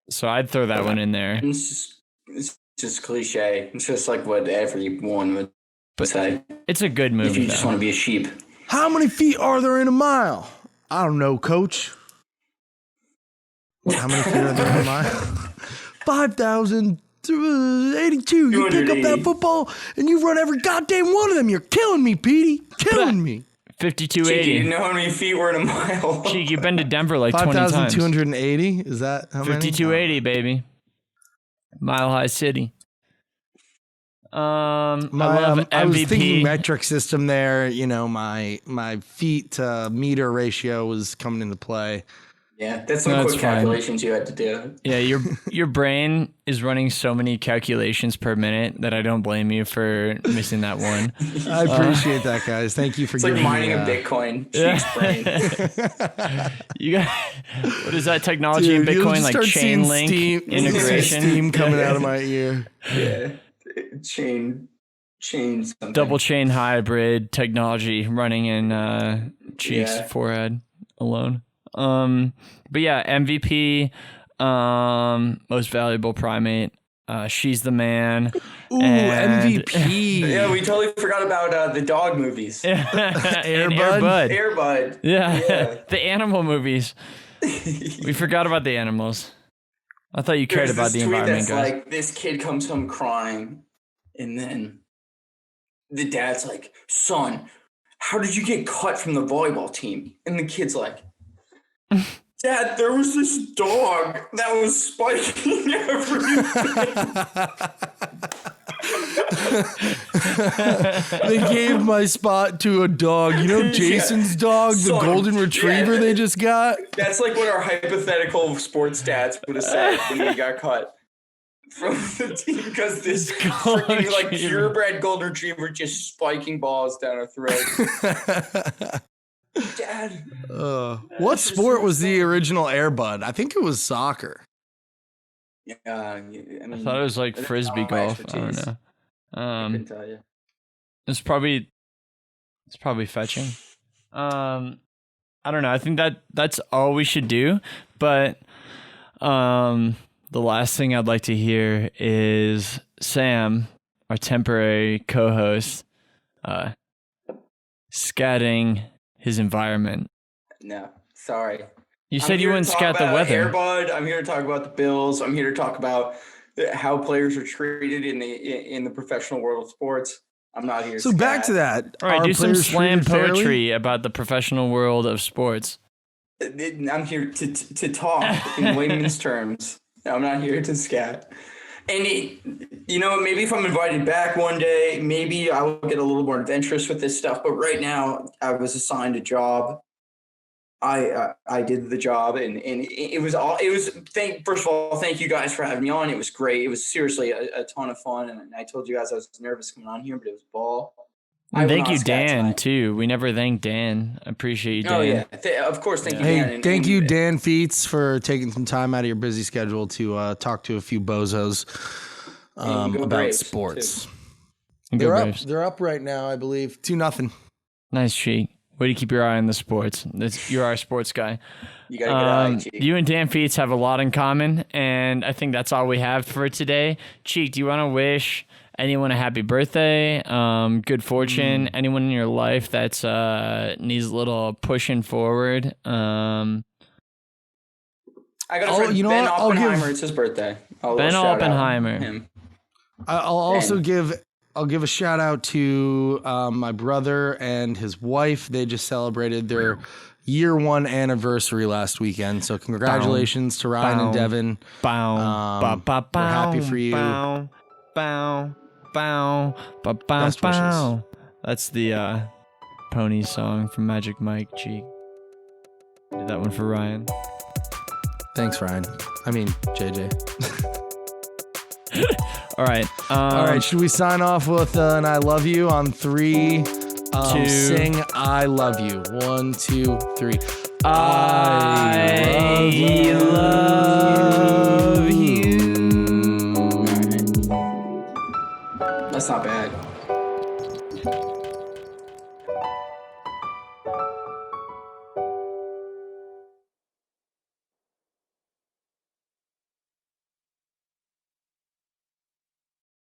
So I'd throw that one in there. It's just cliche. It's just like what everyone would say. It's a good movie. If you just want to be a sheep. How many feet are there in a mile? I don't know, coach. How many feet are there in a mile? 5,082. You pick up that football and you run every goddamn one of them. You're killing me, Petey. Killing me. 5280. You know how many feet were in a mile? Cheek, you've been to Denver like 20 times. 5,280? Is that how many? 5280, baby. Mile High City. I love MVP. I was thinking metric system there. My feet to meter ratio was coming into play. Yeah, that's some quick calculations you had to do. Yeah, your brain is running so many calculations per minute that I don't blame you for missing that one. I appreciate that, guys. Thank you for giving me. It's like mining a Bitcoin. Yeah. Brain. You got what is that technology in Bitcoin, like chain link integration? Steam coming out of my ear. Yeah, chain something. Double chain hybrid technology running in Cheek's forehead alone. But yeah, MVP, most valuable primate. She's the man. Ooh, MVP. Yeah, we totally forgot about the dog movies. Airbud. Yeah. The animal movies. We forgot about the animals. I thought you cared about the environment, guys. Like this kid comes home crying, and then the dad's like, "Son, how did you get cut from the volleyball team?" And the kid's like, "Dad, there was this dog that was spiking everything." They gave my spot to a dog. Jason's dog, the golden retriever they just got? That's like what our hypothetical sports dads would have said when we got cut. from the team because this golden freaking like retriever. purebred golden retriever just spiking balls down our throat. Dad. What sport was the original Airbud? I think it was soccer. Yeah, I mean, I thought it was like that's frisbee not my golf. I don't expertise. know. I couldn't tell you. It's probably fetching. I don't know. I think that's all we should do. But the last thing I'd like to hear is Sam, our temporary co-host, scatting his environment. No, sorry. You said you wouldn't scat the weather. Airbud. I'm here to talk about the Bills. I'm here to talk about how players are treated in the professional world of sports. I'm not here. So back to that. All right, Are do some players slam treated fairly? poetry about the professional world of sports. I'm here to talk in layman's terms. I'm not here to scat. And maybe if I'm invited back one day, maybe I will get a little more adventurous with this stuff. But right now, I was assigned a job. I did the job, and it was all. It was first of all, thank you guys for having me on. It was great. It was seriously a ton of fun, and I told you guys I was nervous coming on here, but it was a ball. And thank you, Dan, too. We never thanked Dan. I appreciate you, Dan. Oh yeah, of course. Thank you, Hey, Dan. thank you, Dan Fetes, for taking some time out of your busy schedule to talk to a few bozos about Braves, sports. And go Braves. They're up right now, I believe, 2-0. Nice, Cheek. Way to keep your eye on the sports. You're our sports guy. You got a good eye, Cheek. You and Dan Feets have a lot in common, and I think that's all we have for today. Cheek, do you want to wish anyone a happy birthday, good fortune, anyone in your life that's needs a little pushing forward? I got a friend, Ben Oppenheimer. It's his birthday. Ben Oppenheimer. Him. I'll also give a shout out to my brother and his wife. They just celebrated their year 1 anniversary last weekend. So congratulations to Ryan and Devin. We're happy for you. Best wishes. That's the pony song from Magic Mike. Cheek. Did that one for Ryan. Thanks, Ryan. I mean, JJ. All right. All right. Should we sign off with an I love you on 3? 2. Sing I love you. 1, 2, 3. I love you. That's not bad.